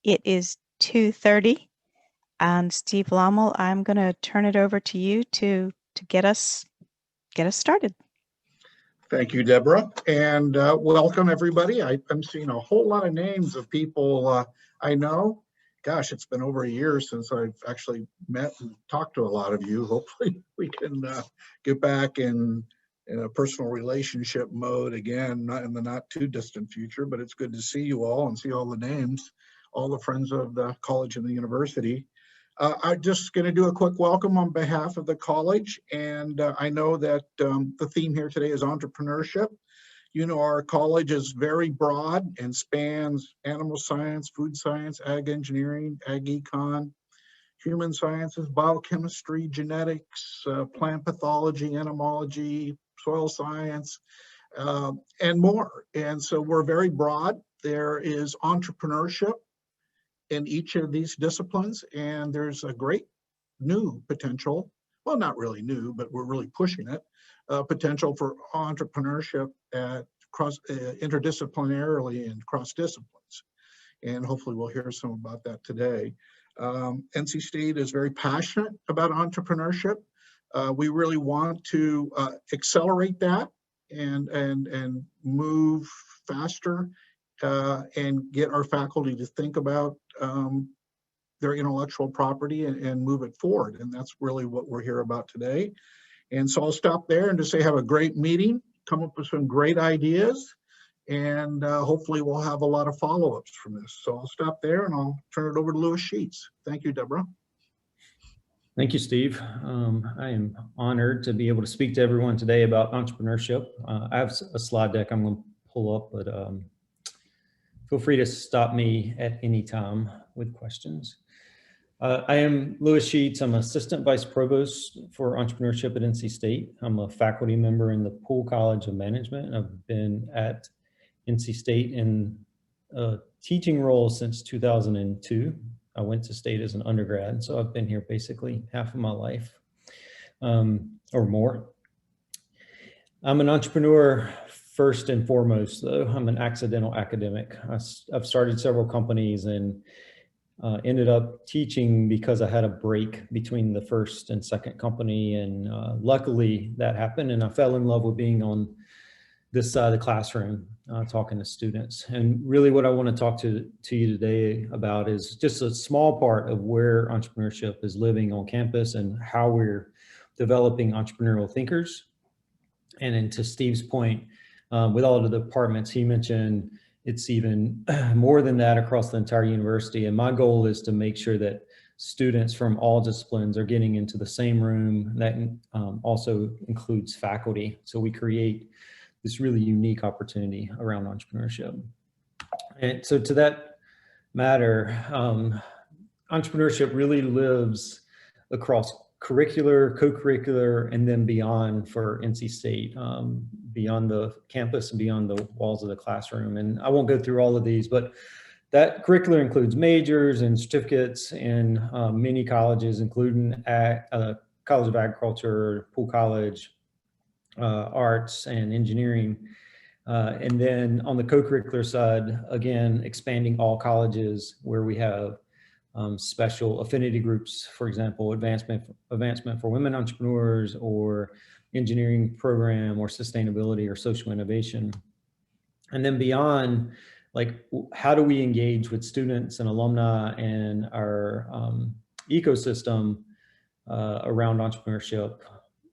It is 2:30, and Steve Lommel, I'm going to turn it over to you to get us started. Thank you, Deborah, and welcome everybody. I'm seeing a whole lot of names of people I know. Gosh, it's been over a year since I've actually met and talked to a lot of you. Hopefully we can get back in a personal relationship mode again, not in the not too distant future, but it's good to see you all and see all the names, all the friends of the college and the university. I'm just going to do a quick welcome on behalf of the college, and I know that the theme here today is entrepreneurship. You know, our college is very broad and spans animal science, food science, ag engineering, ag econ, human sciences, biochemistry, genetics, plant pathology, entomology, soil science, and more. And so we're very broad. There is entrepreneurship in each of these disciplines, and there's a great new potential, well, not really new, but we're really pushing it, potential for entrepreneurship at interdisciplinarily and cross disciplines. And hopefully we'll hear some about that today. NC State is very passionate about entrepreneurship. We really want to accelerate that and move faster and get our faculty to think about their intellectual property and move it forward. And that's really what we're here about today. And so I'll stop there and just say have a great meeting, come up with some great ideas, and hopefully we'll have a lot of follow-ups from this. So I'll stop there and I'll turn it over to Louis Sheats. Thank you, Deborah. Thank you, Steve. I am honored to be able to speak to everyone today about entrepreneurship. I have a slide deck I'm going to pull up, but feel free to stop me at any time with questions. I am Louis Sheats. I'm Assistant Vice Provost for Entrepreneurship at NC State. I'm a faculty member in the Poole College of Management. I've been at NC State in a teaching role since 2002. I went to State as an undergrad, so I've been here basically half of my life or more. I'm an entrepreneur first and foremost, though. I'm an accidental academic. I've started several companies and ended up teaching because I had a break between the first and second company, and luckily that happened, and I fell in love with being on this side of the classroom, talking to students. And really what I want to talk to you today about is just a small part of where entrepreneurship is living on campus and how we're developing entrepreneurial thinkers. And then to Steve's point, with all of the departments he mentioned, it's even more than that across the entire university. And my goal is to make sure that students from all disciplines are getting into the same room. That also includes faculty. So we create this really unique opportunity around entrepreneurship. And so to that matter, entrepreneurship really lives across curricular, co-curricular, and then beyond for NC State, beyond the campus and beyond the walls of the classroom. And I won't go through all of these, but that curricular includes majors and certificates in many colleges, including College of Agriculture, Poole College, arts and engineering. And then on the co-curricular side, again, expanding all colleges where we have special affinity groups, for example, advancement for women entrepreneurs, or engineering program, or sustainability, or social innovation. And then beyond, like, how do we engage with students and alumni and our ecosystem around entrepreneurship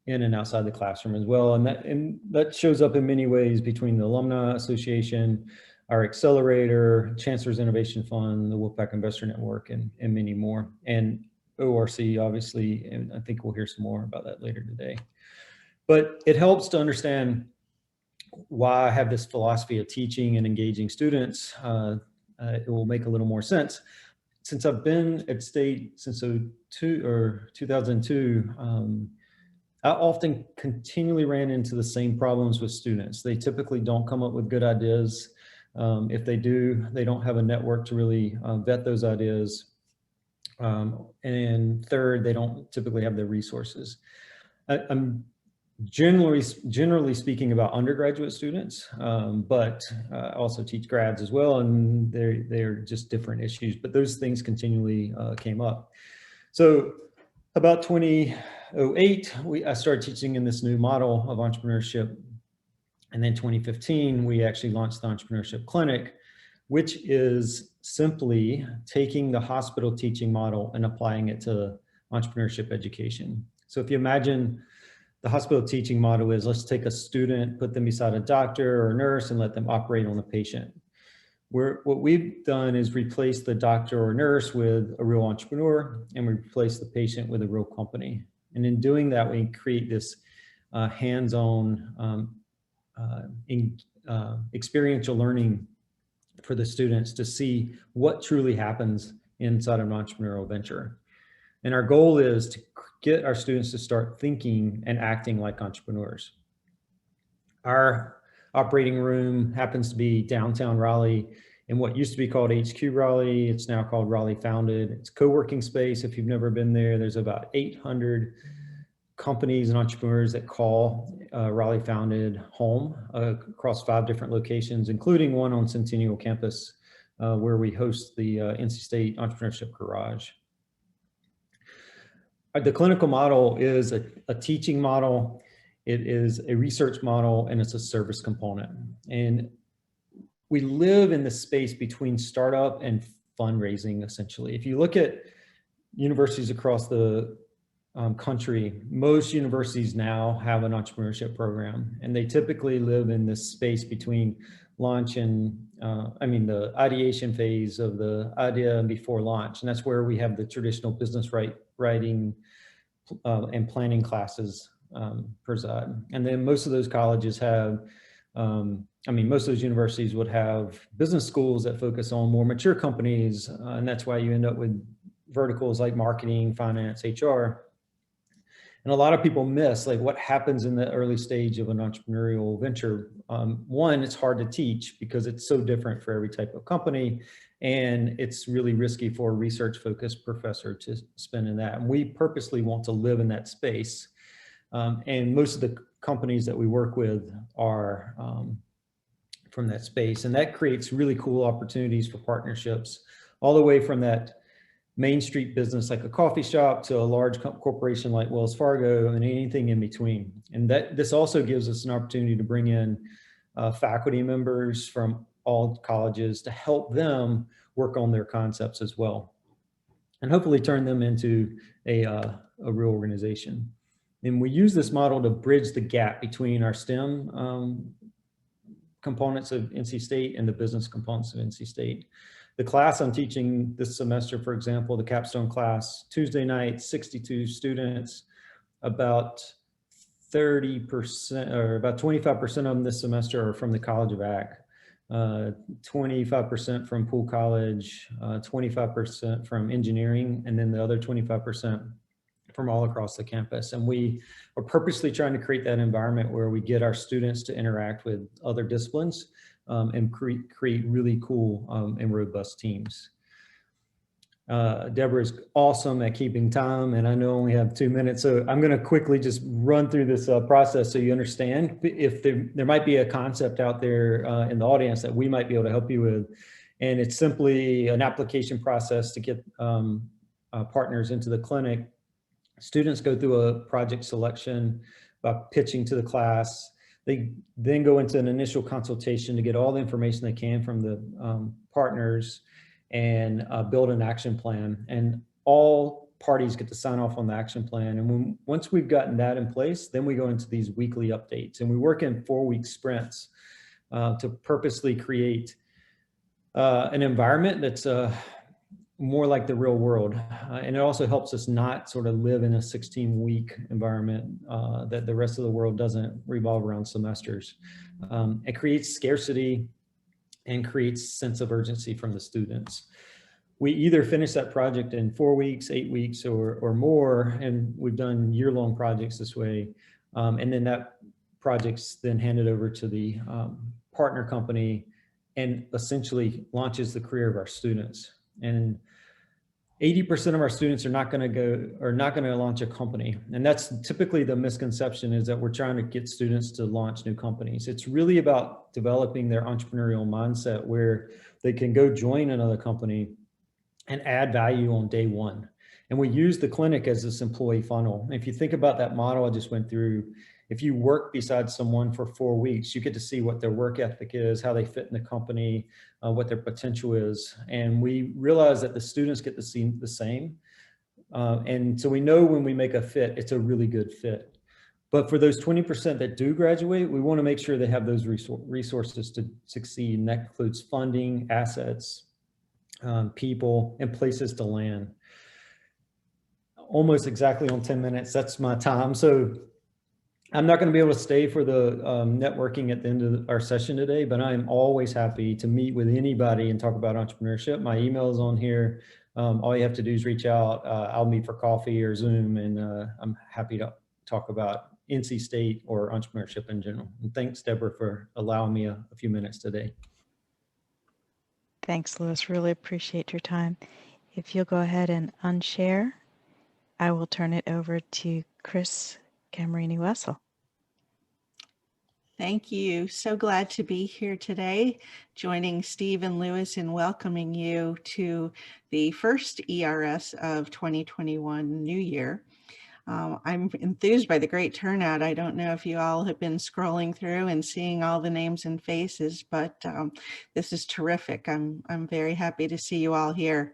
in and outside the classroom as well. And that shows up in many ways between the Alumni Association, our accelerator, Chancellor's Innovation Fund, the Wolfpack Investor Network, and many more. And ORC, obviously, and I think we'll hear some more about that later today. But it helps to understand why I have this philosophy of teaching and engaging students. It will make a little more sense. Since I've been at State since 2002, I often continually ran into the same problems with students. They typically don't come up with good ideas. If they do, they don't have a network to really vet those ideas. And third, they don't typically have the resources. I'm generally speaking about undergraduate students, but I also teach grads as well, and they're just different issues, but those things continually came up. So about 2008, I started teaching in this new model of entrepreneurship. And then 2015, we actually launched the Entrepreneurship Clinic, which is simply taking the hospital teaching model and applying it to entrepreneurship education. So if you imagine the hospital teaching model is, let's take a student, put them beside a doctor or a nurse and let them operate on a patient. What we've done is replace the doctor or nurse with a real entrepreneur, and we replace the patient with a real company. And in doing that, we create this hands-on experiential learning for the students to see what truly happens inside an entrepreneurial venture. And our goal is to get our students to start thinking and acting like entrepreneurs. Our operating room happens to be downtown Raleigh in what used to be called HQ Raleigh. It's now called Raleigh Founded. It's co-working space. If you've never been there, there's about 800 companies and entrepreneurs that call Raleigh Founded home across 5 different locations, including one on Centennial campus where we host the NC State Entrepreneurship Garage. The clinical model is a teaching model. It is a research model, and it's a service component. And we live in the space between startup and fundraising, essentially. If you look at universities across the country, most universities now have an entrepreneurship program, and they typically live in this space between launch and, the ideation phase of the idea and before launch. And that's where we have the traditional business writing and planning classes preside. And then most of those colleges have, most of those universities would have business schools that focus on more mature companies. And that's why you end up with verticals like marketing, finance, HR. And a lot of people miss like what happens in the early stage of an entrepreneurial venture. One, it's hard to teach because it's so different for every type of company. And it's really risky for a research-focused professor to spend in that. And we purposely want to live in that space. And most of the companies that we work with are from that space. And that creates really cool opportunities for partnerships, all the way from that Main Street business like a coffee shop to a large corporation like Wells Fargo and anything in between. And this also gives us an opportunity to bring in faculty members from all colleges to help them work on their concepts as well, and hopefully turn them into a real organization. And we use this model to bridge the gap between our STEM components of NC State and the business components of NC State. The class I'm teaching this semester, for example, the capstone class, Tuesday night, 62 students, about 30% or about 25% of them this semester are from the College of Ag, 25% from Poole College, 25% from engineering, and then the other 25% from all across the campus. And we are purposely trying to create that environment where we get our students to interact with other disciplines and create really cool and robust teams. Deborah is awesome at keeping time, and I know I only have 2 minutes, so I'm going to quickly just run through this process so you understand. If there might be a concept out there in the audience that we might be able to help you with, and it's simply an application process to get partners into the clinic. Students go through a project selection by pitching to the class. They then go into an initial consultation to get all the information they can from the partners and build an action plan. And all parties get to sign off on the action plan. And once we've gotten that in place, then we go into these weekly updates. And we work in 4-week sprints to purposely create an environment that's more like the real world. And it also helps us not sort of live in a 16-week environment that the rest of the world doesn't revolve around semesters. It creates scarcity and creates sense of urgency from the students. We either finish that project in 4 weeks, 8 weeks, or more, and we've done year-long projects this way. And then that project's then handed over to the partner company and essentially launches the career of our students. And 80% of our students are not going to launch a company. And that's typically the misconception, is that we're trying to get students to launch new companies. It's really about developing their entrepreneurial mindset where they can go join another company and add value on day one. And we use the clinic as this employee funnel. And if you think about that model I just went through, if you work beside someone for 4 weeks, you get to see what their work ethic is, how they fit in the company, what their potential is. And we realize that the students get to see the same. And so we know when we make a fit, it's a really good fit. But for those 20% that do graduate, we want to make sure they have those resources to succeed. And that includes funding, assets, people, and places to land. Almost exactly on 10 minutes, that's my time. So I'm not going to be able to stay for the networking at the end of our session today, but I'm always happy to meet with anybody and talk about entrepreneurship. My email is on here. All you have to do is reach out. I'll meet for coffee or Zoom, and I'm happy to talk about NC State or entrepreneurship in general. And thanks, Deborah, for allowing me a few minutes today. Thanks, Louis. Really appreciate your time. If you'll go ahead and unshare, I will turn it over to Chris Cammarene-Wessel. Thank you. So glad to be here today, joining Steve and Louis in welcoming you to the first ERS of 2021 New Year. I'm enthused by the great turnout. I don't know if you all have been scrolling through and seeing all the names and faces, but this is terrific. I'm very happy to see you all here.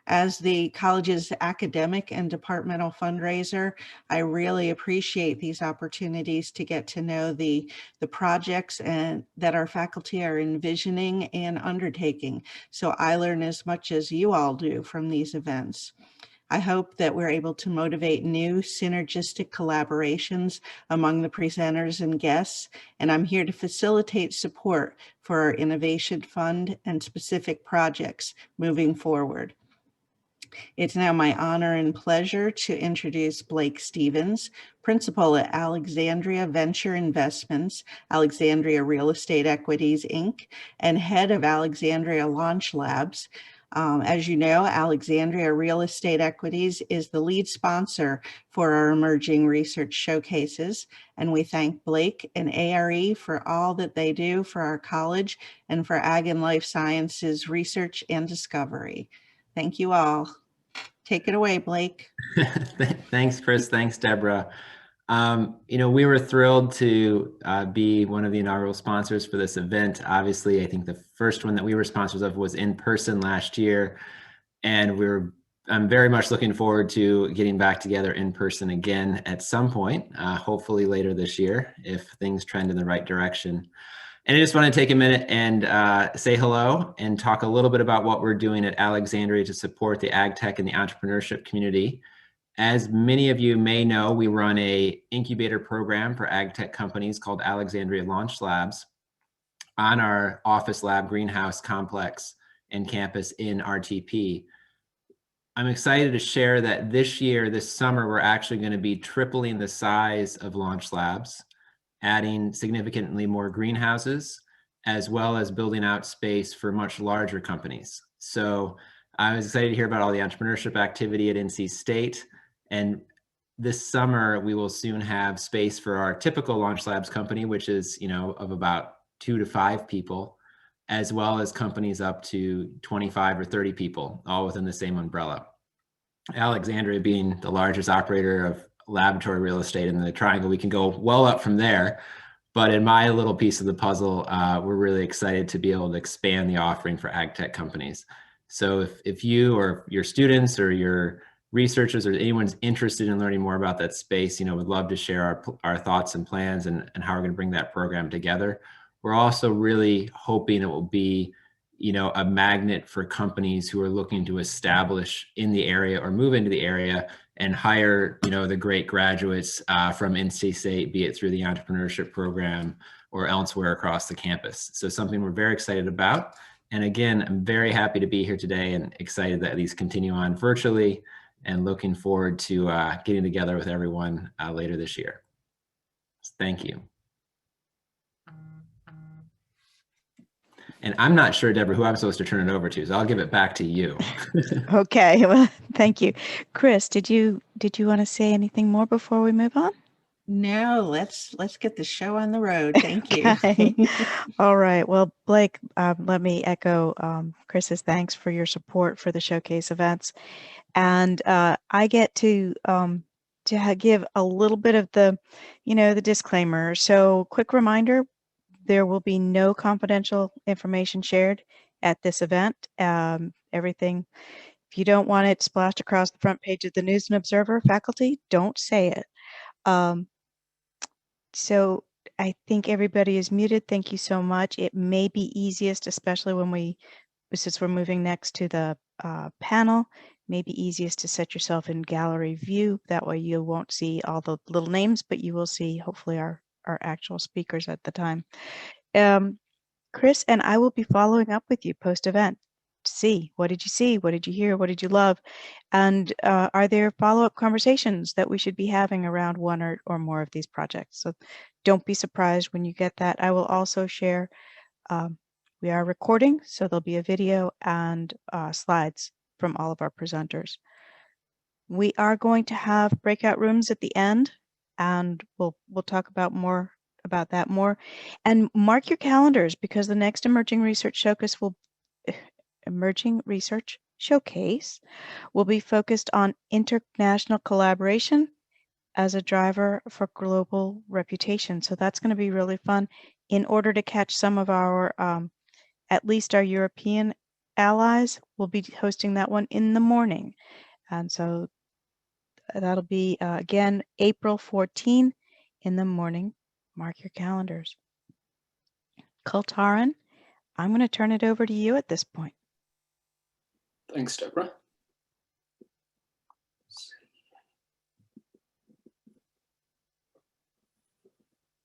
As the college's academic and departmental fundraiser, I really appreciate these opportunities to get to know the projects that our faculty are envisioning and undertaking. So I learn as much as you all do from these events. I hope that we're able to motivate new synergistic collaborations among the presenters and guests, and I'm here to facilitate support for our Innovation Fund and specific projects moving forward. It's now my honor and pleasure to introduce Blake Stevens, Principal at Alexandria Venture Investments, Alexandria Real Estate Equities, Inc., and Head of Alexandria Launch Labs. As you know, Alexandria Real Estate Equities is the lead sponsor for our emerging research showcases, and we thank Blake and ARE for all that they do for our college and for Ag and Life Sciences research and discovery. Thank you all. Take it away, Blake. Thanks, Chris. Thanks, Deborah. We were thrilled to be one of the inaugural sponsors for this event. Obviously, I think the first one that we were sponsors of was in person last year, and I'm very much looking forward to getting back together in person again at some point, hopefully later this year, if things trend in the right direction. And I just want to take a minute and say hello and talk a little bit about what we're doing at Alexandria to support the ag tech and the entrepreneurship community. As many of you may know, we run an incubator program for ag tech companies called Alexandria Launch Labs on our office lab greenhouse complex and campus in RTP. I'm excited to share that this summer, we're actually going to be tripling the size of Launch Labs, adding significantly more greenhouses, as well as building out space for much larger companies. So I was excited to hear about all the entrepreneurship activity at NC State. And this summer, we will soon have space for our typical Launch Labs company, which is, of about 2 to 5 people, as well as companies up to 25 or 30 people, all within the same umbrella. Alexandria being the largest operator of laboratory real estate in the triangle, we can go well up from there. But in my little piece of the puzzle, we're really excited to be able to expand the offering for ag tech companies. So if you or your students or your researchers or anyone's interested in learning more about that space, would love to share our thoughts and plans and how we're going to bring that program together. We're also really hoping it will be, a magnet for companies who are looking to establish in the area or move into the area and hire, the great graduates from NC State, be it through the entrepreneurship program or elsewhere across the campus. So something we're very excited about. And again, I'm very happy to be here today and excited that these continue on virtually and looking forward to getting together with everyone later this year. Thank you. And I'm not sure, Deborah, who I'm supposed to turn it over to, so I'll give it back to you. Okay, well, thank you. Chris, did you want to say anything more before we move on? No, let's get the show on the road. Thank you. Okay. All right. Well, Blake, let me echo Chris's thanks for your support for the showcase events. And I get to give a little bit of the, the disclaimer. So quick reminder, there will be no confidential information shared at this event. Everything, if you don't want it splashed across the front page of the News and Observer, faculty, don't say it. So I think everybody is muted. Thank you so much. It may be easiest, especially since we're moving next to the panel, maybe easiest to set yourself in gallery view. That way you won't see all the little names, but you will see hopefully our actual speakers at the time. Chris and I will be following up with you post-event to see what did you see, what did you hear, what did you love, and are there follow-up conversations that we should be having around one or more of these projects. So don't be surprised when you get that. I will also share, we are recording, so there'll be a video and slides from all of our presenters. We are going to have breakout rooms at the end, and we'll talk about that more. And mark your calendars, because the next Emerging Research Showcase will be focused on international collaboration as a driver for global reputation. So that's going to be really fun. In order to catch some of our, at least our European allies, we'll be hosting that one in the morning. And so that'll be, again, April 14 in the morning. Mark your calendars. Kultaran, I'm going to turn it over to you at this point. Thanks, Deborah.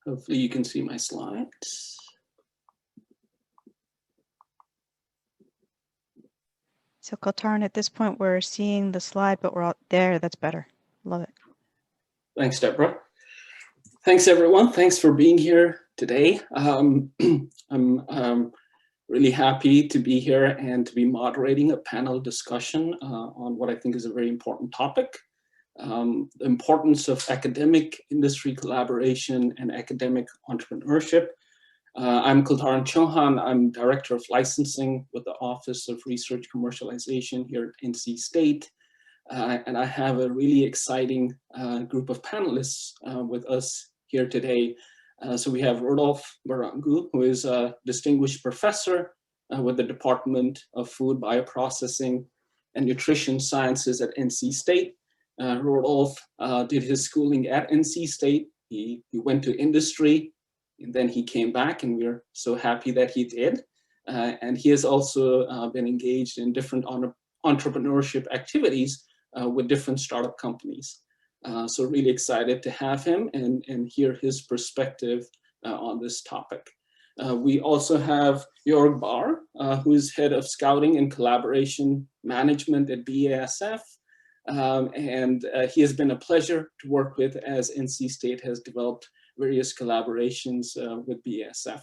Hopefully you can see my slides. So Kultaran, at this point, we're seeing the slide, but we're all there. That's better. Love it. Thanks, Deborah. Thanks, everyone. Thanks for being here today. I'm really happy to be here and to be moderating a panel discussion on what I think is a very important topic. The importance of academic industry collaboration and academic entrepreneurship. I'm Kultaran Chohan. I'm Director of Licensing with the Office of Research Commercialization here at NC State. And I have a really exciting group of panelists with us here today. So we have Rodolphe Barrangou, who is a distinguished professor with the Department of Food, Bioprocessing, and Nutrition Sciences at NC State. Rodolphe did his schooling at NC State. He went to industry, and then he came back, and we're so happy that he did. And he has also been engaged in different entrepreneurship activities with different startup companies. So really excited to have him and hear his perspective on this topic. We also have Joerg Bauer, who is head of scouting and collaboration management at BASF. And he has been a pleasure to work with as NC State has developed various collaborations with BASF.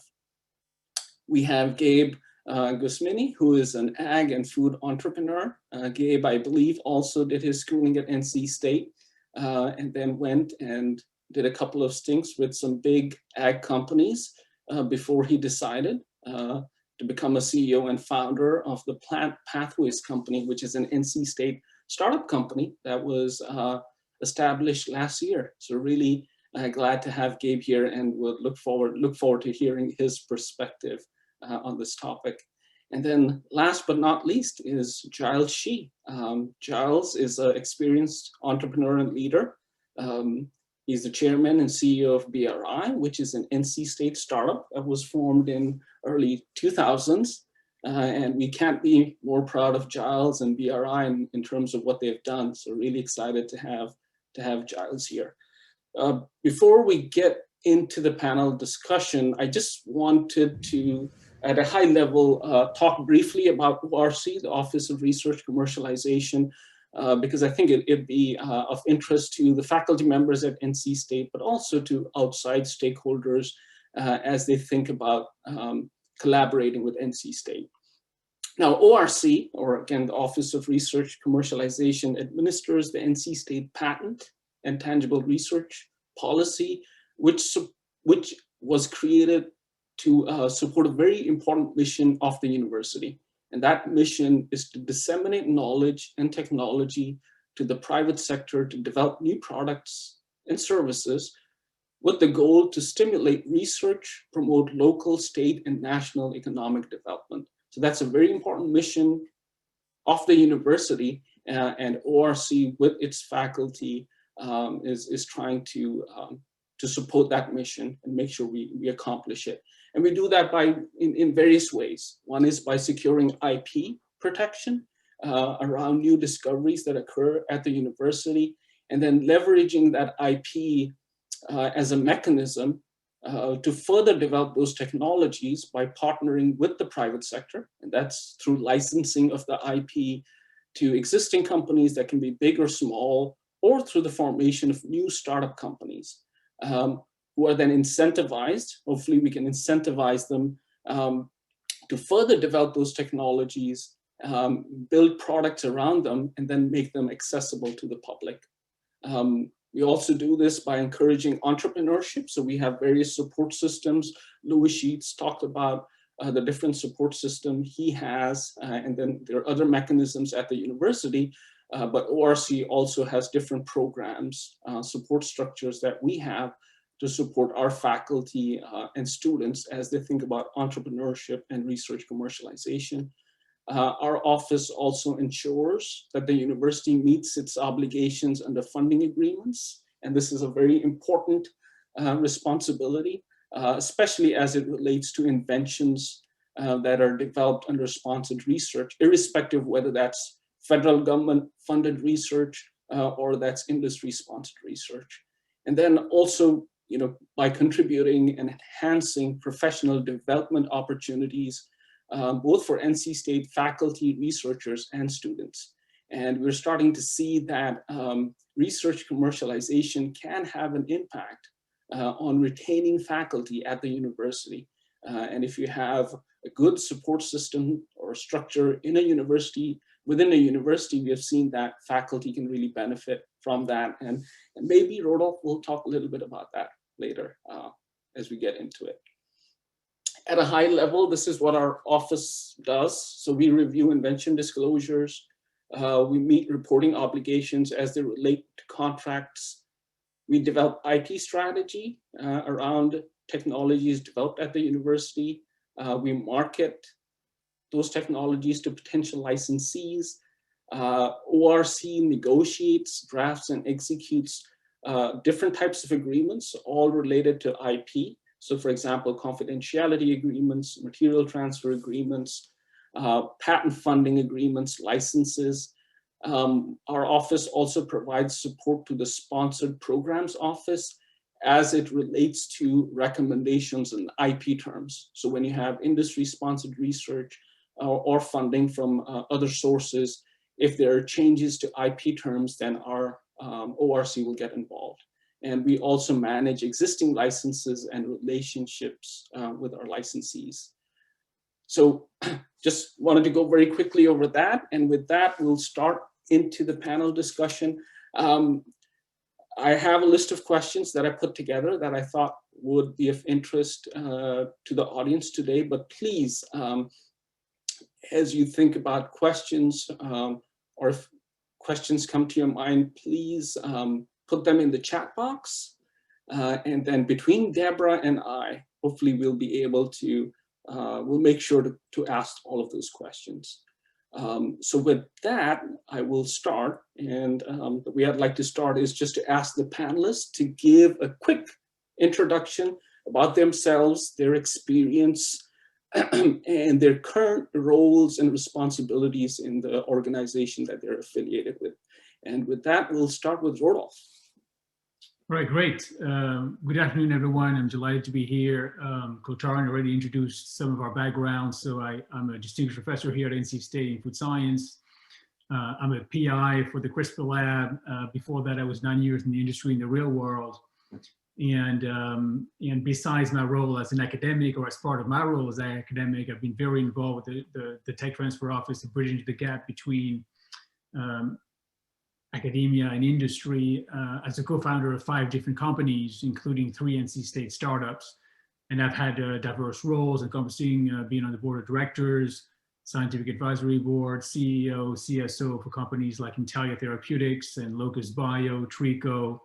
We have Gabe Gusmini, who is an ag and food entrepreneur. Gabe, I believe, also did his schooling at NC State and then went and did a couple of stints with some big ag companies before he decided to become a CEO and founder of the Plant Pathways company, which is an NC State startup company that was established last year. So really glad to have Gabe here, and we'll look forward to hearing his perspective on this topic. And then last but not least is Giles Shih. Giles is an experienced entrepreneur and leader. He's the chairman and CEO of BRI, which is an NC State startup that was formed in early 2000s. And we can't be more proud of Giles and BRI in terms of what they've done. So really excited to have Giles here. Before we get into the panel discussion, I just wanted to, at a high level, talk briefly about ORC, the Office of Research Commercialization, because I think it'd be of interest to the faculty members at NC State, but also to outside stakeholders as they think about collaborating with NC State. Now, ORC, or again, the Office of Research Commercialization, administers the NC State patent and tangible research policy, which was created to support a very important mission of the university. And that mission is to disseminate knowledge and technology to the private sector to develop new products and services with the goal to stimulate research, promote local, state, and national economic development. So that's a very important mission of the university, and ORC with its faculty is trying to support that mission and make sure we accomplish it. And we do that in various ways. One is by securing IP protection around new discoveries that occur at the university, and then leveraging that IP as a mechanism to further develop those technologies by partnering with the private sector. And that's through licensing of the IP to existing companies that can be big or small, or through the formation of new startup companies who are then incentivized. Hopefully we can incentivize them to further develop those technologies, build products around them, and then make them accessible to the public. We also do this by encouraging entrepreneurship. So we have various support systems. Louis Sheats talked about the different support system he has, and then there are other mechanisms at the university, but ORC also has different programs, support structures that we have to support our faculty and students as they think about entrepreneurship and research commercialization. Our office also ensures that the university meets its obligations under funding agreements. And this is a very important responsibility, especially as it relates to inventions that are developed under sponsored research, irrespective of whether that's federal government funded research or that's industry sponsored research. And then also, by contributing and enhancing professional development opportunities both for NC State faculty, researchers, and students. And we're starting to see that research commercialization can have an impact on retaining faculty at the university. And if you have a good support system or structure in a university, within a university, we have seen that faculty can really benefit from that. And maybe Rodolphe will talk a little bit about that later as we get into it. At a high level, this is what our office does. So we review invention disclosures. We meet reporting obligations as they relate to contracts. We develop IP strategy around technologies developed at the university. We market those technologies to potential licensees. ORC negotiates, drafts, and executes different types of agreements, all related to IP. So for example, confidentiality agreements, material transfer agreements, patent funding agreements, licenses. Our office also provides support to the sponsored programs office as it relates to recommendations and IP terms. So when you have industry sponsored research or funding from other sources, if there are changes to IP terms, then our ORC will get involved. And we also manage existing licenses and relationships with our licensees. So just wanted to go very quickly over that. And with that, we'll start into the panel discussion. I have a list of questions that I put together that I thought would be of interest to the audience today, but please, as you think about questions or if questions come to your mind, please put them in the chat box. And then between Deborah and I, hopefully we'll be able to, we'll make sure to ask all of those questions. So with that, I will start. And the way I'd like to start is just to ask the panelists to give a quick introduction about themselves, their experience, and their current roles and responsibilities in the organization that they're affiliated with. And with that, we'll start with Rodolphe. Right, great. Good afternoon, everyone. I'm delighted to be here. Kultaran already introduced some of our backgrounds. So I'm a distinguished professor here at NC State in food science. I'm a PI for the CRISPR lab. Before that, I was 9 years in the industry in the real world. And besides my role as an academic, or as part of my role as an academic, I've been very involved with the Tech Transfer Office and bridging the gap between academia and industry as a co-founder of 5 different companies, including 3 NC State startups. And I've had diverse roles encompassing being on the board of directors, scientific advisory board, CEO, CSO for companies like Intellia Therapeutics and Locus Bio, Trico,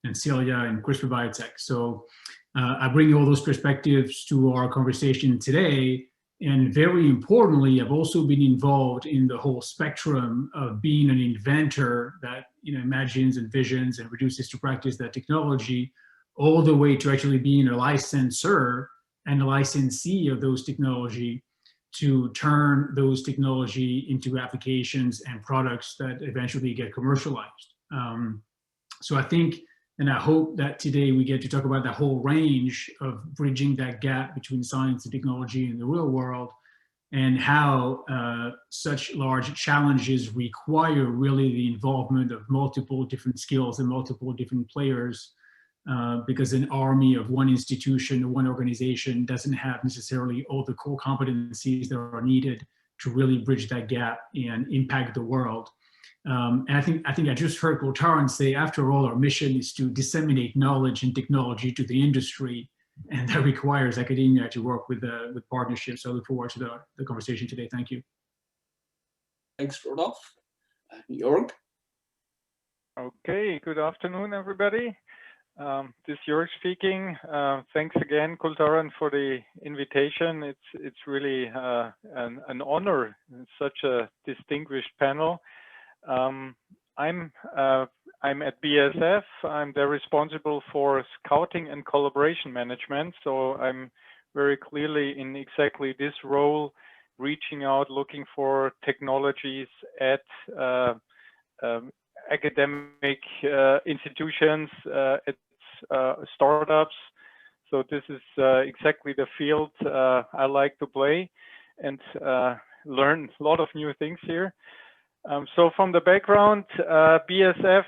and Celia and CRISPR Biotech. So I bring all those perspectives to our conversation today. And very importantly, I've also been involved in the whole spectrum of being an inventor that imagines, envisions, and reduces to practice that technology, all the way to actually being a licensor and a licensee of those technology to turn those technology into applications and products that eventually get commercialized. So I think, and I hope that today we get to talk about the whole range of bridging that gap between science and technology in the real world, and how such large challenges require really the involvement of multiple different skills and multiple different players, because an army of one institution or one organization doesn't have necessarily all the core competencies that are needed to really bridge that gap and impact the world. And I think I just heard Kultaran say, after all, our mission is to disseminate knowledge and technology to the industry, and that requires academia to work with partnerships. So I look forward to the conversation today. Thank you. Thanks, Rodolphe. Joerg? Okay, good afternoon, everybody. This is Joerg speaking. Thanks again, Kultaran, for the invitation. It's really an honor, such a distinguished panel. I'm at BASF. I'm there responsible for scouting and collaboration management. So I'm very clearly in exactly this role, reaching out, looking for technologies at academic institutions, at startups. So this is exactly the field I like to play and learn a lot of new things here. So from the background, BASF,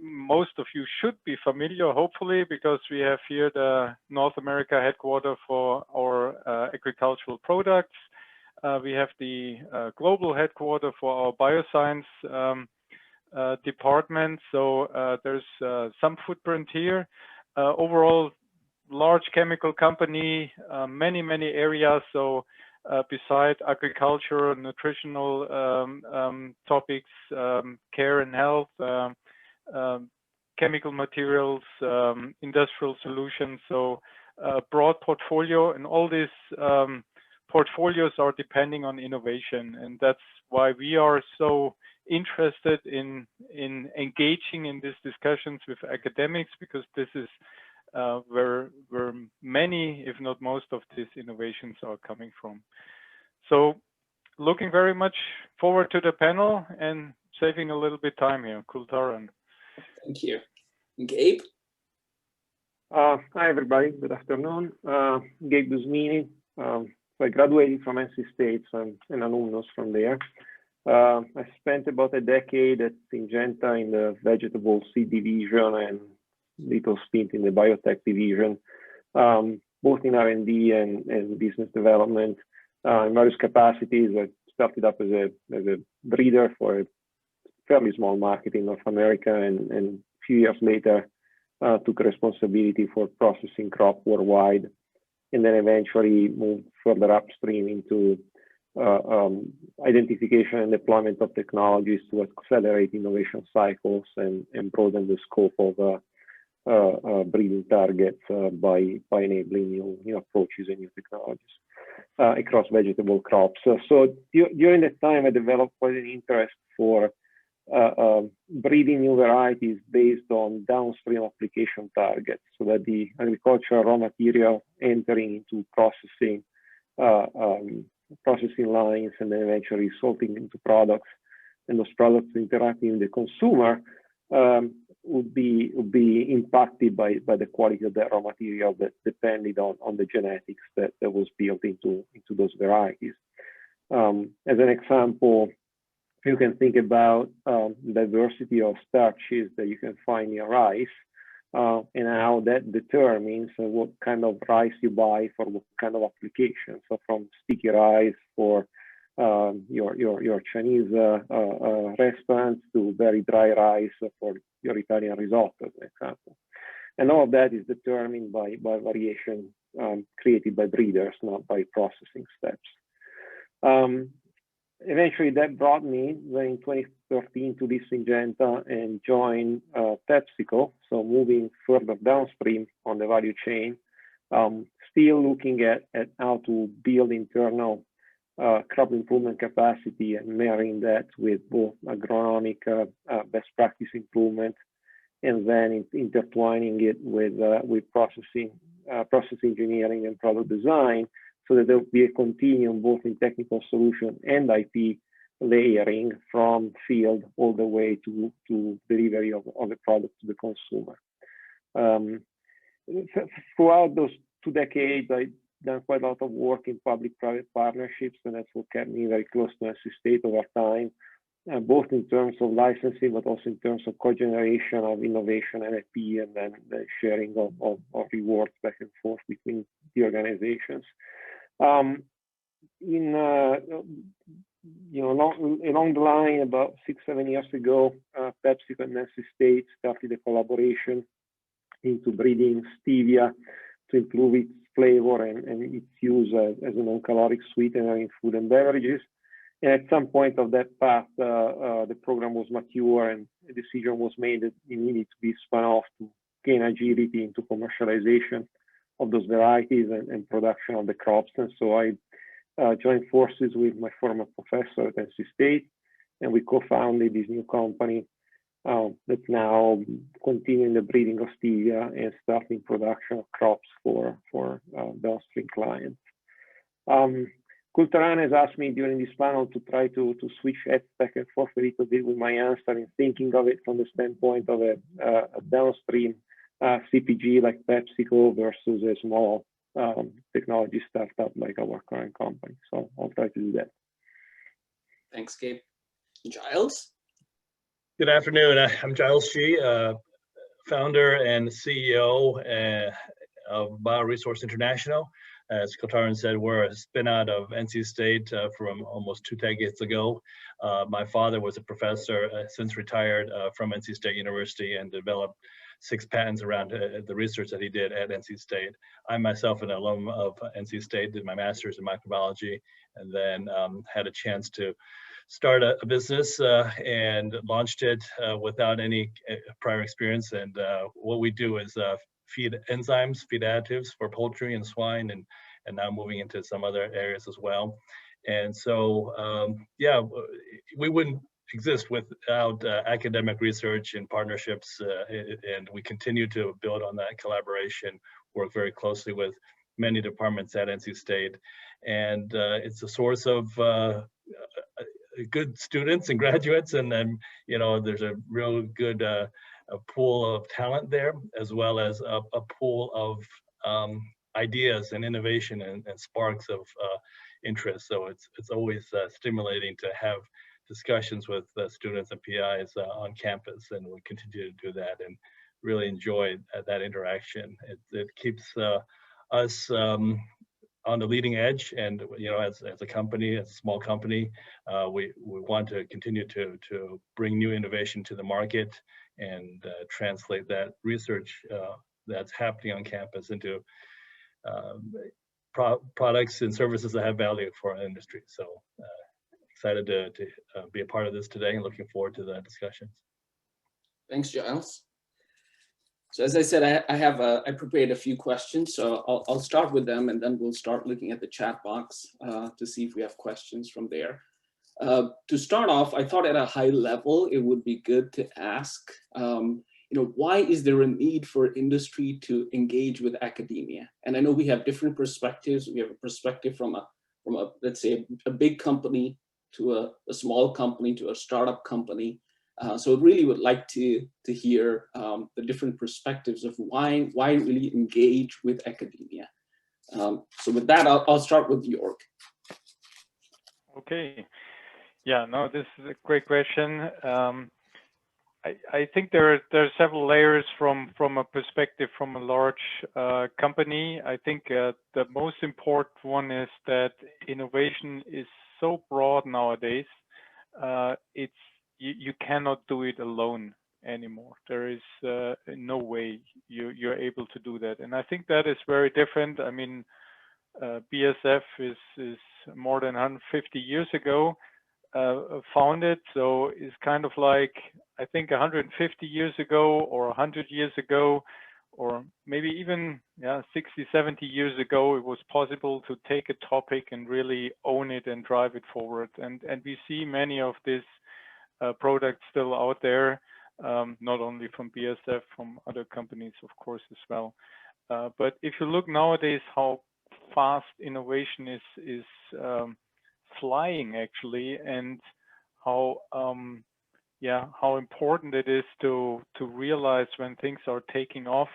most of you should be familiar, hopefully, because we have here the North America headquarters for our agricultural products. We have the global headquarters for our Bioscience department. So there's some footprint here. Overall, large chemical company, many areas. So beside agriculture, nutritional topics, care and health, chemical materials, industrial solutions. So broad portfolio, and all these portfolios are depending on innovation. And that's why we are so interested in engaging in these discussions with academics, because this is where many, if not most, of these innovations are coming from. So looking very much forward to the panel and saving a little bit time here. Kultaran. Thank you. Gabe? Hi, everybody. Good afternoon. Gabe Gusmini. So I graduated from NC State, so I'm an alumnus from there. I spent about a decade at Syngenta in the vegetable seed division and little stint in the biotech division, both in R&D and business development. In various capacities, I started up as a breeder for a fairly small market in North America, and a few years later took responsibility for processing crop worldwide, and then eventually moved further upstream into identification and deployment of technologies to accelerate innovation cycles and broaden the scope of breeding targets by enabling new approaches and new technologies across vegetable crops. So during that time, I developed quite an interest for breeding new varieties based on downstream application targets, so that the agricultural raw material entering into processing lines and then eventually resulting into products, and those products interacting with the consumer would be impacted by the quality of that raw material that depended on the genetics that was built into those varieties. As an example, you can think about diversity of starches that you can find in rice. and how that determines what kind of rice you buy for what kind of application. So from sticky rice for your Chinese restaurants to very dry rice for your Italian risotto, for example. And all of that is determined by variation created by breeders, not by processing steps. Eventually, that brought me in 2013 to leave Syngenta and join PepsiCo, so moving further downstream on the value chain, still looking at how to build internal crop improvement capacity and marrying that with both agronomic best practice improvement, and then intertwining it with process engineering and product design, so that there will be a continuum both in technical solution and IP layering from field all the way to delivery of the product to the consumer. Throughout those 2 decades, I've done quite a lot of work in public-private partnerships, and that's what kept me very close to NC State over time, both in terms of licensing, but also in terms of co-generation of innovation and IP, and then the sharing of rewards back and forth between the organizations. Along the line, about 6-7 years ago, PepsiCo and NC State started a collaboration into breeding stevia to improve its flavor and its use as a non-caloric sweetener in food and beverages. And at some point of that path, the program was mature and a decision was made that it needed to be spun off to gain agility into commercialization of those varieties and production of the crops. And so I joined forces with my former professor at NC State, and we co-founded this new company that's now continuing the breeding of stevia and starting production of crops for downstream clients. Kultaran has asked me during this panel to try to switch heads back and forth a little bit with my answer, and thinking of it from the standpoint of a downstream CPG like PepsiCo versus a small technology startup like our current company. So I'll try to do that. Thanks, Gabe. Giles? Good afternoon. I'm Giles Shih, founder and CEO of BioResource International. As Kultaran said, we're a spin out of NC State from almost 2 decades ago. My father was a professor, since retired from NC State University, and developed 6 patents around the research that he did at NC State. I myself, an alum of NC State, did my master's in microbiology, and then had a chance to start a business and launched it without any prior experience. And what we do is feed enzymes, feed additives for poultry and swine, and now moving into some other areas as well. And so, yeah, we wouldn't exist without academic research and partnerships, and we continue to build on that collaboration, work very closely with many departments at NC State. And it's a source of good students and graduates, and then, you know, there's a real good a pool of talent there, as well as a pool of ideas and innovation and sparks of interest. So it's always stimulating to have discussions with students and PIs on campus, and we continue to do that and really enjoy that interaction. It keeps us on the leading edge, and you know, as a company, as a small company, we want to continue to bring new innovation to the market and translate that research that's happening on campus into products and services that have value for our industry. So excited to be a part of this today, and looking forward to the discussions. Thanks, Giles. So as I said, I prepared a few questions, so I'll start with them, and then we'll start looking at the chat box to see if we have questions from there. To start off, I thought at a high level, it would be good to ask, you know, why is there a need for industry to engage with academia? And I know we have different perspectives. We have a perspective from a let's say a big company to a small company to a startup company. So I really would like to hear the different perspectives of why really engage with academia. So with that, I'll start with Joerg. Okay. Yeah, no, this is a great question. I think there are several layers from a perspective from a large company. I think the most important one is that innovation is so broad nowadays. You cannot do it alone anymore. There is no way you're able to do that, and I think that is very different. I mean, BASF is more than 150 years ago founded, so it's kind of like, I think 150 years ago or 100 years ago, or maybe even 60, 70 years ago, it was possible to take a topic and really own it and drive it forward. And we see many of these products still out there, not only from BASF, from other companies, of course, as well. But if you look nowadays how fast innovation is flying actually, and how important it is to realize when things are taking off,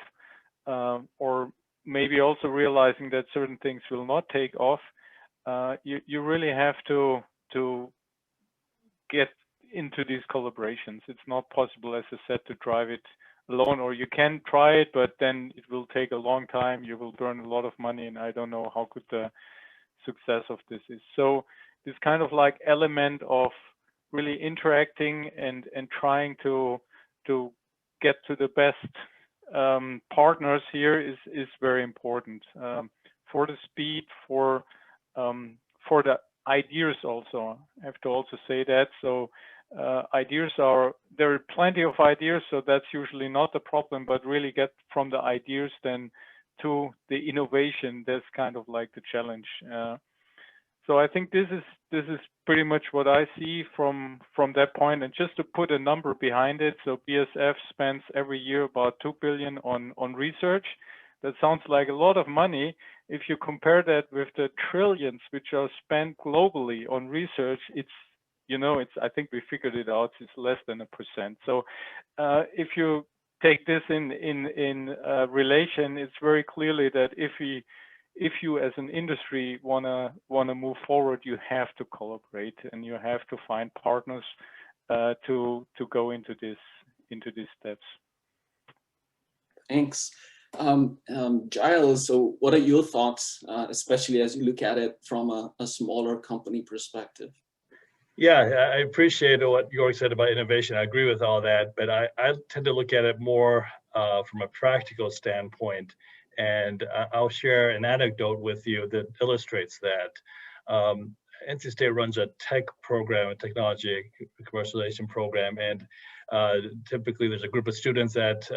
or maybe also realizing that certain things will not take off. You really have to get into these collaborations. It's not possible, as I said, to drive it alone, or you can try it, but then it will take a long time. You will burn a lot of money, and I don't know how good the success of this is. So this kind of like element of really interacting and trying to get to the best partners here is very important for the speed, for the ideas also. I have to also say that. So ideas there are plenty of ideas, so that's usually not the problem, but really get from the ideas then to the innovation. That's kind of like the challenge. So I think this is pretty much what I see from that point. And just to put a number behind it, so BASF spends every year about 2 billion on research. That sounds like a lot of money. If you compare that with the trillions which are spent globally on research, I think we figured it out, it's less than 1%. So if you take this in relation, it's very clearly that if you as an industry wanna move forward, you have to collaborate and you have to find partners to go into these steps. Thanks. Giles, so what are your thoughts, especially as you look at it from a smaller company perspective? Yeah, I appreciate what Joerg said about innovation. I agree with all that, but I tend to look at it more from a practical standpoint. And I'll share an anecdote with you that illustrates that. NC State runs a tech program, a technology commercialization program, and typically there's a group of students that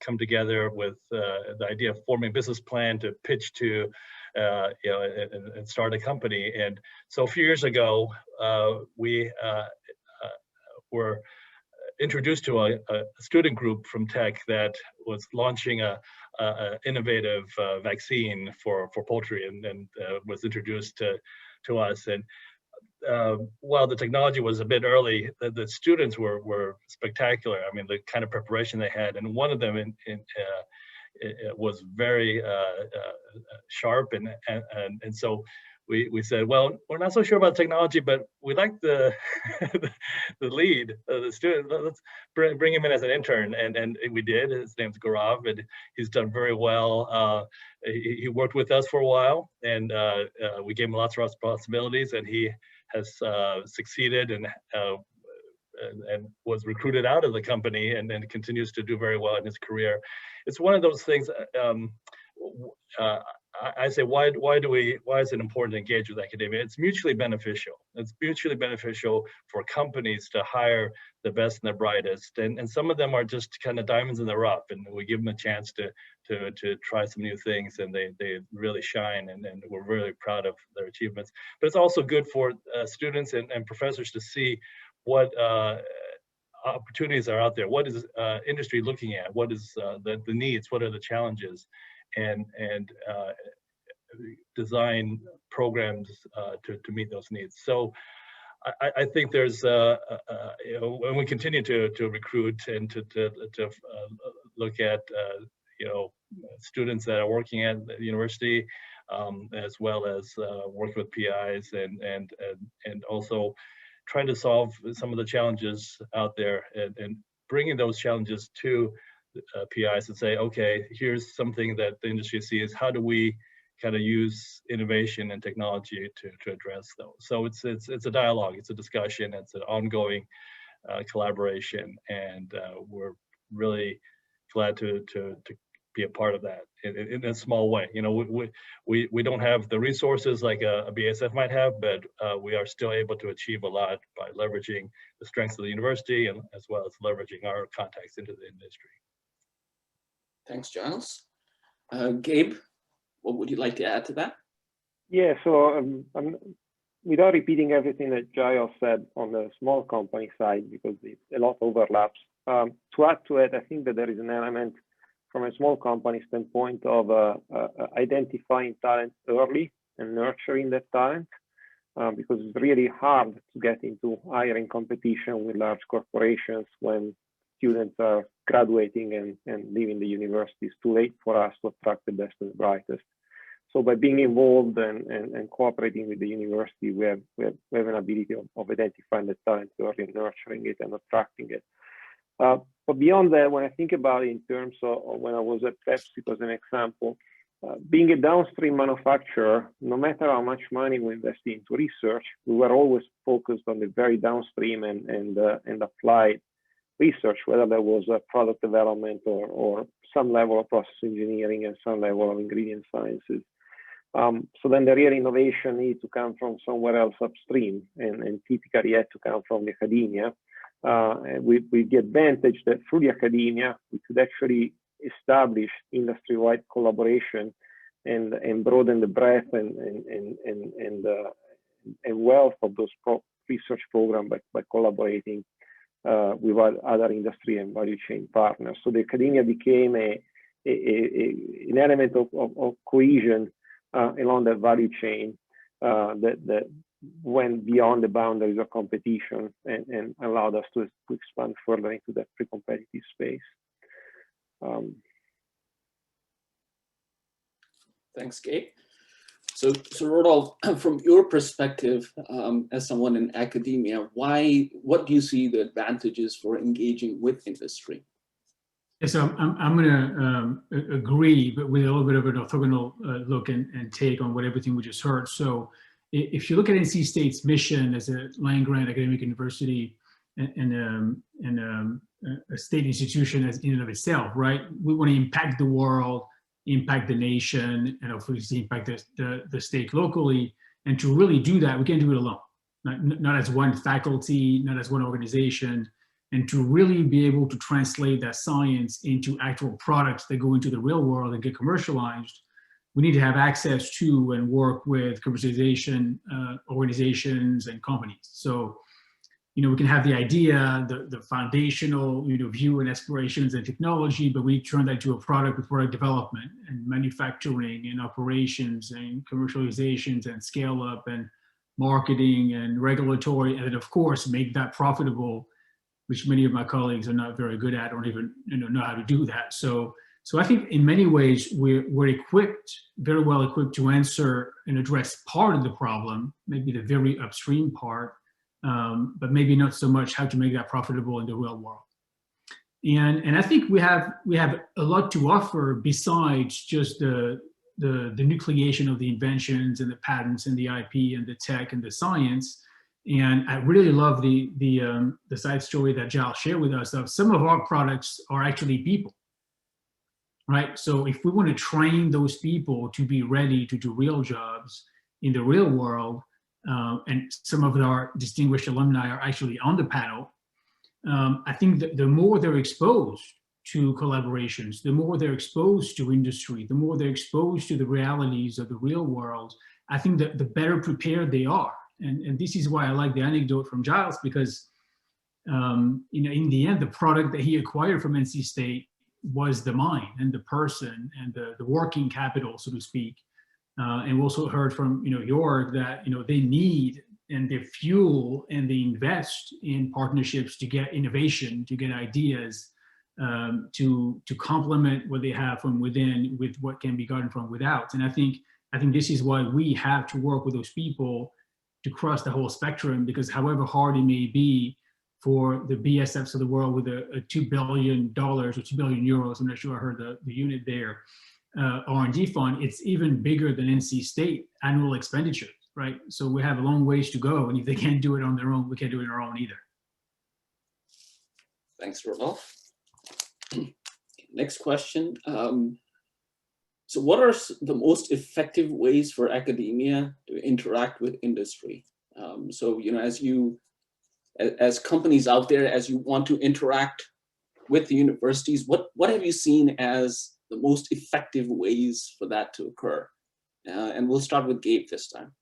come together with the idea of forming a business plan to pitch to, and start a company. And so a few years ago, we were introduced to a student group from tech that was launching a innovative vaccine for poultry, and was introduced to us. And while the technology was a bit early, the students were spectacular. I mean, the kind of preparation they had, and one of them it was very sharp, and so we said, well, we're not so sure about technology, but we like the the lead, the student. Let's bring him in as an intern, and we did. His name's Gaurav, and he's done very well. He worked with us for a while, and we gave him lots of responsibilities, and he has succeeded and was recruited out of the company, and continues to do very well in his career. It's one of those things. I say, why is it important to engage with academia? It's mutually beneficial. It's mutually beneficial for companies to hire the best and the brightest, and some of them are just kind of diamonds in the rough, and we give them a chance to try some new things, and they really shine, and we're really proud of their achievements. But it's also good for students and professors to see what opportunities are out there. What is industry looking at? What is the needs? What are the challenges? And design programs to meet those needs. So I think there's when we continue to recruit and to look at students that are working at the university, as well as working with PIs and also trying to solve some of the challenges out there, and bringing those challenges to PIs and say, okay, here's something that the industry sees. How do we kind of use innovation and technology to address those? So it's a dialogue, it's a discussion, it's an ongoing collaboration, and we're really glad to be a part of that in a small way. You know, we don't have the resources like a BASF might have, but we are still able to achieve a lot by leveraging the strengths of the university and as well as leveraging our contacts into the industry. Thanks, Giles. Gabe, what would you like to add to that? Yeah, so without repeating everything that Giles said on the small company side, because a lot overlaps, to add to it, I think that there is an element from a small company standpoint of identifying talent early and nurturing that talent, because it's really hard to get into hiring competition with large corporations when students are graduating and leaving the university. It's too late for us to attract the best and the brightest. So by being involved and cooperating with the university, we have an ability of identifying the talent early and nurturing it and attracting it. But beyond that, when I think about it in terms of when I was at Pepsi as an example, being a downstream manufacturer, no matter how much money we invest into research, we were always focused on the very downstream and applied research, whether there was a product development or some level of process engineering and some level of ingredient sciences. So then the real innovation needs to come from somewhere else upstream, and typically had to come from the academia. With the advantage that through the academia, we could actually establish industry-wide collaboration and broaden the breadth and wealth of those research programs by collaborating with other industry and value chain partners. So the academia became an element of cohesion along that value chain that went beyond the boundaries of competition and allowed us to expand further into that pre-competitive space. Thanks, Gabe. So Rodolphe, from your perspective, as someone in academia, what do you see the advantages for engaging with industry? Yeah, so I'm going to agree, but with a little bit of an orthogonal look and take on what everything we just heard. So if you look at NC State's mission as a land-grant academic university and a state institution as in and of itself, right? We want to impact the world, impact the nation, and hopefully impact the state locally. And to really do that, we can't do it alone, not as one faculty, not as one organization. And to really be able to translate that science into actual products that go into the real world and get commercialized, we need to have access to and work with commercialization organizations and companies. So, you know, we can have the idea, the foundational, view and aspirations and technology, but we turn that into a product with product development and manufacturing and operations and commercializations and scale up and marketing and regulatory, and then of course make that profitable, which many of my colleagues are not very good at or even know how to do that. So I think in many ways we're equipped, very well equipped to answer and address part of the problem, maybe the very upstream part, but maybe not so much how to make that profitable in the real world. And I think we have a lot to offer besides just the nucleation of the inventions and the patents and the IP and the tech and the science. And I really love the side story that Giles shared with us of some of our products are actually people, right? So if we want to train those people to be ready to do real jobs in the real world, and some of our distinguished alumni are actually on the panel, I think that the more they're exposed to collaborations, the more they're exposed to industry, the more they're exposed to the realities of the real world, I think that the better prepared they are. And this is why I like the anecdote from Giles, because in the end, the product that he acquired from NC State was the mind and the person and the working capital, so to speak. And we also heard from Joerg that they need and they fuel and they invest in partnerships to get innovation, to get ideas, to complement what they have from within with what can be gotten from without. And I think this is why we have to work with those people to cross the whole spectrum, because however hard it may be for the BASFs of the world with a $2 billion or 2 billion euros, I'm not sure I heard the unit there, R&D fund, it's even bigger than NC State annual expenditure, right? So we have a long ways to go, and if they can't do it on their own, we can't do it on our own either. Thanks, Rodolphe. Next question. So what are the most effective ways for academia to interact with industry? So, you know, as companies out there, as you want to interact with the universities, what have you seen as the most effective ways for that to occur? And we'll start with Gabe this time.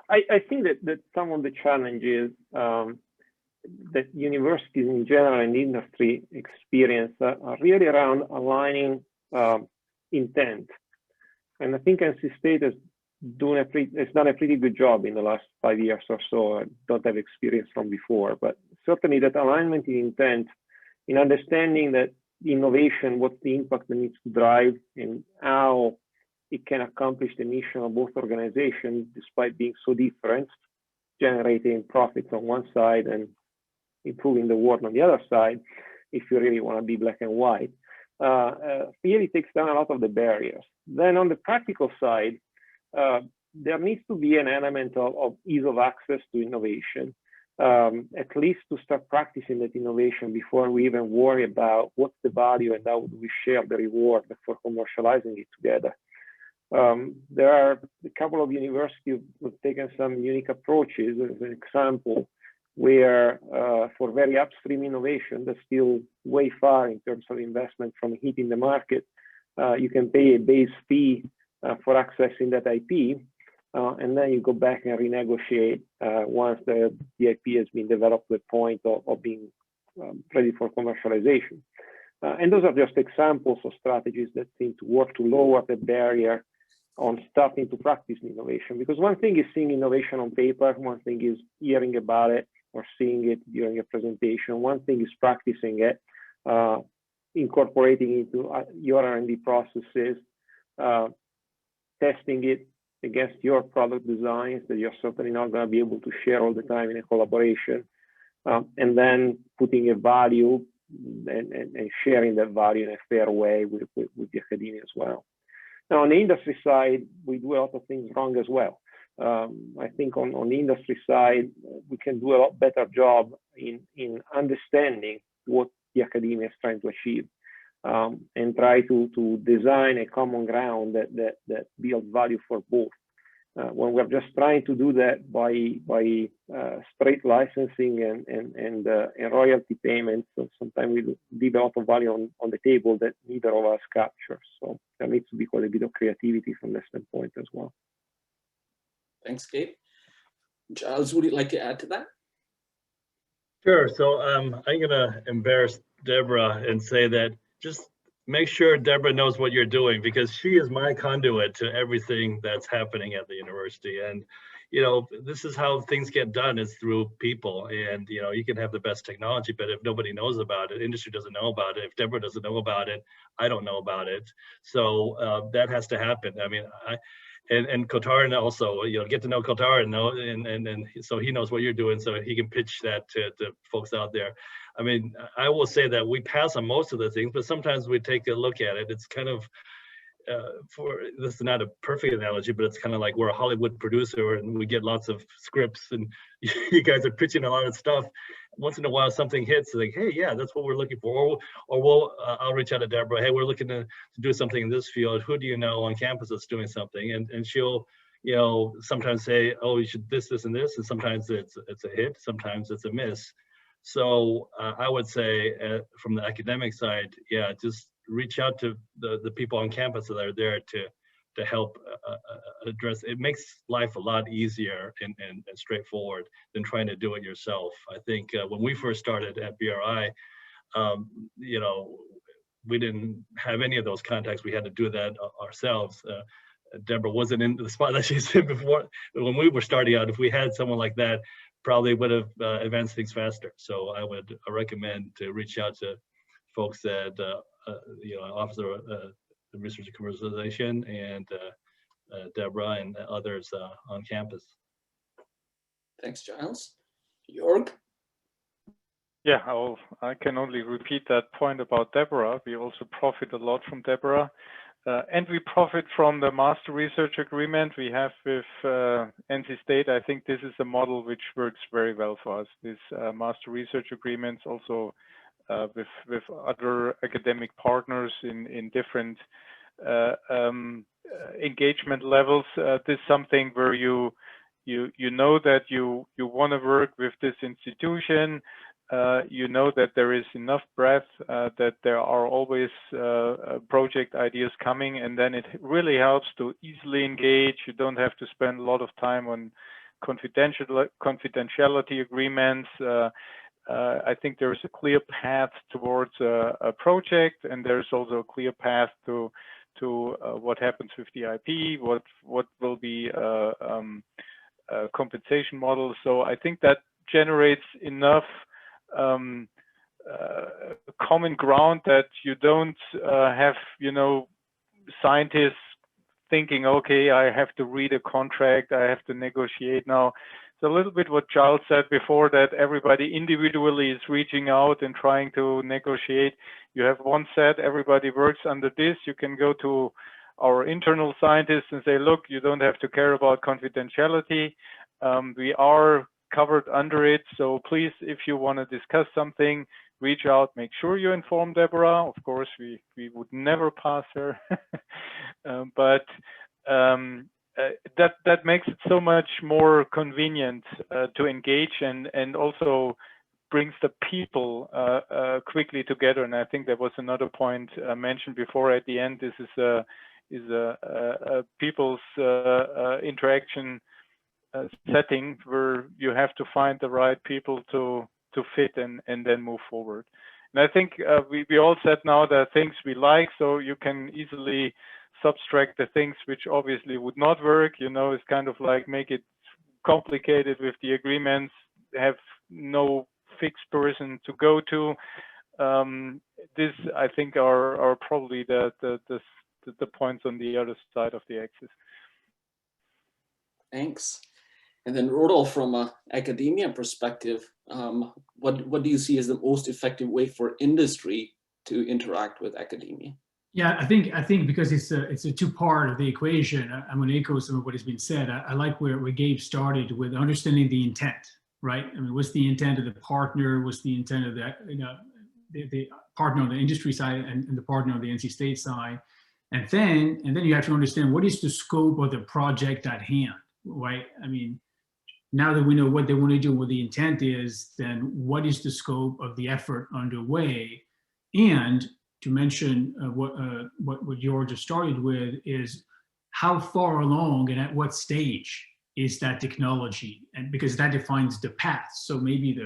I think that some of the challenges that universities in general and industry experience are really around aligning intent. And I think NC State has done a pretty good job in the last 5 years or so. I don't have experience from before, but certainly that alignment in intent, in understanding that innovation, what's the impact it needs to drive, and how it can accomplish the mission of both organizations despite being so different, generating profits on one side and improving the world on the other side, if you really want to be black and white, really takes down a lot of the barriers. Then on the practical side, there needs to be an element of ease of access to innovation, at least to start practicing that innovation before we even worry about what's the value and how do we share the reward for commercializing it together. There are a couple of universities who've taken some unique approaches. As an example, where for very upstream innovation that's still way far in terms of investment from hitting the market, you can pay a base fee for accessing that IP, and then you go back and renegotiate once the IP has been developed to the point of being ready for commercialization. And those are just examples of strategies that seem to work to lower the barrier on starting to practice innovation. Because one thing is seeing innovation on paper, one thing is hearing about it or seeing it during a presentation, one thing is practicing it, incorporating into your R&D processes, testing it against your product designs that you're certainly not going to be able to share all the time in a collaboration, and then putting a value and sharing that value in a fair way with the academia as well. Now, on the industry side, we do a lot of things wrong as well. I think on the industry side, we can do a lot better job in understanding what the academia is trying to achieve, and try to design a common ground that builds value for both. When we're just trying to do that by straight licensing and royalty payments, so sometimes we leave a lot of value on the table that neither of us captures. So there needs to be quite a bit of creativity from that standpoint as well. Thanks, Gabe. Giles, would you like to add to that? Sure. So I'm going to embarrass Deborah and say that just make sure Deborah knows what you're doing, because she is my conduit to everything that's happening at the university. And, you know, this is how things get done, is through people. And, you know, you can have the best technology, but if nobody knows about it, industry doesn't know about it. If Deborah doesn't know about it, I don't know about it. So that has to happen. I mean, and Kultaran also, you know, get to know Kultaran, and so he knows what you're doing, so he can pitch that to folks out there. I mean, I will say that we pass on most of the things, but sometimes we take a look at it. It's kind of, this is not a perfect analogy, but it's kind of like we're a Hollywood producer and we get lots of scripts and you guys are pitching a lot of stuff. Once in a while, something hits, like, hey, yeah, that's what we're looking for. Or we'll, I'll reach out to Deborah. Hey, we're looking to do something in this field. Who do you know on campus that's doing something? And she'll, you know, sometimes say, oh, you should this, and this. And sometimes it's a hit. Sometimes it's a miss. So I would say from the academic side, yeah, just reach out to the people on campus that are there to help address. It makes life a lot easier and straightforward than trying to do it yourself. I think when we first started at BRI, you know, we didn't have any of those contacts. We had to do that ourselves. Deborah wasn't in the spot that she's in before. When we were starting out, if we had someone like that, probably would have advanced things faster. So I would recommend to reach out to folks at, you know, Office of Research and Commercialization and Deborah and others on campus. Thanks, Giles. Joerg? Yeah, I can only repeat that point about Deborah. We also profit a lot from Deborah. And we profit from the master research agreement we have with NC State. I think this is a model which works very well for us. This master research agreements also with other academic partners in different engagement levels. This is something where you know that you want to work with this institution. You know that there is enough breadth, that there are always project ideas coming, and then it really helps to easily engage. You don't have to spend a lot of time on confidentiality agreements. I think there is a clear path towards a project, and there's also a clear path to what happens with the IP, what will be compensation models. So I think that generates enough common ground that you don't have, scientists thinking, okay, I have to read a contract, I have to negotiate now. It's a little bit what Giles said before, that everybody individually is reaching out and trying to negotiate. You have one set, everybody works under this. You can go to our internal scientists and say, look, you don't have to care about confidentiality. We are covered under it. So please, if you want to discuss something, reach out, make sure you inform Deborah. Of course, we would never pass her. But that makes it so much more convenient to engage, and also brings the people quickly together. And I think there was another point mentioned before at the end. This is a people's interaction setting where you have to find the right people to fit and then move forward. And I think we all said now the things we like, so you can easily subtract the things which obviously would not work. It's kind of like make it complicated with the agreements, have no fixed person to go to. This, I think, are probably the points on the other side of the axis. Thanks. And then Rodolphe, from an academia perspective, what do you see as the most effective way for industry to interact with academia? Yeah, I think because it's a two-part of the equation. I'm going to echo some of what has been said. I like where Gabe started with understanding the intent, right? I mean, what's the intent of the partner? What's the intent of the partner on the industry side and the partner on the NC State side? And then you have to understand what is the scope of the project at hand, right? I mean, now that we know what they want to do, what the intent is, then what is the scope of the effort underway? And to mention what Joerg just started with is how far along and at what stage is that technology, and because that defines the path. So maybe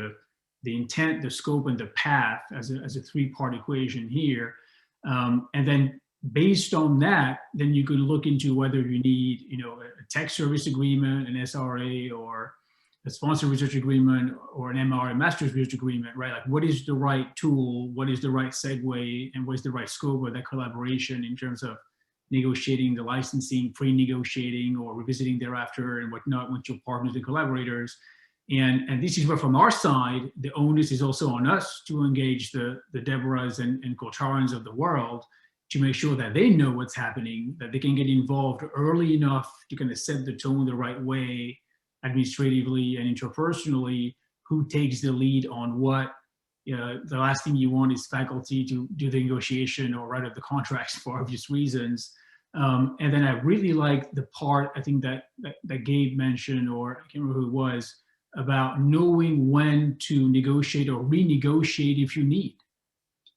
the intent, the scope, and the path as a three-part equation here, and then based on that, then you could look into whether you need, a tech service agreement, an SRA, or a sponsor research agreement, or an MR, master's research agreement, right? Like, what is the right tool? What is the right segue? And what is the right scope of that collaboration in terms of negotiating the licensing, pre-negotiating, or revisiting thereafter and whatnot with your partners and collaborators? And this is where, from our side, the onus is also on us to engage the Deborahs and Kultarans of the world to make sure that they know what's happening, that they can get involved early enough to kind of set the tone the right way, administratively and interpersonally, who takes the lead on what. The last thing you want is faculty to do the negotiation or write up the contracts for obvious reasons. And then I really like the part, I think that Gabe mentioned, or I can't remember who it was, about knowing when to negotiate or renegotiate if you need.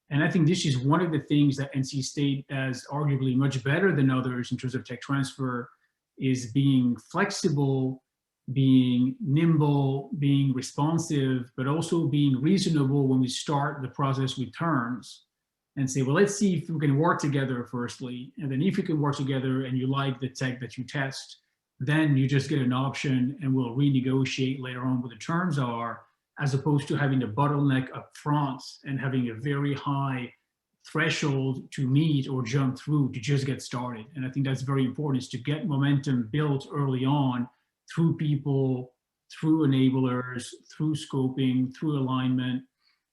And I think this is one of the things that NC State does arguably much better than others in terms of tech transfer, is being flexible, being nimble, being responsive, but also being reasonable when we start the process with terms and say, well, let's see if we can work together firstly. And then if you can work together and you like the tech that you test, then you just get an option and we'll renegotiate later on what the terms are, as opposed to having a bottleneck up front and having a very high threshold to meet or jump through to just get started. And I think that's very important, is to get momentum built early on through people, through enablers, through scoping, through alignment,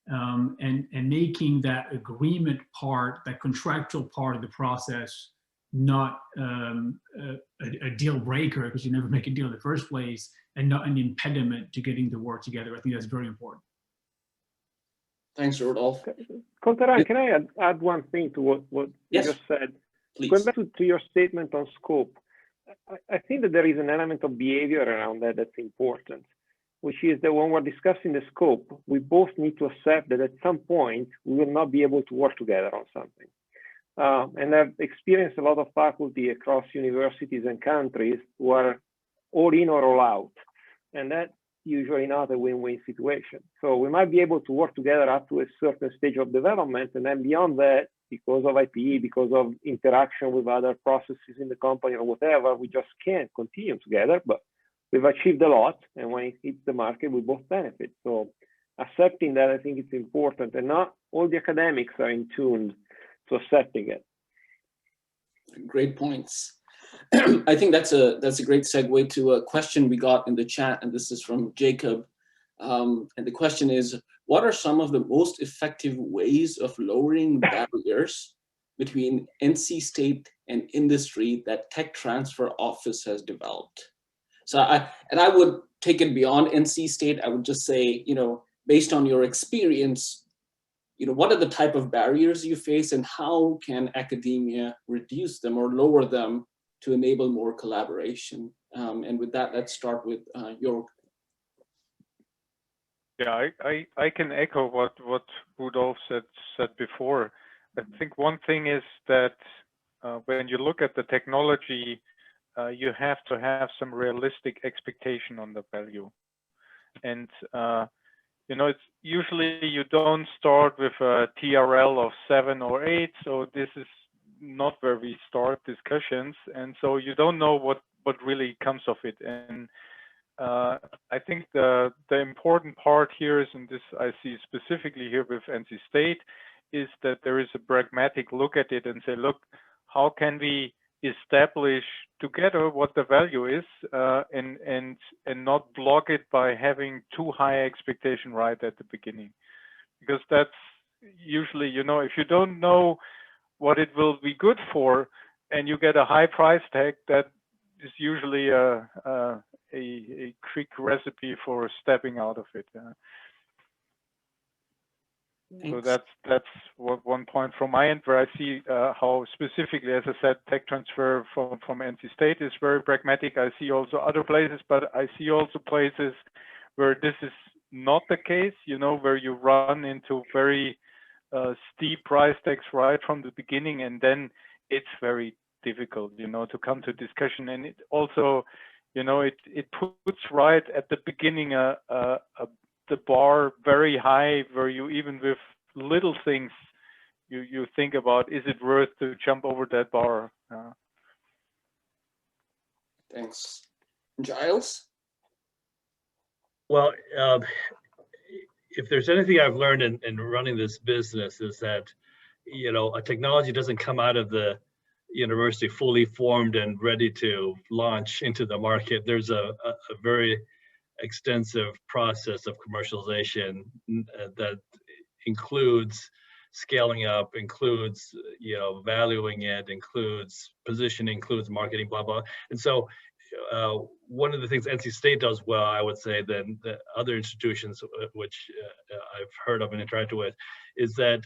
and making that agreement part, that contractual part of the process, not a deal breaker, because you never make a deal in the first place, and not an impediment to getting the work together. I think that's very important. Thanks, Rodolphe. Kultaran, can I add one thing to what Yes, you just said? please. Going back to your statement on scope, I think that there is an element of behavior around that that's important, which is that when we're discussing the scope, we both need to accept that at some point we will not be able to work together on something. And I've experienced a lot of faculty across universities and countries who are all in or all out, and that's usually not a win-win situation. So we might be able to work together up to a certain stage of development, and then beyond that, because of IP, because of interaction with other processes in the company or whatever, we just can't continue together, but we've achieved a lot, and when it hits the market, we both benefit. So accepting that, I think it's important, and not all the academics are in tune to accepting it. Great points. I think that's a great segue to a question we got in the chat, and this is from Jacob. And the question is, what are some of the most effective ways of lowering barriers between NC State and industry that Tech Transfer Office has developed? So I would take it beyond NC State. I would just say, based on your experience, what are the type of barriers you face, and how can academia reduce them or lower them to enable more collaboration? And with that, let's start with Joerg. Yeah, I can echo what Rodolphe said before. I think one thing is that when you look at the technology, you have to have some realistic expectation on the value. And it's usually you don't start with a TRL of 7 or 8, so this is not where we start discussions, and so you don't know what really comes of it. And I think the important part here is, and this I see specifically here with NC State, is that there is a pragmatic look at it and say, look, how can we establish together what the value is, and not block it by having too high expectation right at the beginning, because that's usually, if you don't know what it will be good for and you get a high price tag, that is usually a quick recipe for stepping out of it. So that's one point from my end, where I see how specifically, as I said, tech transfer from NC State is very pragmatic. I see also other places, but I see also places where this is not the case, where you run into very steep price tags right from the beginning, and then it's very difficult, to come to discussion. And it also, it puts right at the beginning the bar very high, where you, even with little things, you think about, is it worth to jump over that bar? Thanks. Giles? Well, if there's anything I've learned in running this business, is that, a technology doesn't come out of the university fully formed and ready to launch into the market. There's a very extensive process of commercialization that includes scaling up, includes valuing it, includes positioning, includes marketing, blah blah. And so one of the things NC State does well, I would say, than the other institutions which I've heard of and interacted with, is that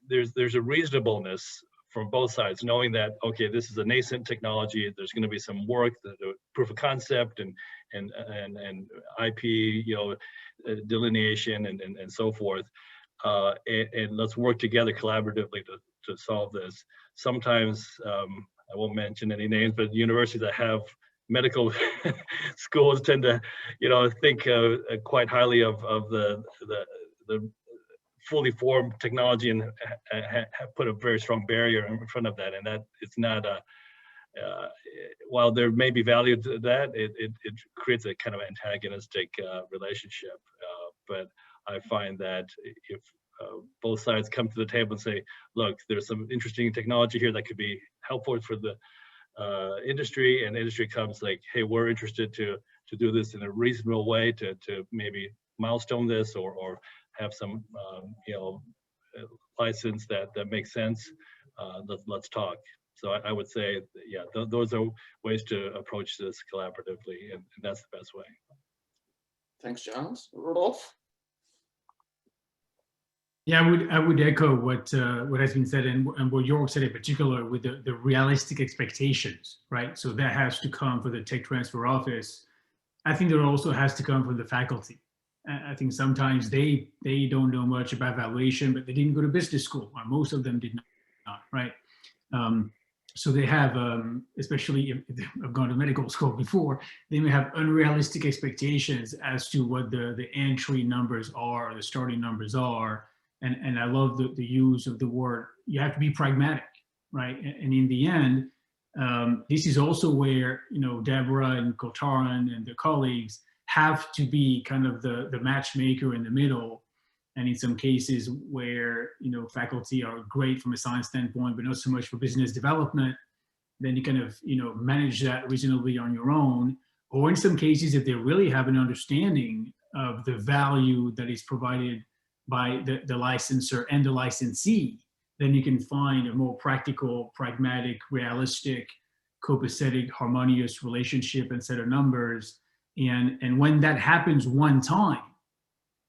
there's a reasonableness from both sides, knowing that, okay, this is a nascent technology. There's going to be some work, the proof of concept and IP, delineation and so forth, and let's work together collaboratively to solve this. Sometimes I won't mention any names, but universities that have medical schools tend to, think quite highly of the fully formed technology and put a very strong barrier in front of that. And that it's not while there may be value to that, it creates a kind of antagonistic relationship. But I find that if both sides come to the table and say, look, there's some interesting technology here that could be helpful for the industry, and industry comes like, hey, we're interested to do this in a reasonable way to maybe milestone this or have some license that makes sense. Let's talk. So I would say, yeah, those are ways to approach this collaboratively, and that's the best way. Thanks, Giles. Rodolphe? Yeah, I would echo what has been said and what Joerg said in particular with the realistic expectations, right? So that has to come for the tech transfer office. I think there also has to come from the faculty. I think sometimes they don't know much about valuation, but they didn't go to business school, or most of them did not, right? So they have, especially if they've gone to medical school before, they may have unrealistic expectations as to what the entry numbers are, or the starting numbers are. And I love the use of the word, you have to be pragmatic, right? And in the end, this is also where, Deborah and Kultaran and their colleagues have to be kind of the matchmaker in the middle. And in some cases where, faculty are great from a science standpoint, but not so much for business development, then you kind of, manage that reasonably on your own. Or in some cases, if they really have an understanding of the value that is provided by the licensor and the licensee, then you can find a more practical, pragmatic, realistic, copacetic, harmonious relationship and set of numbers. And when that happens one time,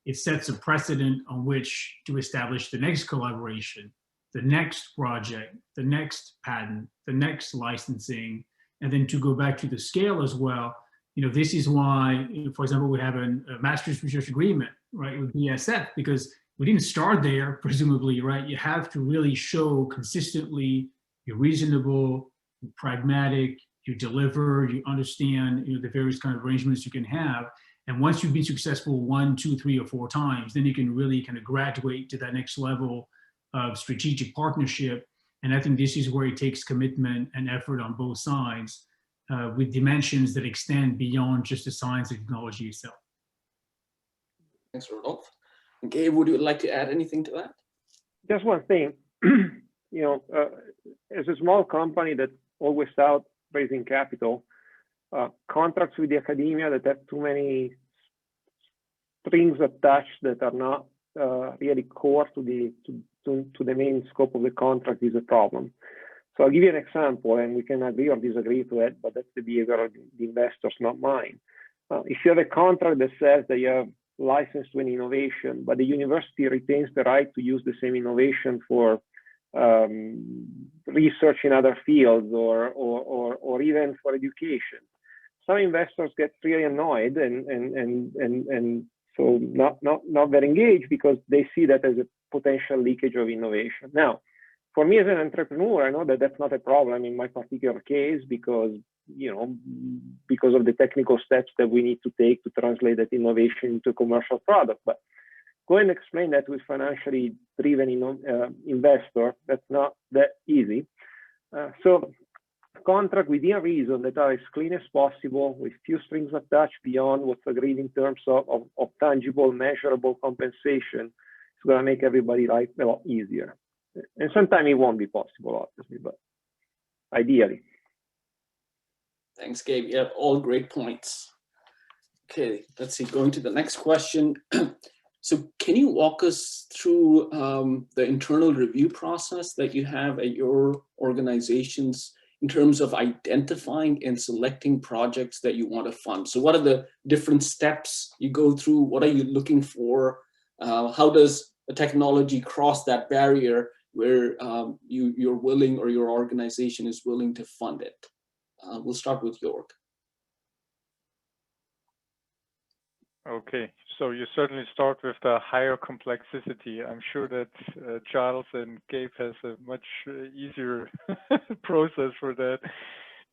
it sets a precedent on which to establish the next collaboration, the next project, the next patent, the next licensing, and then to go back to the scale as well. This is why, for example, we have a master's research agreement, right, with BASF, because we didn't start there, presumably, right? You have to really show consistently you're reasonable, you're pragmatic, you deliver, you understand, the various kind of arrangements you can have. And once you've been successful 1, 2, 3, or 4 times, then you can really kind of graduate to that next level of strategic partnership. And I think this is where it takes commitment and effort on both sides, with dimensions that extend beyond just the science and technology itself. Thanks, Rodolphe. Gabe, would you like to add anything to that? Just one thing, as a small company that's always out raising capital, contracts with the academia that have too many strings attached that are not really core to the main scope of the contract is a problem. So I'll give you an example, and we can agree or disagree to it, but that's the behavior of the investors, not mine. If you have a contract that says that you have license to an innovation, but the university retains the right to use the same innovation for research in other fields or even for education, some investors get really annoyed and so not very engaged because they see that as a potential leakage of innovation. Now, for me as an entrepreneur, I know that that's not a problem in my particular case because of the technical steps that we need to take to translate that innovation into a commercial product. But go and explain that with financially driven investor. That's not that easy. So contract within reason that are as clean as possible with few strings attached beyond what's agreed in terms of tangible, measurable compensation. It's going to make everybody life a lot easier. And sometimes it won't be possible, obviously, but ideally. Thanks, Gabe. Yeah, all great points. Okay, let's see, going to the next question. So can you walk us through the internal review process that you have at your organizations in terms of identifying and selecting projects that you want to fund? So what are the different steps you go through? What are you looking for? How does a technology cross that barrier where you're willing or your organization is willing to fund it? We'll start with Joerg. Okay, so you certainly start with the higher complexity. I'm sure that Giles and Gabe has a much easier process for that.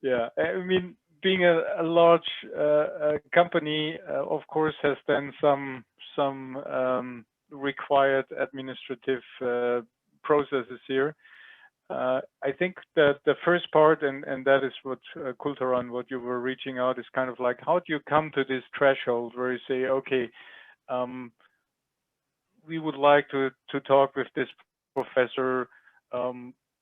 Yeah, I mean, being a large company, of course, has then some required administrative processes here. I think that the first part, and that is what Kultaran, what you were reaching out, is kind of like, how do you come to this threshold where you say, okay, we would like to talk with this professor.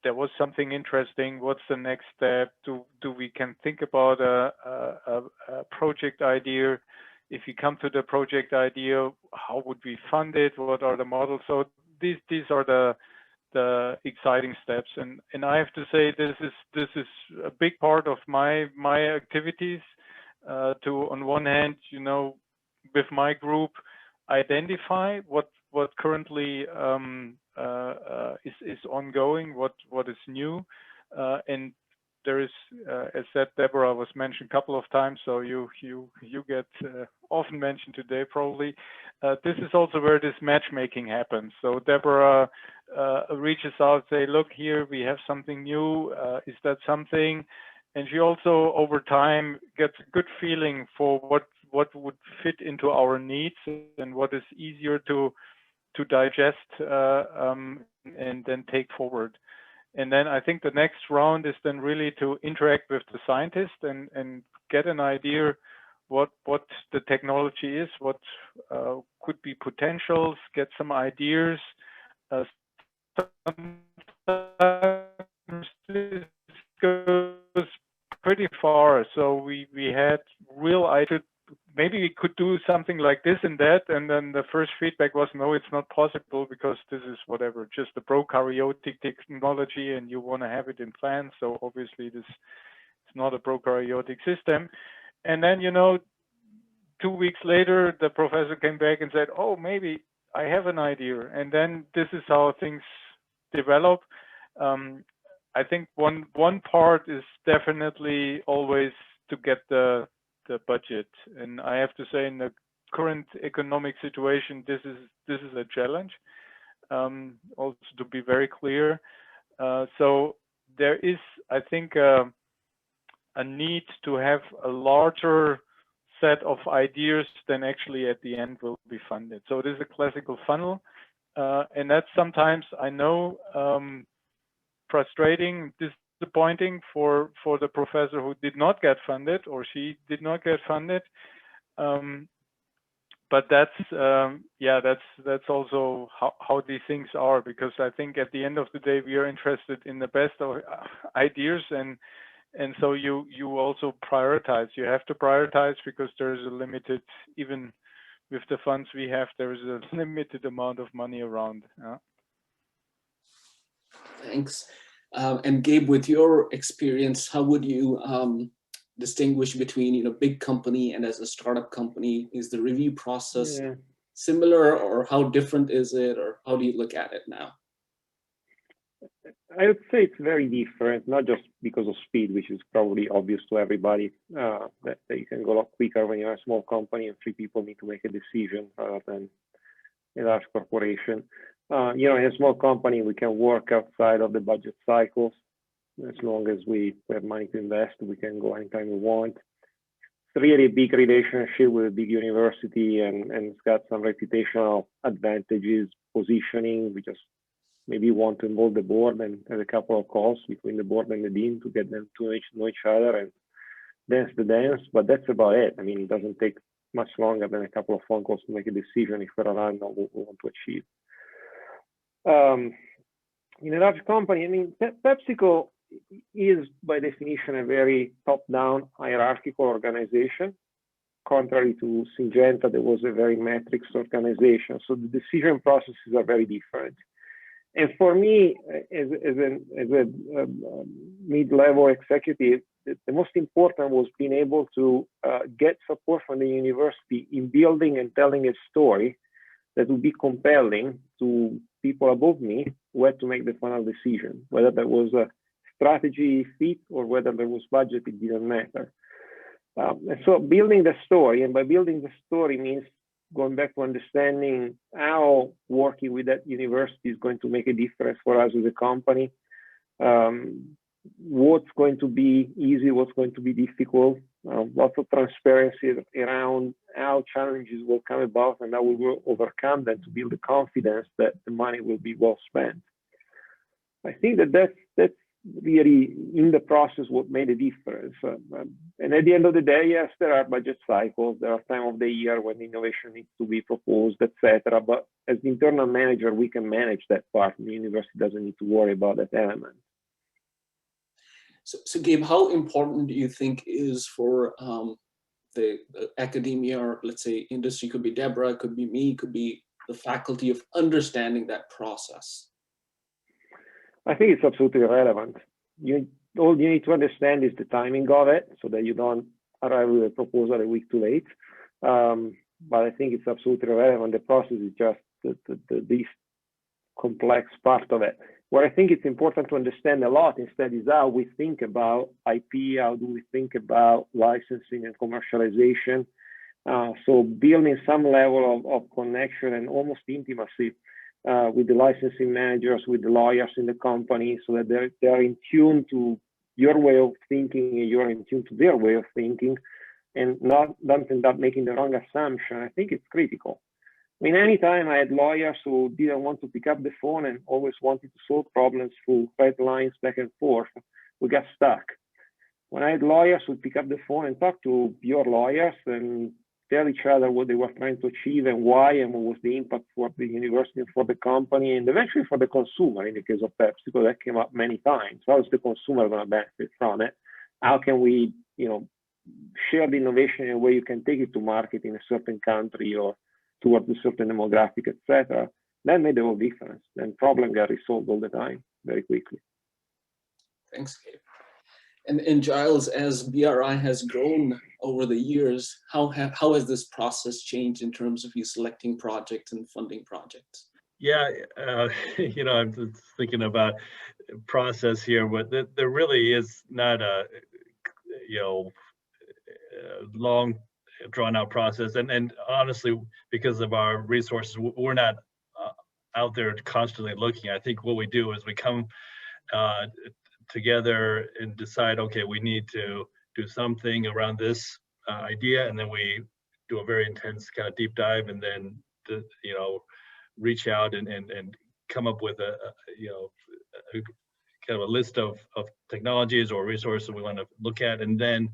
There was something interesting. What's the next step? Do we can think about a project idea? If you come to the project idea, how would we fund it? What are the models? So these are the exciting steps. And I have to say this is a big part of my activities. To on one hand, you know, with my group, identify what currently is ongoing, what is new, and there is, as said, Deborah was mentioned a couple of times, so you get often mentioned today probably. This is also where this matchmaking happens. So Deborah reaches out, say, look here, we have something new. Is that something? And she also, over time, gets a good feeling for what would fit into our needs and what is easier to digest and then take forward. And then I think the next round is then really to interact with the scientist and get an idea what the technology is, what could be potentials, get some ideas. Sometimes this goes pretty far. So we had real ideas. Maybe we could do something like this and that, and then the first feedback was, no, it's not possible because this is whatever, just a prokaryotic technology and you want to have it in plants. So obviously this is not a prokaryotic system. And then, you know, 2 weeks later, the professor came back and said, oh, maybe I have an idea. And then this is how things develop. I think one part is definitely always to get the budget, and I have to say, in the current economic situation, this is a challenge. Also, to be very clear, so there is, I think, a need to have a larger set of ideas than actually at the end will be funded. So it is a classical funnel, and that's sometimes, I know, frustrating, disappointing for the professor who did not get funded, or she did not get funded. But that's yeah, that's also how these things are, because I think at the end of the day we are interested in the best of ideas, and so you also prioritize. You have to prioritize because there's a limited, even with the funds we have, there is a limited amount of money around. Thanks. And Gabe, with your experience, how would you distinguish between, you know, big company and as a startup company? Is the review process similar, or how different is it, or how do you look at it now? I would say it's very different, not just because of speed, which is probably obvious to everybody, that you can go a lot quicker when you're a small company and 3 people need to make a decision rather than a large corporation. You know, in a small company, we can work outside of the budget cycles. As long as we have money to invest, we can go anytime we want. It's really a big relationship with a big university, and it's got some reputational advantages, positioning. We just maybe want to involve the board and have a couple of calls between the board and the dean to get them to know each other and dance the dance, but that's about it. I mean, it doesn't take much longer than a couple of phone calls to make a decision if we're aligned on what we want to achieve. In a large company, I mean, PepsiCo is by definition a very top-down hierarchical organization. Contrary to Syngenta, there was a very matrix organization. So the decision processes are very different. And for me, as a mid-level executive, the most important was being able to get support from the university in building and telling a story that would be compelling to people above me who had to make the final decision. Whether there was a strategy fit or whether there was budget, it didn't matter. And so building the story, and by building the story means going back to understanding how working with that university is going to make a difference for us as a company. What's going to be easy, what's going to be difficult, lots of transparency around how challenges will come about and how we will overcome them to build the confidence that the money will be well spent. I think that's really in the process what made a difference. And at the end of the day, yes, there are budget cycles. There are time of the year when innovation needs to be proposed, etc. But as the internal manager, we can manage that part. The university doesn't need to worry about that element. So Gabe, how important do you think is for the academia, or let's say industry, could be Deborah, could be me, could be the faculty, of understanding that process? I think it's absolutely relevant. All you need to understand is the timing of it, so that you don't arrive with a proposal a week too late. But I think it's absolutely relevant. The process is just the least complex part of it. What I think it's important to understand a lot instead is how we think about IP, how do we think about licensing and commercialization. So building some level of connection and almost intimacy with the licensing managers, with the lawyers in the company, so that they're in tune to your way of thinking and you're in tune to their way of thinking, and don't end up making the wrong assumption. I think it's critical. I mean, anytime I had lawyers who didn't want to pick up the phone and always wanted to solve problems through red lines back and forth, we got stuck. When I had lawyers who pick up the phone and talk to your lawyers and tell each other what they were trying to achieve and why, and what was the impact for the university and for the company, and eventually for the consumer in the case of Pepsi, because that came up many times. How is the consumer going to benefit from it? How can we, share the innovation in a way you can take it to market in a certain country or towards a certain demographic, etc. That made the whole difference. And problems get resolved all the time, very quickly. Thanks, Gabe. And Giles, as BRI has grown over the years, how has this process changed in terms of you selecting projects and funding projects? Yeah, I'm just thinking about process here, but there really is not a, long drawn out process. And honestly, because of our resources, we're not out there constantly looking. I think what we do is we come together and decide, okay, we need to do something around this idea, and then we do a very intense kind of deep dive, and then reach out and come up with a kind of a list of technologies or resources we want to look at, and then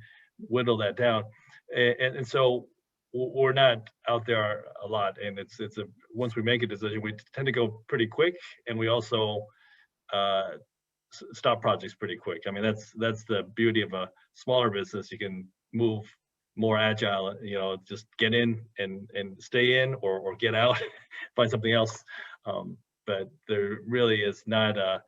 whittle that down. And so we're not out there a lot, and it's once we make a decision, we tend to go pretty quick, and we also stop projects pretty quick. I mean, that's the beauty of a smaller business. You can move more agile, just get in and stay in, or get out, find something else. But there really is not a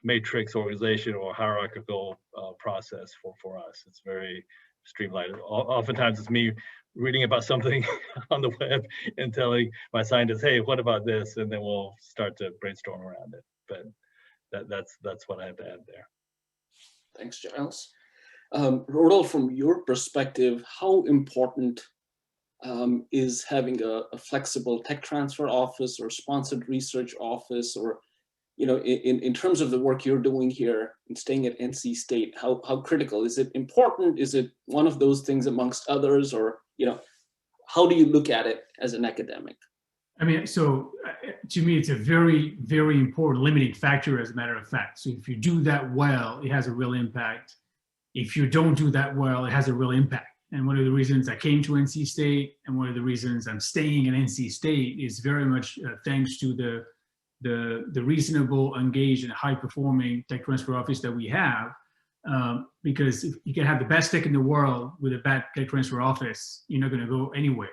matrix organization or hierarchical process for us. It's very streamlined. Oftentimes it's me reading about something on the web and telling my scientists, hey, what about this? And then we'll start to brainstorm around it. But that's what I have to add there. Thanks, Giles. Rodolphe, from your perspective, how important is having a flexible tech transfer office or sponsored research office, or in terms of the work you're doing here and staying at NC State, how critical? Is it important? Is it one of those things amongst others, or how do you look at it as an academic? I mean, so to me, it's a very, very important limiting factor, as a matter of fact. So if you do that well, it has a real impact. If you don't do that well, it has a real impact. And one of the reasons I came to NC State, and one of the reasons I'm staying at NC State, is very much thanks to the reasonable, engaged, and high-performing tech transfer office that we have. Because if you can have the best tech in the world with a bad tech transfer office, you're not going to go anywhere.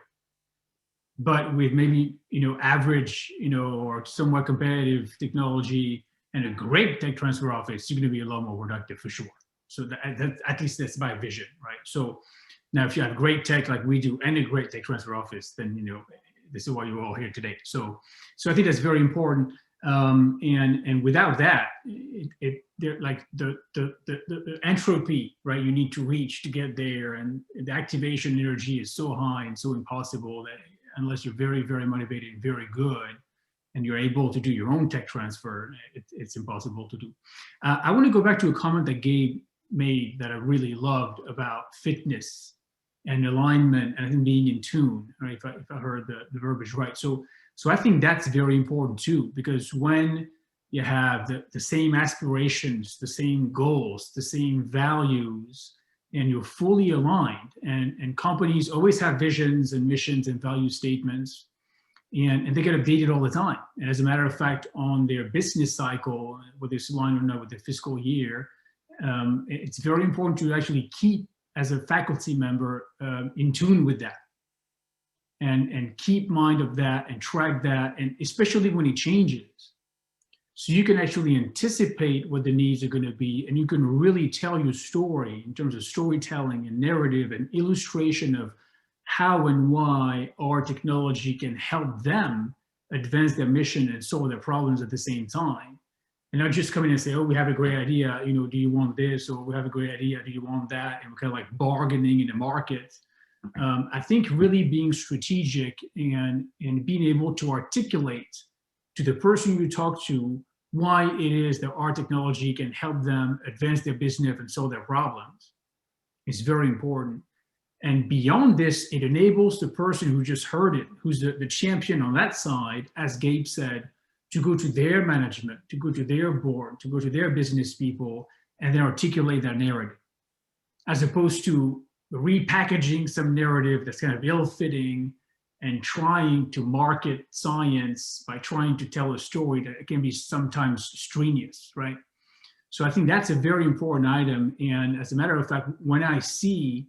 But with maybe average, or somewhat competitive technology and a great tech transfer office, you're going to be a lot more productive for sure. So that at least that's my vision, right? So now, if you have great tech like we do and a great tech transfer office, then this is why you're all here today. So I think that's very important. And without that, like the entropy, right, you need to reach to get there, and the activation energy is so high and so impossible that unless you're very, very motivated and very good, and you're able to do your own tech transfer, it's impossible to do. I want to go back to a comment that Gabe made that I really loved about fitness and alignment, and I think being in tune, right? If I heard the verbiage right. So I think that's very important too, because when you have the same aspirations, the same goals, the same values, and you're fully aligned. And companies always have visions and missions and value statements, and they get updated all the time. And as a matter of fact, on their business cycle, whether it's aligned or not with the fiscal year, it's very important to actually keep, as a faculty member, in tune with that. And keep mind of that and track that, and especially when it changes. So you can actually anticipate what the needs are going to be, and you can really tell your story in terms of storytelling and narrative and illustration of how and why our technology can help them advance their mission and solve their problems at the same time. And not just come in and say, oh, we have a great idea, you know, do you want this? Or we have a great idea, do you want that? And we're kind of like bargaining in the market. I think really being strategic and being able to articulate to the person you talk to why it is that our technology can help them advance their business and solve their problems is very important. And beyond this, it enables the person who just heard it, who's the champion on that side, as Gabe said, to go to their management, to go to their board, to go to their business people, and then articulate that narrative, as opposed to repackaging some narrative that's kind of ill-fitting and trying to market science by trying to tell a story that can be sometimes strenuous, right? So I think that's a very important item. And as a matter of fact, when I see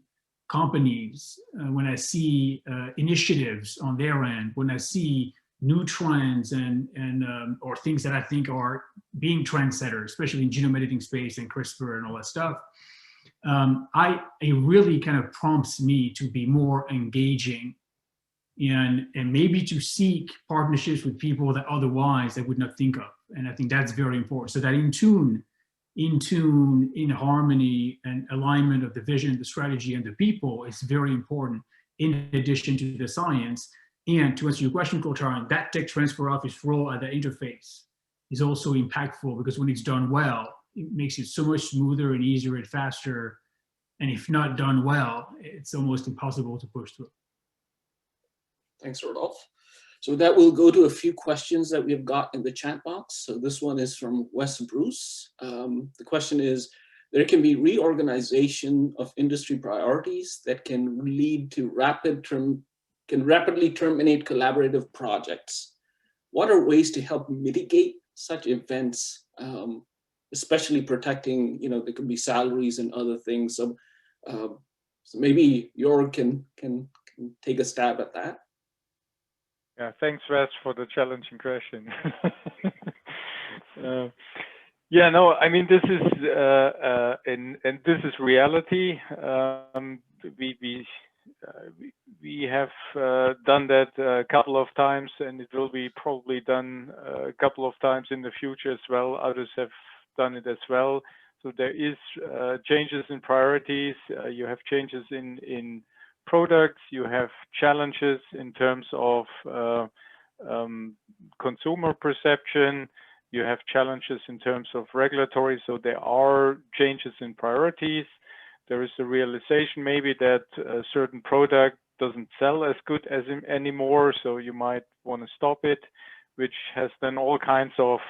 companies, when I see initiatives on their end, when I see new trends and or things that I think are being trendsetters, especially in genome editing space and CRISPR and all that stuff, it really kind of prompts me to be more engaging and maybe to seek partnerships with people that otherwise I would not think of. And I think that's very important. So that in tune, in harmony and alignment of the vision, the strategy, and the people is very important in addition to the science. And to answer your question, Kultaran, that tech transfer office role at the interface is also impactful, because when it's done well, it makes it so much smoother and easier and faster. And if not done well, it's almost impossible to push through. Thanks, Rodolphe. So with that, we'll go to a few questions that we've got in the chat box. So this one is from Wes Bruce. The question is, there can be reorganization of industry priorities that can lead to rapidly terminate collaborative projects. What are ways to help mitigate such events, especially protecting, you know, there could be salaries and other things. So, so maybe Joerg can take a stab at that. Yeah, thanks, Wes, for the challenging question. Yeah, no, I mean, this is and this is reality. We have done that a couple of times, and it will be probably done a couple of times in the future as well. Others have done it as well. So there is changes in priorities. You have changes in products. You have challenges in terms of consumer perception. You have challenges in terms of regulatory. So there are changes in priorities. There is a realization maybe that a certain product doesn't sell as good as anymore, so you might want to stop it, which has then all kinds of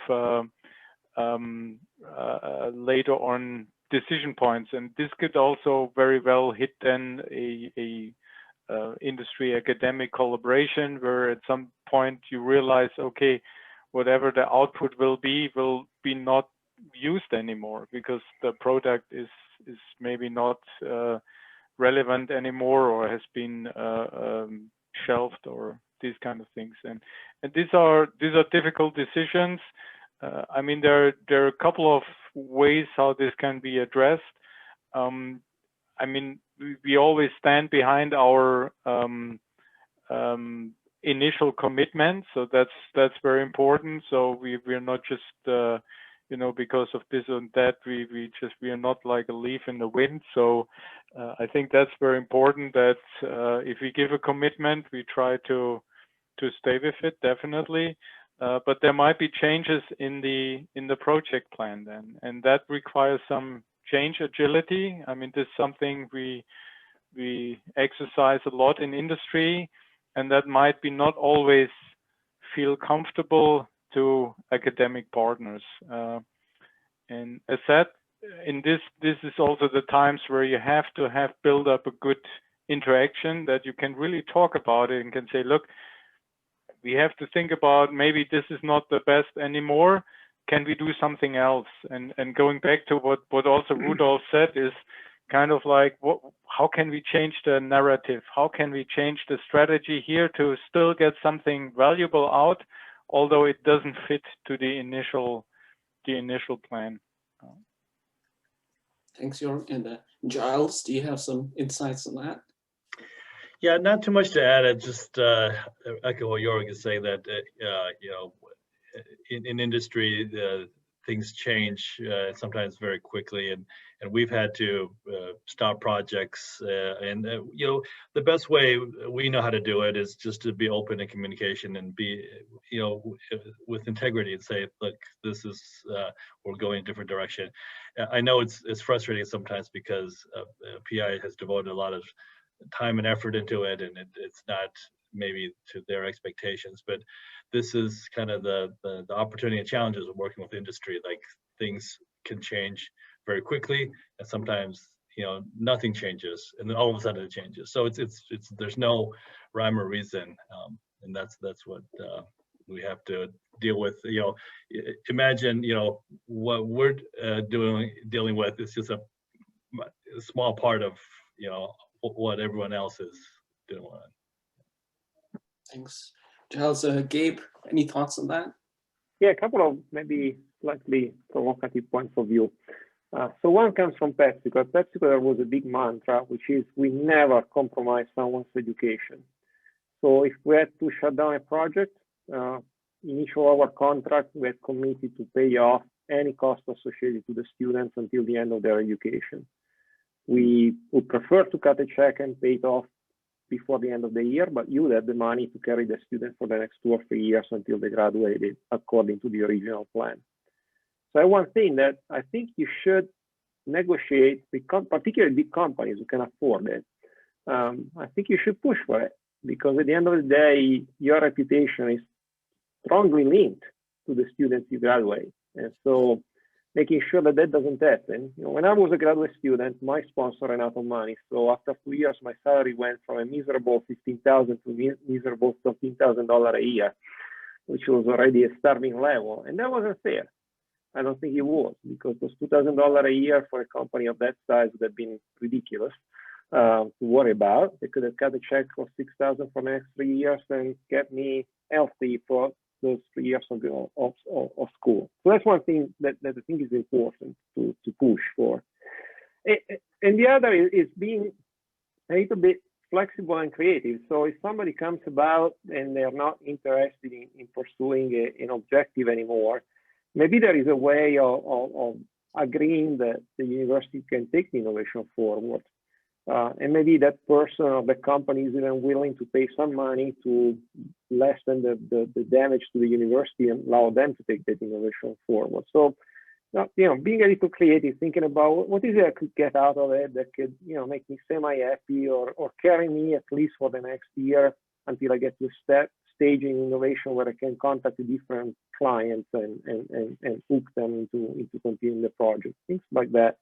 later on decision points. And this could also very well hit then a industry academic collaboration, where at some point you realize, okay, whatever the output will be not used anymore, because the product is maybe not relevant anymore, or has been shelved, or these kind of things. And these are difficult decisions. I mean, there are a couple of ways how this can be addressed. I mean, we always stand behind our initial commitment, so that's very important. So we're not just you know, because of this and that, we are not like a leaf in the wind. So I think that's very important, that if we give a commitment, we try to stay with it, definitely. But there might be changes in the project plan then, and that requires some change agility. I mean, this is something we exercise a lot in industry, and that might be not always feel comfortable to academic partners. And as said, in this is also the times where you have to have build up a good interaction that you can really talk about it and can say, look, we have to think about maybe this is not the best anymore. Can we do something else? And going back to what also Rodolphe said is kind of like, how can we change the narrative? How can we change the strategy here to still get something valuable out, although it doesn't fit to the initial plan? Thanks, Joerg. And Giles, do you have some insights on that? Yeah, not too much to add. I just echo what Joerg is saying, that you know, in industry, things change sometimes very quickly, and we've had to stop projects. You know, the best way we know how to do it is just to be open in communication and be, you know, with integrity, and say, look, this is we're going a different direction. I know it's frustrating sometimes because PI has devoted a lot of time and effort into it, and it's not maybe to their expectations, but this is kind of the opportunity and challenges of working with industry. Like, things can change very quickly, and sometimes, you know, nothing changes, and then all of a sudden it changes. So it's there's no rhyme or reason, and that's what we have to deal with. You know, imagine, you know, what we're dealing with is just a small part of, you know, what everyone else is doing. Thanks. Giles, Gabe, any thoughts on that? Yeah, a couple of maybe slightly provocative points of view. So one comes from PepsiCo, because PepsiCo, there was a big mantra, which is we never compromise someone's education. So if we had to shut down a project, in each of our contracts, we had committed to pay off any cost associated to the students until the end of their education. We would prefer to cut a check and pay it off before the end of the year, but you would have the money to carry the student for the next 2 or 3 years until they graduated according to the original plan. So one thing that I think you should negotiate with particularly big companies who can afford it. I think you should push for it, because at the end of the day, your reputation is strongly linked to the students you graduate. And so making sure that that doesn't happen. You know, when I was a graduate student, my sponsor ran out of money. So after 2 years, my salary went from a miserable $15,000 to miserable $13,000 a year, which was already a starving level. And that wasn't fair. I don't think it was, because those $2,000 a year for a company of that size would have been ridiculous to worry about. They could have cut a check for $6,000 for the next 3 years and kept me healthy for those 3 years of school. So that's one thing that I think is important to push for. And the other is being a little bit flexible and creative. So if somebody comes about and they're not interested in pursuing an objective anymore, maybe there is a way of agreeing that the university can take the innovation forward. And maybe that person or the company is even willing to pay some money to lessen the damage to the university and allow them to take that innovation forward. So, you know, being a little creative, thinking about what is it I could get out of it that could, you know, make me semi-happy or carry me at least for the next year until I get to stage in innovation where I can contact different clients and hook them into continuing the project, things like that.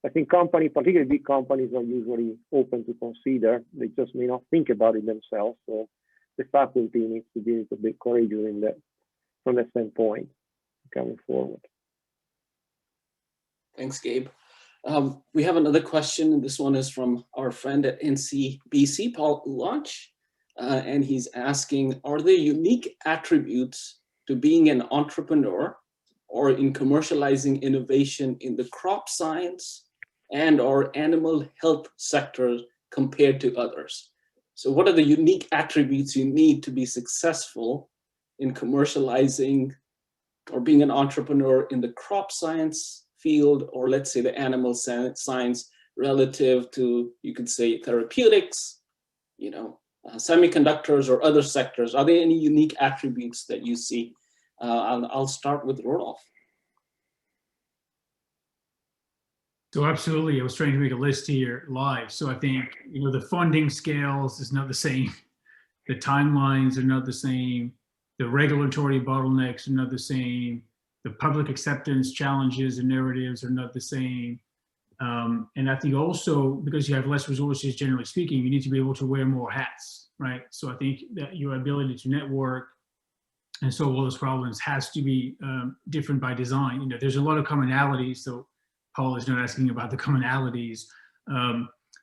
I think companies, particularly big companies, are usually open to consider. They just may not think about it themselves. So the faculty needs to be a little bit courageous in that, from that standpoint, coming forward. Thanks, Gabe. We have another question, and this one is from our friend at NCBC, Paul Launch, and he's asking, are there unique attributes to being an entrepreneur or in commercializing innovation in the crop science and or animal health sectors compared to others? So what are the unique attributes you need to be successful in commercializing or being an entrepreneur in the crop science field, or let's say the animal science relative to, you could say, therapeutics, you know, semiconductors or other sectors? Are there any unique attributes that you see? I'll start with Rodolphe. So absolutely, I was trying to make a list here live. So I think, you know, the funding scales is not the same. The timelines are not the same. The regulatory bottlenecks are not the same. The public acceptance challenges and narratives are not the same. And I think also because you have less resources, generally speaking, you need to be able to wear more hats, right? So I think that your ability to network and solve all those problems has to be different by design. You know, there's a lot of commonalities, so Paul is not asking about the commonalities.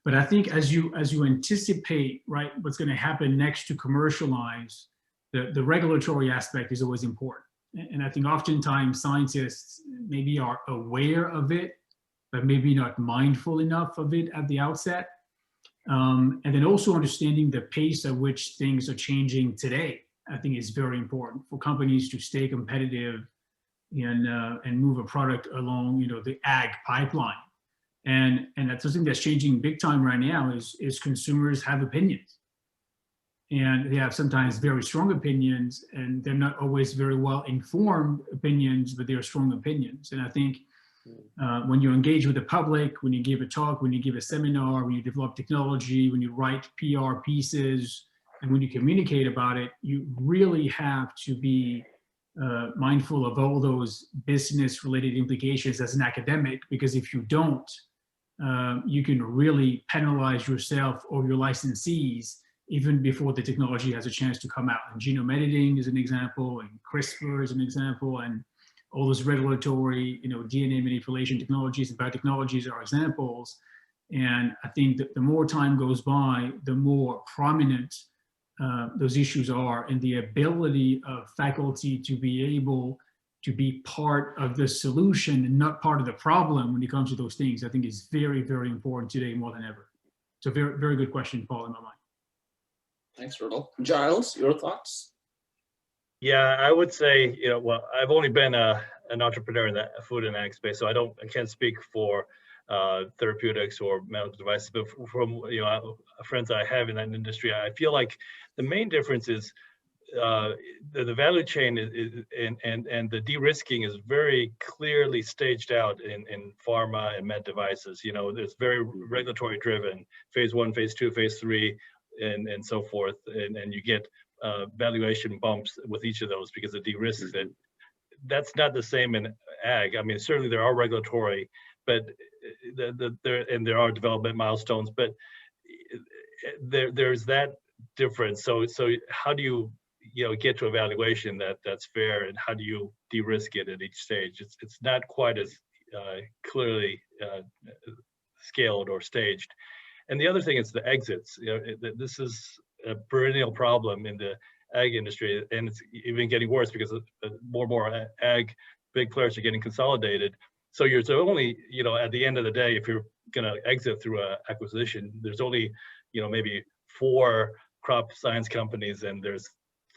But I think as you anticipate, right, what's going to happen next to commercialize, the regulatory aspect is always important. And I think oftentimes scientists maybe are aware of it, but maybe not mindful enough of it at the outset. And then also understanding the pace at which things are changing today, I think is very important for companies to stay competitive and move a product along, you know, the ag pipeline. And that's something that's changing big time right now is consumers have opinions. And they have sometimes very strong opinions, and they're not always very well informed opinions, but they're strong opinions. And I think when you engage with the public, when you give a talk, when you give a seminar, when you develop technology, when you write PR pieces, and when you communicate about it, you really have to be mindful of all those business-related implications as an academic, because if you don't, you can really penalize yourself or your licensees even before the technology has a chance to come out. And genome editing is an example, and CRISPR is an example, and all those regulatory, you know, DNA manipulation technologies and biotechnologies are examples. And I think that the more time goes by, the more prominent those issues are, and the ability of faculty to be able to be part of the solution and not part of the problem when it comes to those things, I think is very, very important today more than ever. So very, very good question, Paul, in my mind. Thanks, Rodolphe. Giles, your thoughts? Yeah, I would say, you know, well, I've only been an entrepreneur in the food and ag space, so I can't speak for therapeutics or medical devices, but from, you know, friends I have in that industry, I feel like the main difference is the value chain and the de-risking is very clearly staged out in pharma and med devices. You know, it's very regulatory driven, phase 1, phase 2, phase 3, and so forth, and you get valuation bumps with each of those because it de-risks it. That's not the same in ag. I mean, certainly there are regulatory, but there are development milestones, but there's that difference. So how do you get to a valuation that's fair, and how do you de-risk it at each stage? It's not quite as clearly scaled or staged. And the other thing is the exits. You know, this is a perennial problem in the ag industry, and it's even getting worse because more and more ag big players are getting consolidated. So you're only, you know, at the end of the day, if you're going to exit through an acquisition, there's only, you know, maybe 4 crop science companies, and there's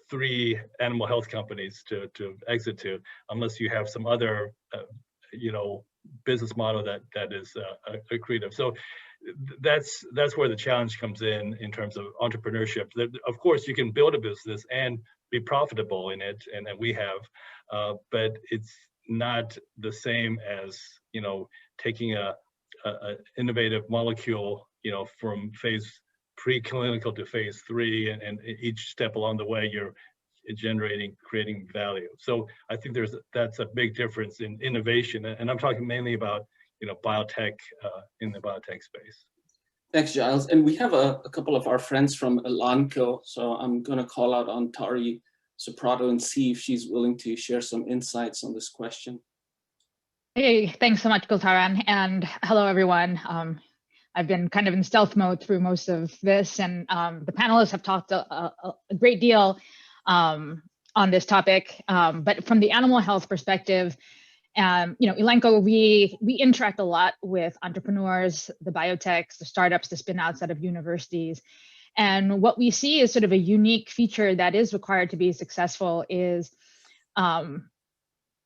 3 animal health companies to exit to, unless you have some other, you know, business model that is accretive. So that's where the challenge comes in terms of entrepreneurship. Of course, you can build a business and be profitable in it, and we have, but it's not the same as, you know, taking a innovative molecule, you know, from phase preclinical to phase 3, and each step along the way you're creating value. So I think that's a big difference in innovation, and I'm talking mainly about, you know, biotech in the biotech space. Thanks, Giles. And we have a couple of our friends from Elanco, so I'm going to call out on Tari Soprato and see if she's willing to share some insights on this question. Hey, thanks so much, Kultaran, and hello, everyone. I've been kind of in stealth mode through most of this, and the panelists have talked a great deal on this topic, but from the animal health perspective, you know, Elanco, we interact a lot with entrepreneurs, the biotechs, the startups, the spin-outs out of universities. And what we see is sort of a unique feature that is required to be successful is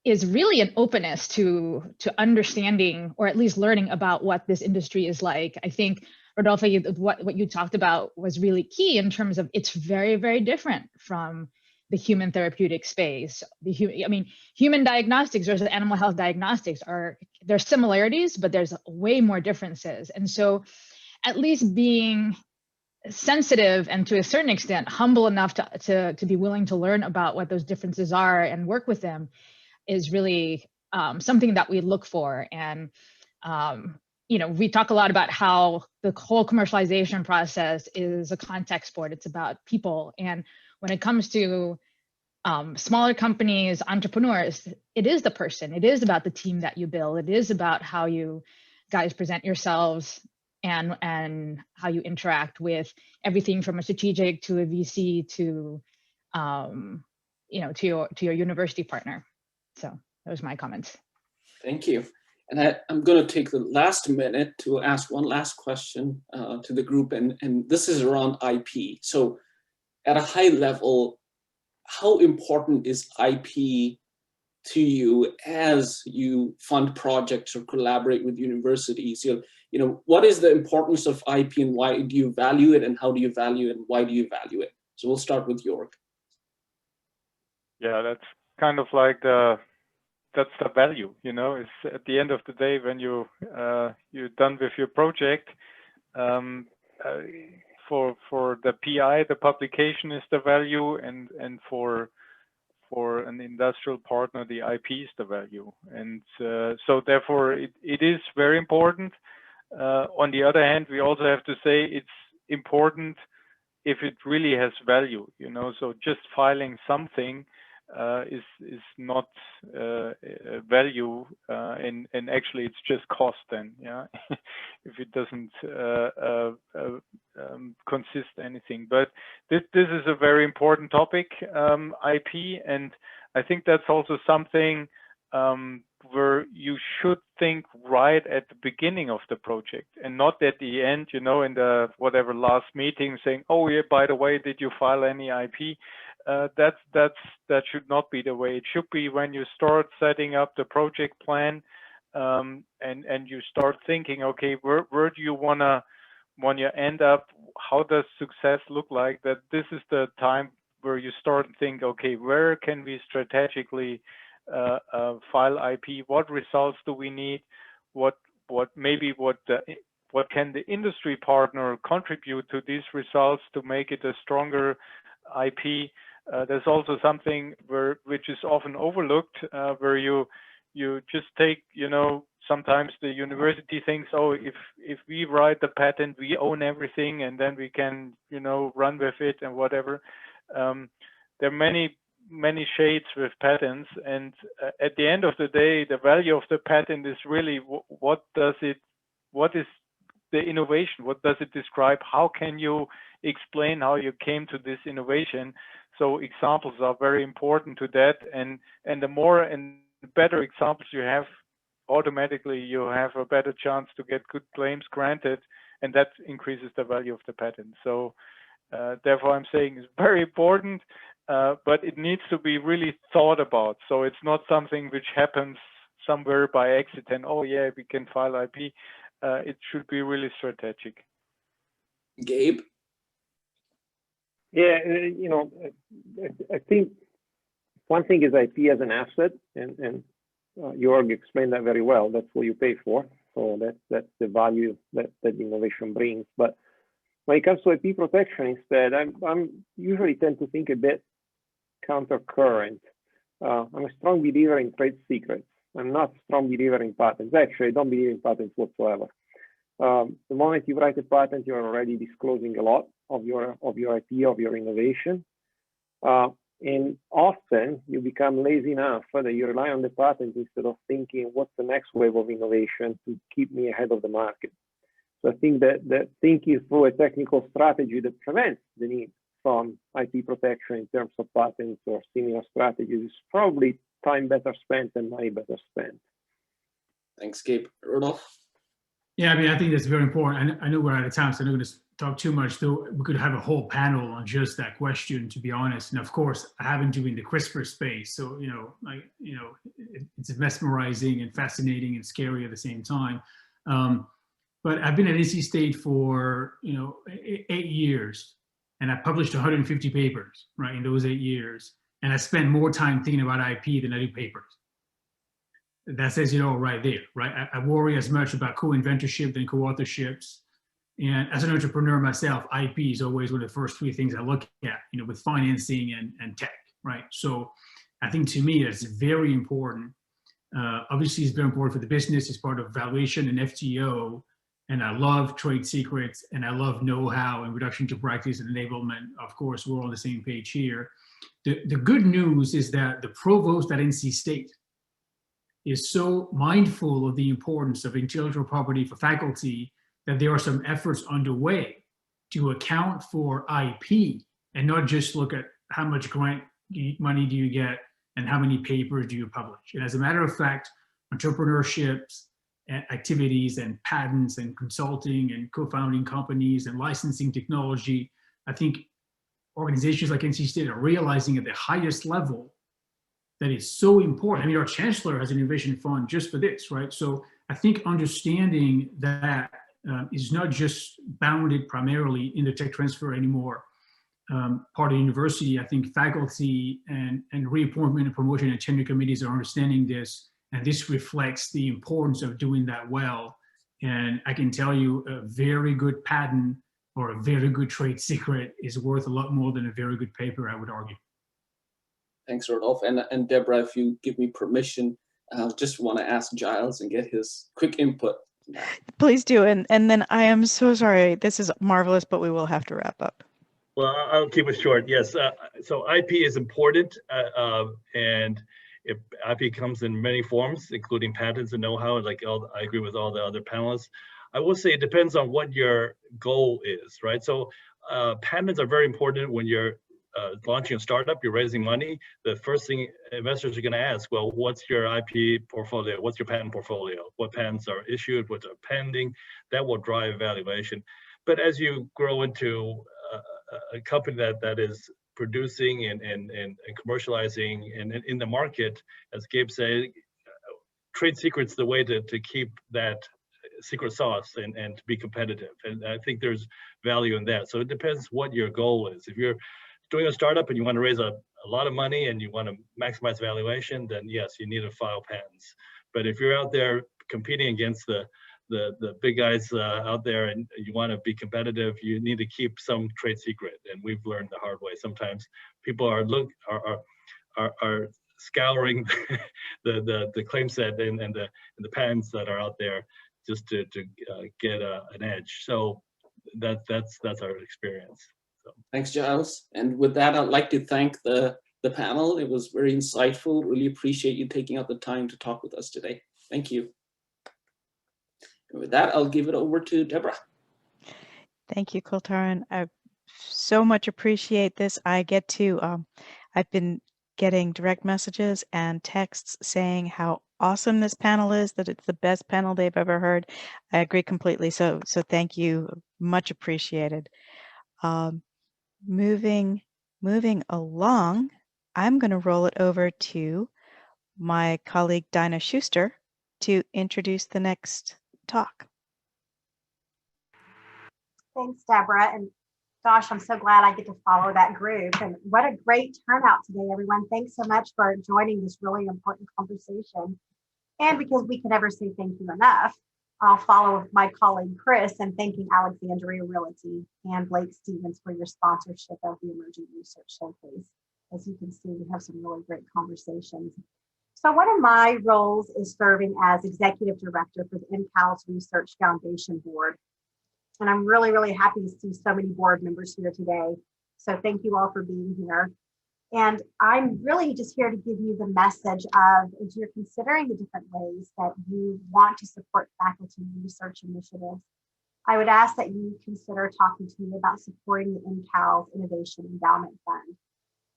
really an openness to understanding, or at least learning about what this industry is like. I think, Rodolphe, what you talked about was really key in terms of it's very, very different from the human therapeutic space. Human diagnostics versus animal health diagnostics there's similarities, but there's way more differences. And so at least being sensitive and to a certain extent humble enough to be willing to learn about what those differences are and work with them is really something that we look for. And we talk a lot about how the whole commercialization process is a contact sport. It's about people. And when it comes to smaller companies, entrepreneurs, it is the person. It is about the team that you build. It is about how you guys present yourselves and how you interact with everything from a strategic to a VC to to your university partner. So those are my comments. Thank you. And I'm going to take the last minute to ask one last question to the group, and this is around IP. So at a high level, how important is IP to you as you fund projects or collaborate with universities? What is the importance of IP and why do you value it, and how do you value it and why do you value it? So we'll start with Joerg. Yeah, that's kind of like that's the value, it's at the end of the day when you're done with your project. For the PI, the publication is the value, and for an industrial partner, the IP is the value. And so therefore it is very important. On the other hand, we also have to say it's important if it really has value, so just filing something is not value, and actually it's just cost then, if it doesn't consist anything. But this is a very important topic, IP, and I think that's also something where you should think right at the beginning of the project and not at the end, in the whatever last meeting saying, oh yeah, by the way, did you file any IP? That should not be the way. It should be when you start setting up the project plan, and you start thinking, okay, where do you wanna when you end up? How does success look like? That this is the time where you start to think, okay, where can we strategically file IP? What results do we need? What can the industry partner contribute to these results to make it a stronger IP? There's also something which is often overlooked, where you just take, sometimes the university thinks, oh, if we write the patent, we own everything, and then we can, run with it and whatever. There are many shades with patents, and at the end of the day, the value of the patent is really what is the innovation? What does it describe? How can you explain how you came to this innovation? So examples are very important to that, and the more and better examples you have, automatically you have a better chance to get good claims granted, and that increases the value of the patent. So therefore I'm saying it's very important, but it needs to be really thought about. So it's not something which happens somewhere by accident. Oh yeah, we can file IP. It should be really strategic. Gabe? Yeah, I think one thing is IP as an asset, and Joerg explained that very well. That's what you pay for. So that's the value that innovation brings. But when it comes to IP protection, instead, I'm usually tend to think a bit counter-current. I'm a strong believer in trade secrets. I'm not a strong believer in patents. Actually, I don't believe in patents whatsoever. The moment you write a patent, you're already disclosing a lot of your IP, of your innovation. And often you become lazy enough that you rely on the patent instead of thinking, what's the next wave of innovation to keep me ahead of the market? So I think that thinking through a technical strategy that prevents the need from IP protection in terms of patents or similar strategies is probably time better spent and money better spent. Thanks, Gabe. Rodolphe? Yeah, I think that's very important. I know we're out of time, so I'm not going to talk too much, though we could have a whole panel on just that question, to be honest. And of course, I haven't been in the CRISPR space, so it's mesmerizing and fascinating and scary at the same time. But I've been at NC State for 8 years, and I published 150 papers, right, in those 8 years. And I spent more time thinking about IP than I do papers. That says it all right there, right? I worry as much about co-inventorship than co-authorships. And as an entrepreneur myself, IP is always one of the first three things I look at, with financing and tech, right? So I think to me, it's very important. Obviously, it's very important for the business. It's part of valuation and FTO. And I love trade secrets, and I love know-how and reduction to practice and enablement. Of course, we're on the same page here. The good news is that the provost at NC State is so mindful of the importance of intellectual property for faculty that there are some efforts underway to account for IP and not just look at how much grant money do you get and how many papers do you publish. And as a matter of fact, entrepreneurships and activities and patents and consulting and co-founding companies and licensing technology, I think organizations like NC State are realizing at the highest level that is so important. I mean, our chancellor has an innovation fund just for this, right? So I think understanding that is not just bounded primarily in the tech transfer anymore. Part of the university, I think faculty and reappointment and promotion and tenure committees are understanding this, and this reflects the importance of doing that well. And I can tell you a very good patent or a very good trade secret is worth a lot more than a very good paper, I would argue. Thanks, Rodolphe. And Deborah, if you give me permission, I just want to ask Giles and get his quick input. Please do. And then I am so sorry. This is marvelous, but we will have to wrap up. Well, I'll keep it short. Yes. So IP is important, and if IP comes in many forms, including patents and know-how, I agree with all the other panelists. I will say it depends on what your goal is, right? So patents are very important when you're launching a startup, you're raising money. The first thing investors are going to ask, well, what's your IP portfolio? What's your patent portfolio? What patents are issued? What are pending? That will drive valuation. But as you grow into a company that is producing and commercializing and in the market, as Gabe said, trade secrets the way to keep that secret sauce and to be competitive. And I think there's value in that. So it depends what your goal is. If you're doing a startup and you want to raise a lot of money and you want to maximize valuation, then yes, you need to file patents. But if you're out there competing against the big guys out there and you want to be competitive, you need to keep some trade secret. And we've learned the hard way. Sometimes people are scouring the claim set and the patents that are out there just to get an edge. So that's our experience. So. Thanks, Giles. And with that, I'd like to thank the panel. It was very insightful. Really appreciate you taking out the time to talk with us today. Thank you. And with that, I'll give it over to Deborah. Thank you, Kultaran. I so much appreciate this. I get to, I've been getting direct messages and texts saying how awesome this panel is, that it's the best panel they've ever heard. I agree completely. So thank you. Much appreciated. Moving along, I'm going to roll it over to my colleague Dinah Schuster to introduce the next talk. Thanks, Deborah. And gosh, I'm so glad I get to follow that group. And what a great turnout today, everyone. Thanks so much for joining this really important conversation. And because we can never say thank you enough, I'll follow with my colleague Chris in thanking Alexandria Realty and Blake Stevens for your sponsorship of the Emerging Research Showcase. As you can see, we have some really great conversations. So one of my roles is serving as Executive Director for the CALS Research Foundation Board. And I'm really, really happy to see so many board members here today. So thank you all for being here. And I'm really just here to give you the message of, as you're considering the different ways that you want to support faculty research initiatives, I would ask that you consider talking to me about supporting the CALS Innovation Endowment Fund.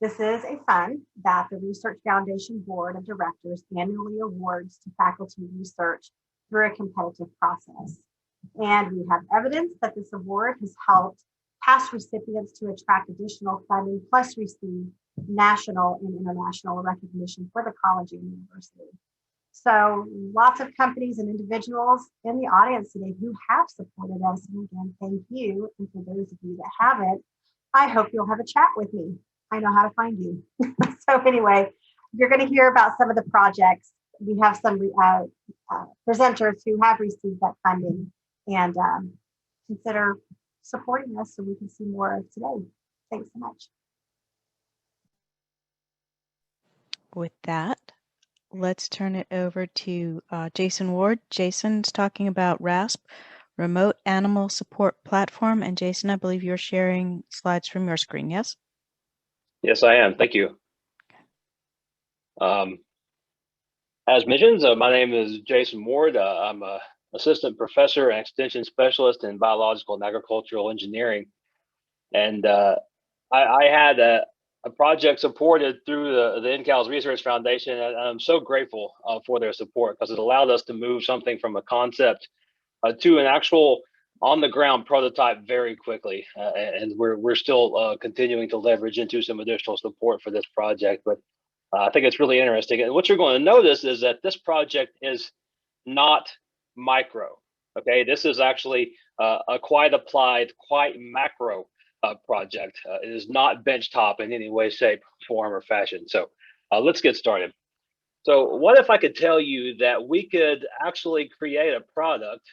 This is a fund that the Research Foundation Board of Directors annually awards to faculty research through a competitive process. And we have evidence that this award has helped past recipients to attract additional funding, plus receive national and international recognition for the college and university. So lots of companies and individuals in the audience today who have supported us. And again, thank you. And for those of you that haven't, I hope you'll have a chat with me. I know how to find you. So anyway, you're going to hear about some of the projects. We have some presenters who have received that funding. And consider supporting us so we can see more of today. Thanks so much. With that, let's turn it over to Jason Ward. Jason's talking about RASP, Remote Animal Support Platform. And Jason, I believe you're sharing slides from your screen, yes? Yes, I am. Thank you. As mentioned, my name is Jason Ward. I'm an assistant professor and extension specialist in biological and agricultural engineering. And I had a project supported through the NCALS Research Foundation, and I'm so grateful for their support because it allowed us to move something from a concept to an actual on-the-ground prototype very quickly. And we're still continuing to leverage into some additional support for this project. But I think it's really interesting. And what you're going to notice is that this project is not micro. Okay, this is actually a quite applied, quite macro project. It is not benchtop in any way, shape, form, or fashion. So let's get started. So what if I could tell you that we could actually create a product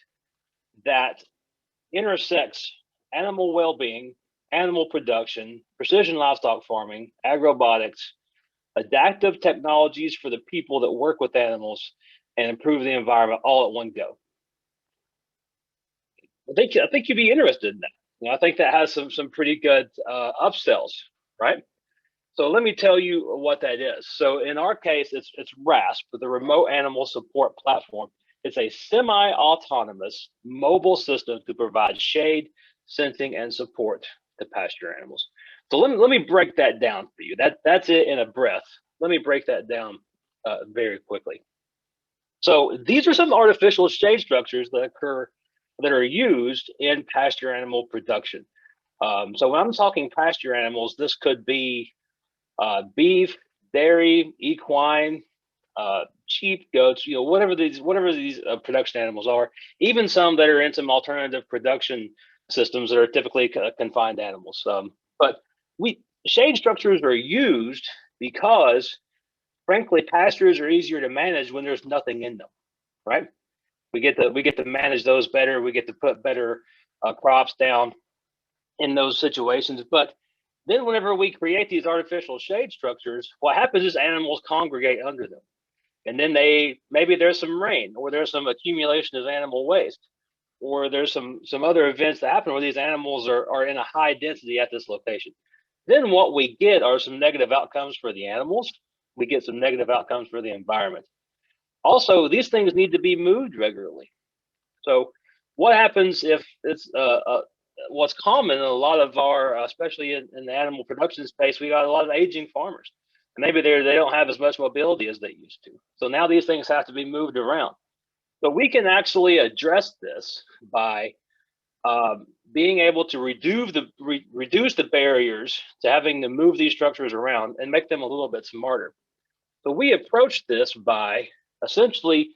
that intersects animal well-being, animal production, precision livestock farming, agrobotics, adaptive technologies for the people that work with animals, and improve the environment all at one go? I think you'd be interested in that. You know, I think that has some pretty good upsells, right? So let me tell you what that is. So in our case, it's RASP, the Remote Animal Support Platform. It's a semi-autonomous mobile system to provide shade, sensing, and support to pasture animals. So let me break that down for you. That's it in a breath. Let me break that down very quickly. So these are some artificial shade structures that are used in pasture animal production. So when I'm talking pasture animals, this could be beef, dairy, equine, sheep, goats, you know, whatever these production animals are, even some that are in some alternative production systems that are typically confined animals. But shade structures are used because, frankly, pastures are easier to manage when there's nothing in them, right? We get to manage those better. We get to put better crops down in those situations. But then whenever we create these artificial shade structures, what happens is animals congregate under them. And then maybe there's some rain, or there's some accumulation of animal waste, or there's some other events that happen where these animals are in a high density at this location. Then what we get are some negative outcomes for the animals. We get some negative outcomes for the environment. Also, these things need to be moved regularly. So what happens if it's what's common in a lot of our, especially in the animal production space, we got a lot of aging farmers. And maybe they don't have as much mobility as they used to. So now these things have to be moved around. So we can actually address this by being able to reduce the barriers to having to move these structures around and make them a little bit smarter. So we approached this by essentially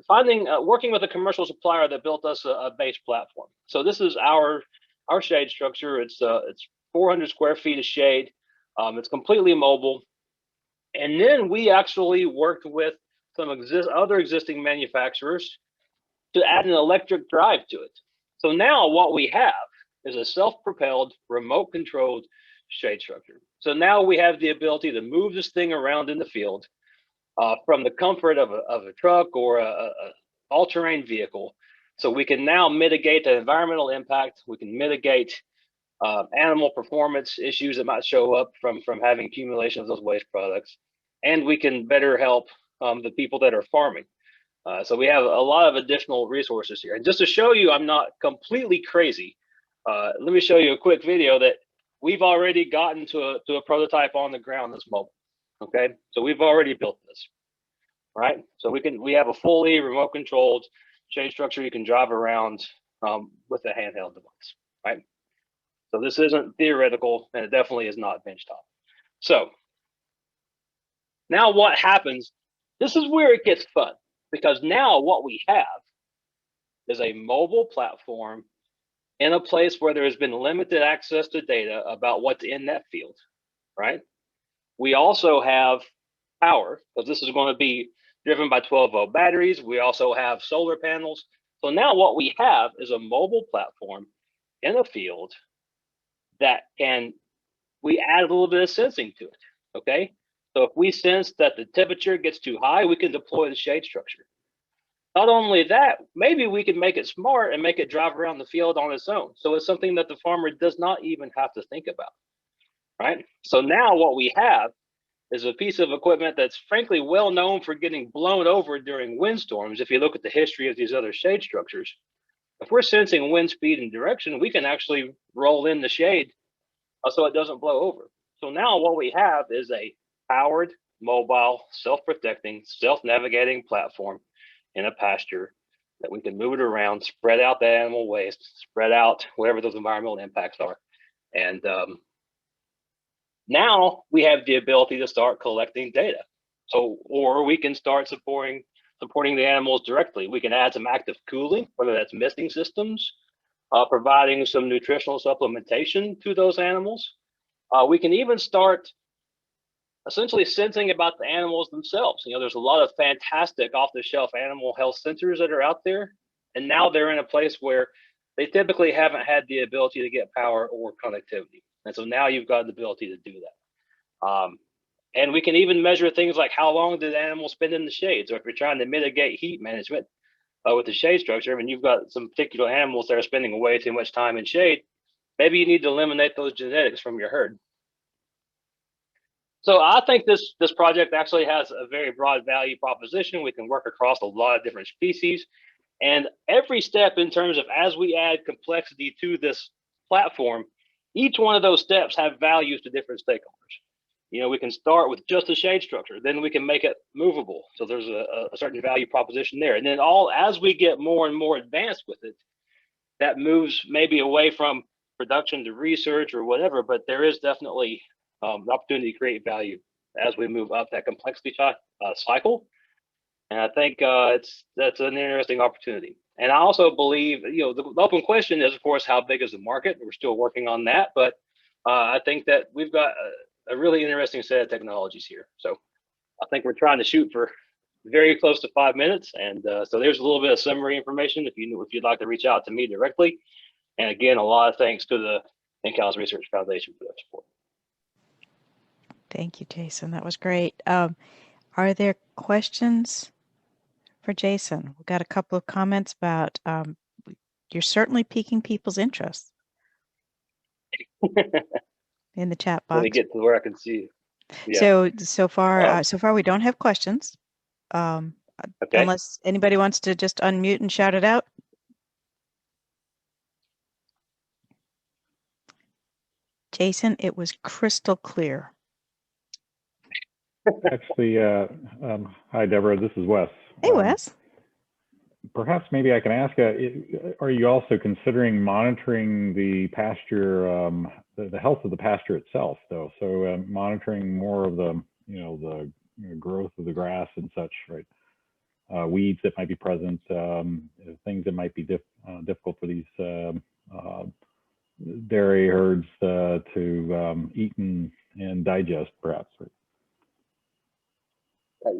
working with a commercial supplier that built us a base platform. So this is our shade structure. It's 400 square feet of shade. It's completely mobile. And then we actually worked with some other existing manufacturers to add an electric drive to it. So now what we have is a self-propelled, remote-controlled shade structure. So now we have the ability to move this thing around in the field from the comfort of a truck or a all-terrain vehicle. So we can now mitigate the environmental impact. We can mitigate animal performance issues that might show up from having accumulation of those waste products. And we can better help the people that are farming. So we have a lot of additional resources here. And just to show you I'm not completely crazy, let me show you a quick video that we've already gotten to a prototype on the ground that's mobile. Okay, so we've already built this, right? So we have a fully remote controlled shade structure you can drive around with a handheld device, right? So this isn't theoretical, and it definitely is not benchtop. So now what happens, this is where it gets fun, because now what we have is a mobile platform in a place where there has been limited access to data about what's in that field, right? We also have power, because this is going to be driven by 12-volt batteries. We also have solar panels. So now what we have is a mobile platform in a field that we add a little bit of sensing to it, okay? So if we sense that the temperature gets too high, we can deploy the shade structure. Not only that, maybe we can make it smart and make it drive around the field on its own. So it's something that the farmer does not even have to think about, right? So now what we have is a piece of equipment that's frankly well known for getting blown over during windstorms. If you look at the history of these other shade structures, if we're sensing wind speed and direction, we can actually roll in the shade so it doesn't blow over. So now what we have is a powered, mobile, self-protecting, self-navigating platform in a pasture that we can move it around, spread out the animal waste, spread out whatever those environmental impacts are. And now we have the ability to start collecting data. So, or we can start supporting the animals directly. We can add some active cooling, whether that's misting systems, providing some nutritional supplementation to those animals. We can even start essentially sensing about the animals themselves. You know, there's a lot of fantastic off-the-shelf animal health sensors that are out there, and now they're in a place where they typically haven't had the ability to get power or connectivity. And so now you've got the ability to do that. And we can even measure things like how long did the animal spend in the shade. So if you're trying to mitigate heat management with the shade structure, I mean, you've got some particular animals that are spending way too much time in shade, maybe you need to eliminate those genetics from your herd. So I think this project actually has a very broad value proposition. We can work across a lot of different species. And every step in terms of as we add complexity to this platform, each one of those steps have values to different stakeholders. You know, we can start with just a shade structure, then we can make it movable. So there's a certain value proposition there. And then as we get more and more advanced with it, that moves maybe away from production to research or whatever, but there is definitely the opportunity to create value as we move up that complexity cycle. And I think that's an interesting opportunity. And I also believe, you know, the open question is, of course, how big is the market? We're still working on that, but I think that we've got a really interesting set of technologies here. So I think we're trying to shoot for very close to 5 minutes. And so there's a little bit of summary information if you'd like to reach out to me directly. And again, a lot of thanks to the CALS Research Foundation for their support. Thank you, Jason. That was great. Are there questions for Jason? We've got a couple of comments about you're certainly piquing people's interest in the chat box. Let me get to where I can see. Yeah. So far we don't have questions. Okay. Unless anybody wants to just unmute and shout it out. Jason, it was crystal clear. Actually, hi, Deborah. This is Wes. Hey, Wes. Perhaps maybe I can ask, are you also considering monitoring the pasture, the health of the pasture itself, though? So monitoring more of the, the growth of the grass and such, right? Weeds that might be present, things that might be difficult for these dairy herds to eat and digest, perhaps, right?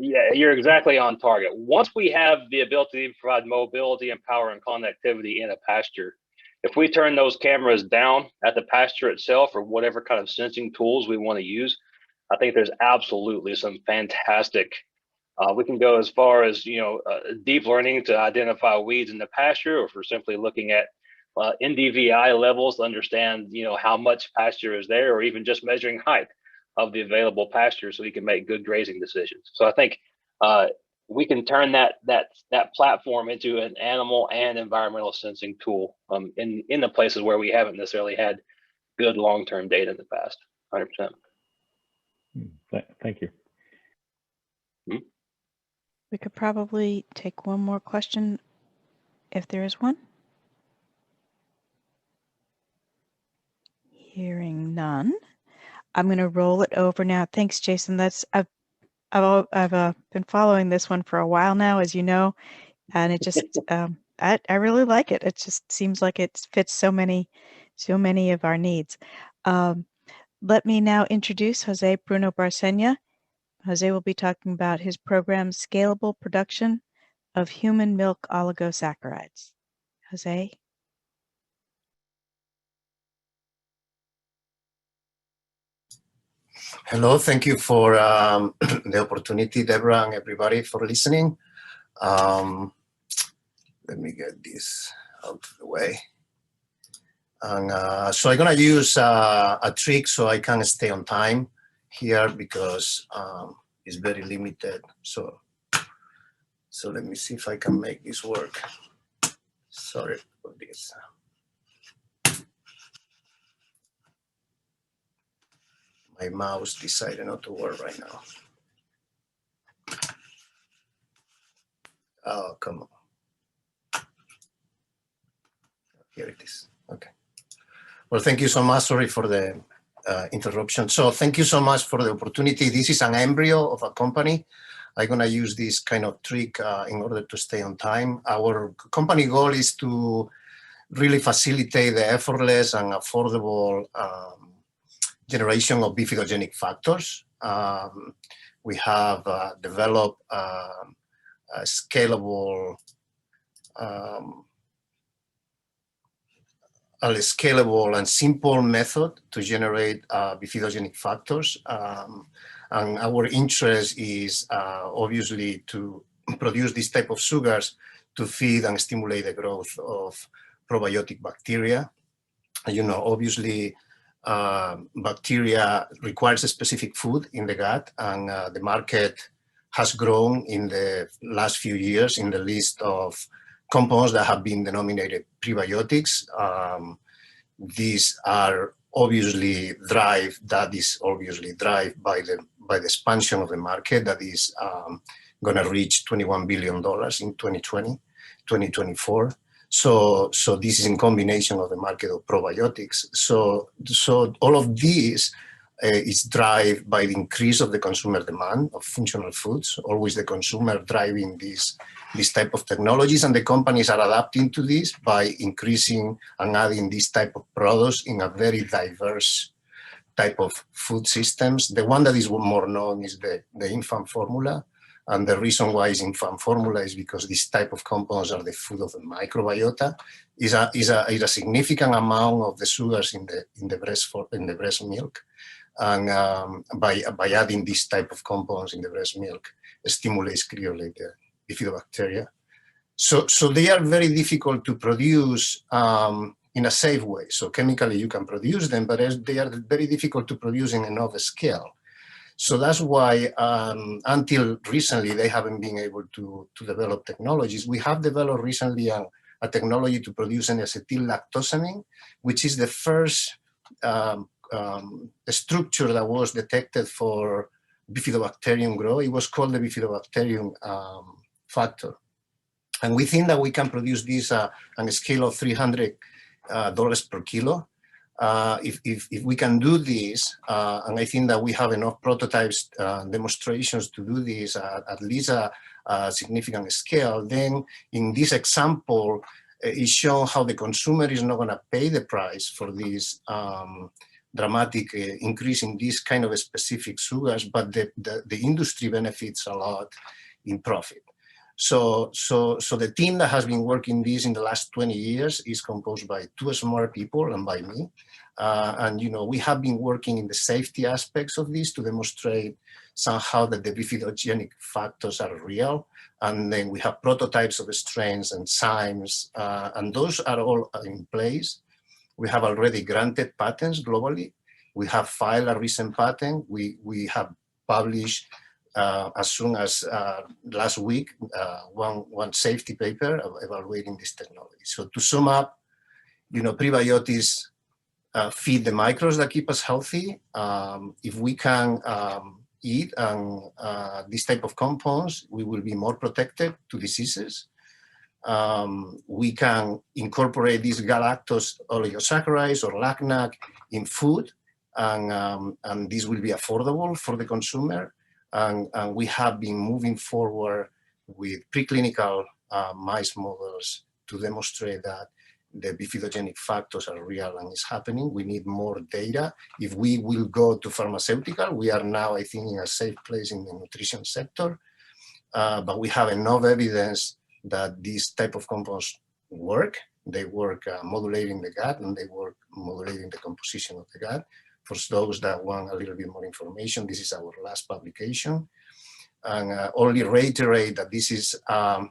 Yeah, you're exactly on target. Once we have the ability to provide mobility and power and connectivity in a pasture, if we turn those cameras down at the pasture itself or whatever kind of sensing tools we want to use, I think there's absolutely some fantastic, we can go as far as, deep learning to identify weeds in the pasture, or if we're simply looking at NDVI levels to understand, how much pasture is there, or even just measuring height of the available pasture so we can make good grazing decisions. So I think we can turn that platform into an animal and environmental sensing tool in the places where we haven't necessarily had good long-term data in the past. 100%. Thank you. Mm-hmm. We could probably take one more question if there is one. Hearing none. I'm going to roll it over now. Thanks, Jason. I've been following this one for a while now, as you know, and it just I really like it. It just seems like it fits so many of our needs. Let me now introduce Jose Bruno-Barcena. Jose will be talking about his program, Scalable Production of human milk oligosaccharides. Jose? Hello, thank you for the opportunity, Deborah, and everybody for listening. Let me get this out of the way. And so I'm gonna use a trick so I can stay on time here because it's very limited. So let me see if I can make this work. Sorry for this. My mouse decided not to work right now. Oh, come on. Here it is. Okay. Well, thank you so much. Sorry for the interruption. So thank you so much for the opportunity. This is an embryo of a company. I'm going to use this kind of trick in order to stay on time. Our company goal is to really facilitate the effortless and affordable generation of bifidogenic factors. We have developed a scalable and simple method to generate bifidogenic factors. And our interest is obviously to produce this type of sugars to feed and stimulate the growth of probiotic bacteria. You know, obviously, bacteria requires a specific food in the gut, and the market has grown in the last few years in the list of compounds that have been denominated prebiotics. These are obviously drive by the expansion of the market that is going to reach $21 billion in 2024. So this is in combination of the market of probiotics. So all of these is driven by the increase of the consumer demand of functional foods, always the consumer driving this type of technologies, and the companies are adapting to this by increasing and adding this type of products in a very diverse type of food systems. The one that is more known is the infant formula. And the reason why it's infant formula is because this type of compounds are the food of the microbiota. Is a significant amount of the sugars in the breast milk, and by adding this type of compounds in the breast milk, it stimulates clearly the bifidobacteria. So they are very difficult to produce in a safe way. So chemically you can produce them, but they are very difficult to produce in enough scale. So that's why until recently, they haven't been able to develop technologies. We have developed recently a technology to produce an acetyl-lactosamine, which is the first structure that was detected for bifidobacterium growth. It was called the bifidobacterium factor. And we think that we can produce this on a scale of $300 per kilo. If we can do this, and I think that we have enough prototypes, demonstrations to do this at least a significant scale, then in this example, it shows how the consumer is not going to pay the price for this dramatic increase in this kind of specific sugars, but the industry benefits a lot in profit. So the team that has been working this in the last 20 years is composed by 2 smart people and by me. And you know, we have been working in the safety aspects of this to demonstrate somehow that the bifidogenic factors are real. And then we have prototypes of strains and enzymes, and those are all in place. We have already granted patents globally. We have filed a recent patent. We have published as soon as last week, one safety paper evaluating this technology. So to sum up, you know, prebiotics feed the microbes that keep us healthy. If we can eat this type of compounds, we will be more protected to diseases. We can incorporate these galactose oligosaccharides or LACNAC in food, and this will be affordable for the consumer. And we have been moving forward with preclinical mice models to demonstrate that the bifidogenic factors are real and it's happening. We need more data. If we will go to pharmaceutical, we are now, I think, in a safe place in the nutrition sector. But we have enough evidence that these type of compounds work. They work modulating the gut, and they work modulating the composition of the gut. For those that want a little bit more information, this is our last publication. And only reiterate that this is a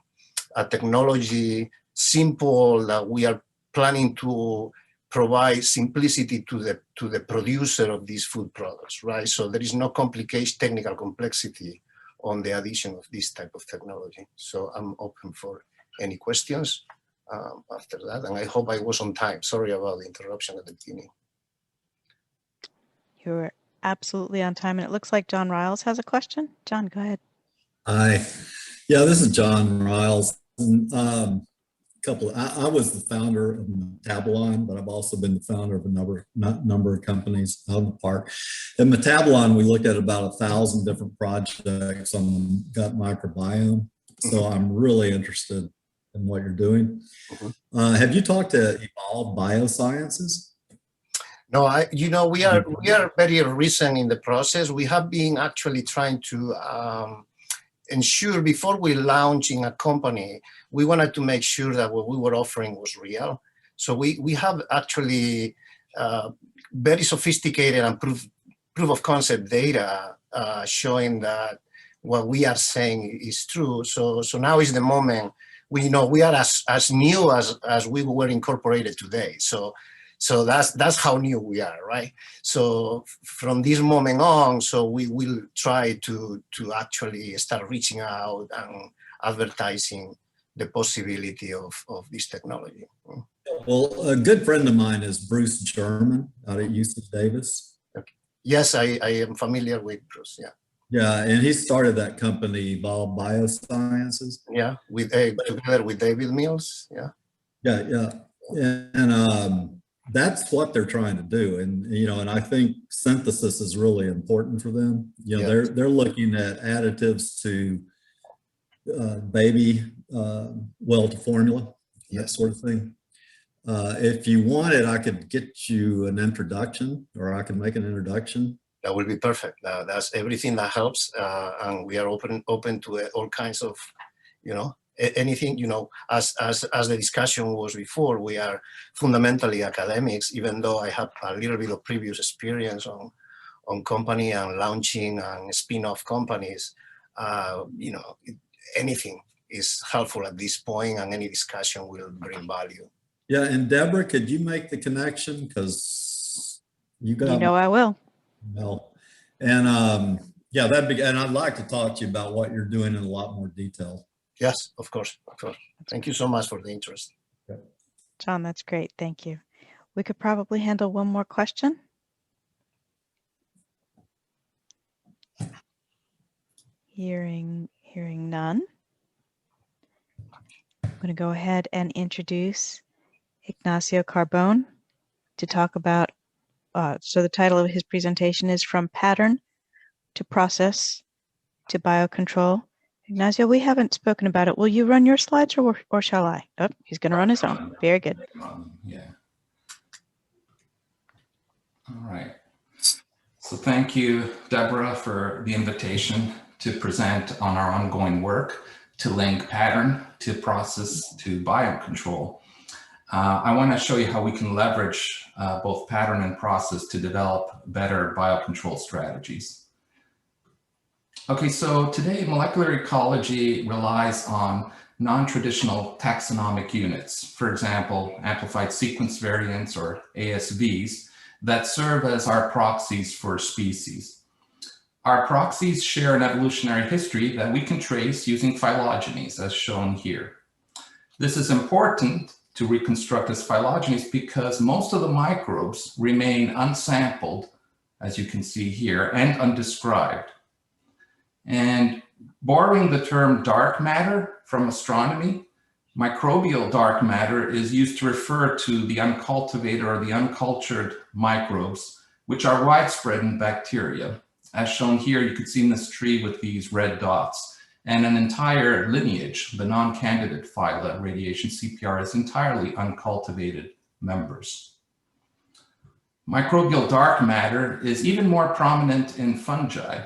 technology simple that we are planning to provide simplicity to the producer of these food products, right? So there is no complication, technical complexity on the addition of this type of technology. So I'm open for any questions after that, and I hope I was on time. Sorry about the interruption at the beginning. You're absolutely on time, and it looks like John Riles has a question. John, go ahead. Hi, yeah, this is John Riles. I was the founder of Metabolon, but I've also been the founder of a number of companies out in the park. At Metabolon, we looked at about 1,000 different projects on the gut microbiome. So I'm really interested in what you're doing. Have you talked to Evolve Biosciences? No, we are very recent in the process. We have been actually trying to ensure before we launching a company, we wanted to make sure that what we were offering was real. So we have actually very sophisticated and proof of concept data showing that what we are saying is true. So now is the moment. We know we are as new as we were incorporated today. So that's how new we are, right? So from this moment on, so we will try to actually start reaching out and advertising the possibility of this technology. Well, a good friend of mine is Bruce German out at UC Davis. Okay. Yes, I am familiar with Bruce, yeah. Yeah, and he started that company, Evolve Biosciences. Yeah, with together with David Mills, yeah. Yeah. And that's what they're trying to do, and I think synthesis is really important for them. They're looking at additives to baby to formula, that sort of thing. If you wanted, I could get you an introduction, or I can make an introduction. That would be perfect. That's everything that helps, and we are open to all kinds of, anything, as the discussion was before, we are fundamentally academics, even though I have a little bit of previous experience on company and launching and spin-off companies. Anything is helpful at this point, and any discussion will bring value. Yeah, and Deborah, could you make the connection? Because you got I will. Well, and yeah, and I'd like to talk to you about what you're doing in a lot more detail. Yes, of course. Thank you so much for the interest. John, that's great. Thank you. We could probably handle one more question. Hearing none. I'm going to go ahead and introduce Ignazio Carbone to talk about, so the title of his presentation is From Pattern to Process to Biocontrol. Ignazio, we haven't spoken about it. Will you run your slides or shall I? Oh, he's going to run his own. Very good. Yeah. All right. So thank you, Deborah, for the invitation to present on our ongoing work to link pattern to process to biocontrol. I want to show you how we can leverage both pattern and process to develop better biocontrol strategies. Okay, so today molecular ecology relies on non-traditional taxonomic units, for example, amplified sequence variants or ASVs, that serve as our proxies for species. Our proxies share an evolutionary history that we can trace using phylogenies, as shown here. This is important to reconstruct as phylogenies because most of the microbes remain unsampled, as you can see here, and undescribed. And borrowing the term dark matter from astronomy, microbial dark matter is used to refer to the uncultivated or the uncultured microbes, which are widespread in bacteria. As shown here, you can see in this tree with these red dots, and an entire lineage, the non-candidate phyla, radiation CPR, is entirely uncultivated members. Microbial dark matter is even more prominent in fungi.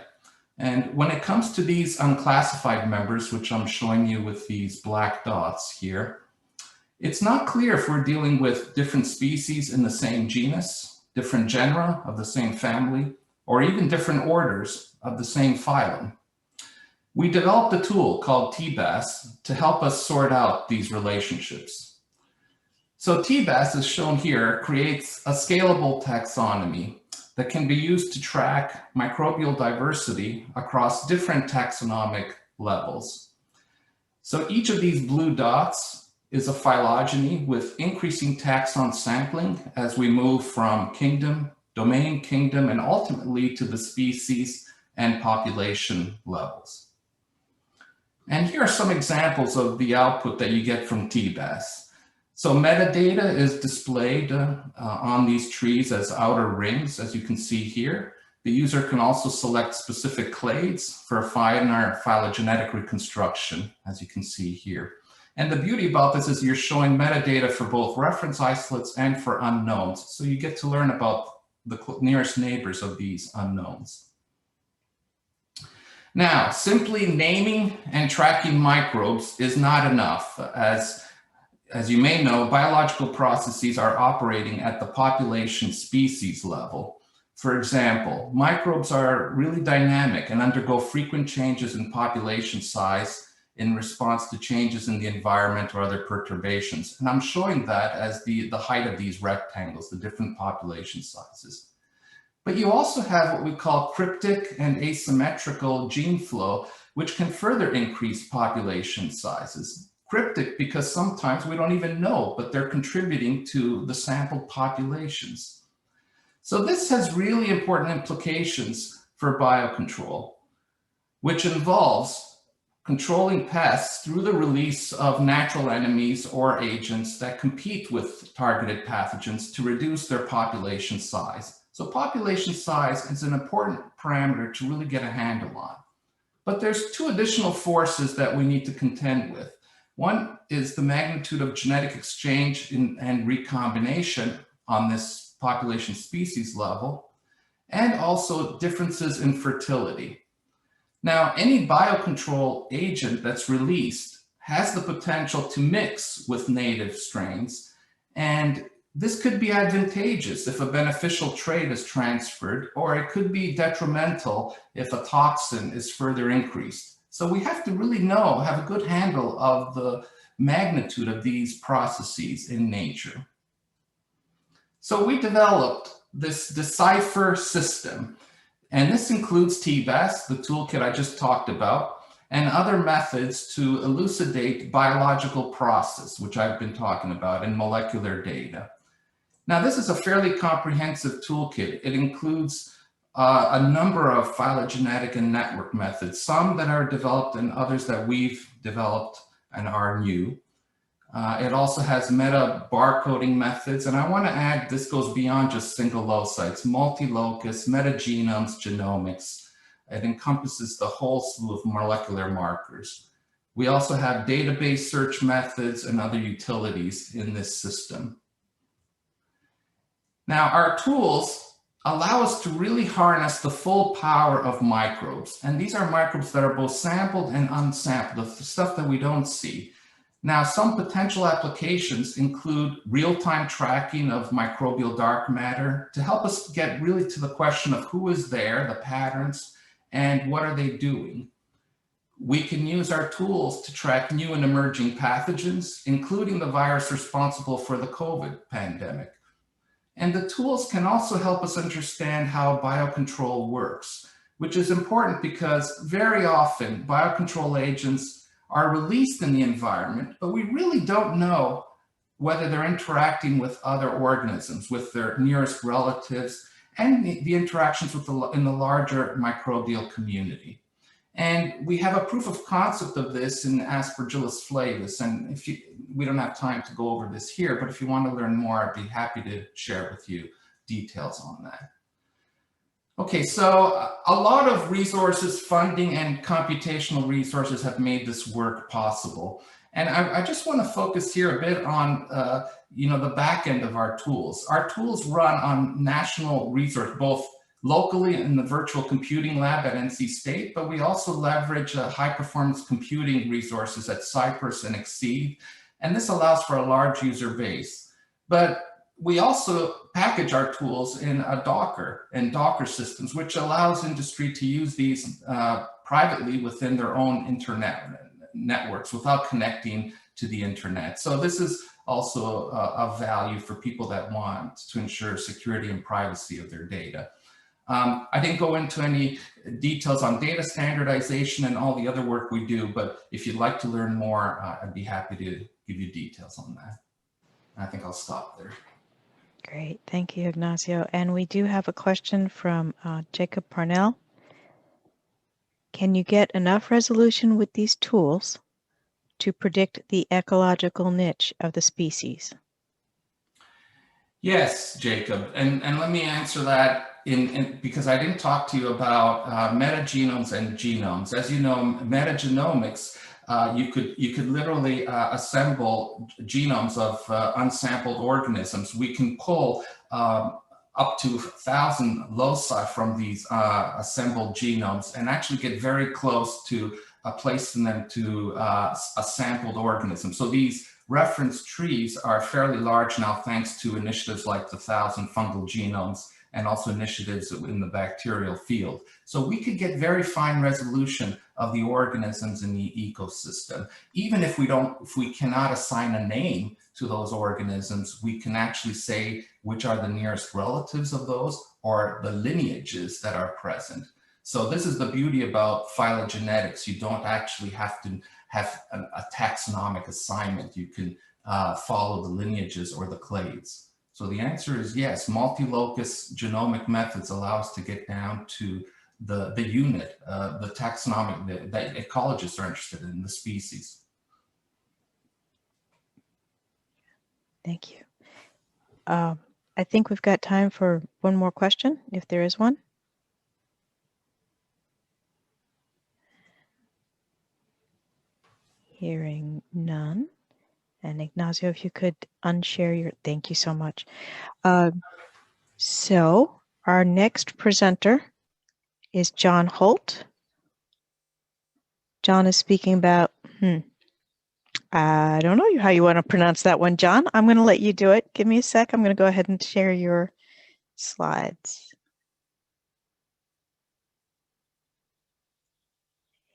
And when it comes to these unclassified members, which I'm showing you with these black dots here, it's not clear if we're dealing with different species in the same genus, different genera of the same family, or even different orders of the same phylum. We developed a tool called TBAS to help us sort out these relationships. So TBAS, as shown here, creates a scalable taxonomy that can be used to track microbial diversity across different taxonomic levels. So each of these blue dots is a phylogeny with increasing taxon sampling as we move from kingdom, domain, kingdom, and ultimately to the species and population levels. And here are some examples of the output that you get from TBAS. So metadata is displayed on these trees as outer rings, as you can see here. The user can also select specific clades for a finer phylogenetic reconstruction, as you can see here. And the beauty about this is you're showing metadata for both reference isolates and for unknowns. So you get to learn about the nearest neighbors of these unknowns. Now, simply naming and tracking microbes is not enough. As you may know, biological processes are operating at the population species level. For example, microbes are really dynamic and undergo frequent changes in population size in response to changes in the environment or other perturbations. And I'm showing that as the height of these rectangles, the different population sizes. But you also have what we call cryptic and asymmetrical gene flow, which can further increase population sizes. Cryptic because sometimes we don't even know, but they're contributing to the sampled populations. So this has really important implications for biocontrol, which involves controlling pests through the release of natural enemies or agents that compete with targeted pathogens to reduce their population size. So population size is an important parameter to really get a handle on. But there's two additional forces that we need to contend with. One is the magnitude of genetic exchange and recombination on this population species level, and also differences in fertility. Now, any biocontrol agent that's released has the potential to mix with native strains, and this could be advantageous if a beneficial trait is transferred, or it could be detrimental if a toxin is further increased. So we have to really have a good handle of the magnitude of these processes in nature. So we developed this decipher system, and this includes TBAS, the toolkit I just talked about, and other methods to elucidate biological process, which I've been talking about, in molecular data. Now, this is a fairly comprehensive toolkit. It includes a number of phylogenetic and network methods, some that are developed and others that we've developed and are new. It also has meta barcoding methods, and I want to add, this goes beyond just single loci. It's multi-locus, metagenomes, genomics. It encompasses the whole slew of molecular markers. We also have database search methods and other utilities in this system. Now, our tools allow us to really harness the full power of microbes. And these are microbes that are both sampled and unsampled, the stuff that we don't see. Now, some potential applications include real-time tracking of microbial dark matter to help us get really to the question of who is there, the patterns, and what are they doing. We can use our tools to track new and emerging pathogens, including the virus responsible for the COVID pandemic. And the tools can also help us understand how biocontrol works, which is important because very often biocontrol agents are released in the environment, but we really don't know whether they're interacting with other organisms, with their nearest relatives, and the interactions with in the larger microbial community. And we have a proof of concept of this in Aspergillus flavus. And we don't have time to go over this here, but if you want to learn more, I'd be happy to share with you details on that. Okay, so a lot of resources, funding, and computational resources have made this work possible. And I just want to focus here a bit on the back end of our tools. Our tools run on national resource, both locally in the virtual computing lab at NC State, but we also leverage high performance computing resources at Cypress and Exceed. And this allows for a large user base. But we also package our tools in a Docker and Docker systems, which allows industry to use these privately within their own internet networks without connecting to the internet. So this is also a value for people that want to ensure security and privacy of their data. I didn't go into any details on data standardization and all the other work we do, but if you'd like to learn more, I'd be happy to give you details on that. I think I'll stop there. Great, thank you, Ignazio. And we do have a question from Jacob Parnell. Can you get enough resolution with these tools to predict the ecological niche of the species? Yes, Jacob, and let me answer that because I didn't talk to you about metagenomes and genomes. As you know, metagenomics, you could literally assemble genomes of unsampled organisms. We can pull up to 1,000 loci from these assembled genomes and actually get very close to placing them to a sampled organism. So these reference trees are fairly large now thanks to initiatives like the 1,000 fungal genomes and also initiatives in the bacterial field. So we could get very fine resolution of the organisms in the ecosystem. Even if we cannot assign a name to those organisms, we can actually say which are the nearest relatives of those or the lineages that are present. So this is the beauty about phylogenetics. You don't actually have to have a taxonomic assignment. You can follow the lineages or the clades. So the answer is yes, multi-locus genomic methods allow us to get down to the unit, the taxonomic that ecologists are interested in, the species. Thank you. I think we've got time for one more question, if there is one. Hearing none. And Ignazio, if you could unshare your, thank you so much. So our next presenter is Jon Holt. Jon is speaking about, I don't know how you want to pronounce that one, Jon. I'm going to let you do it. Give me a sec. I'm going to go ahead and share your slides.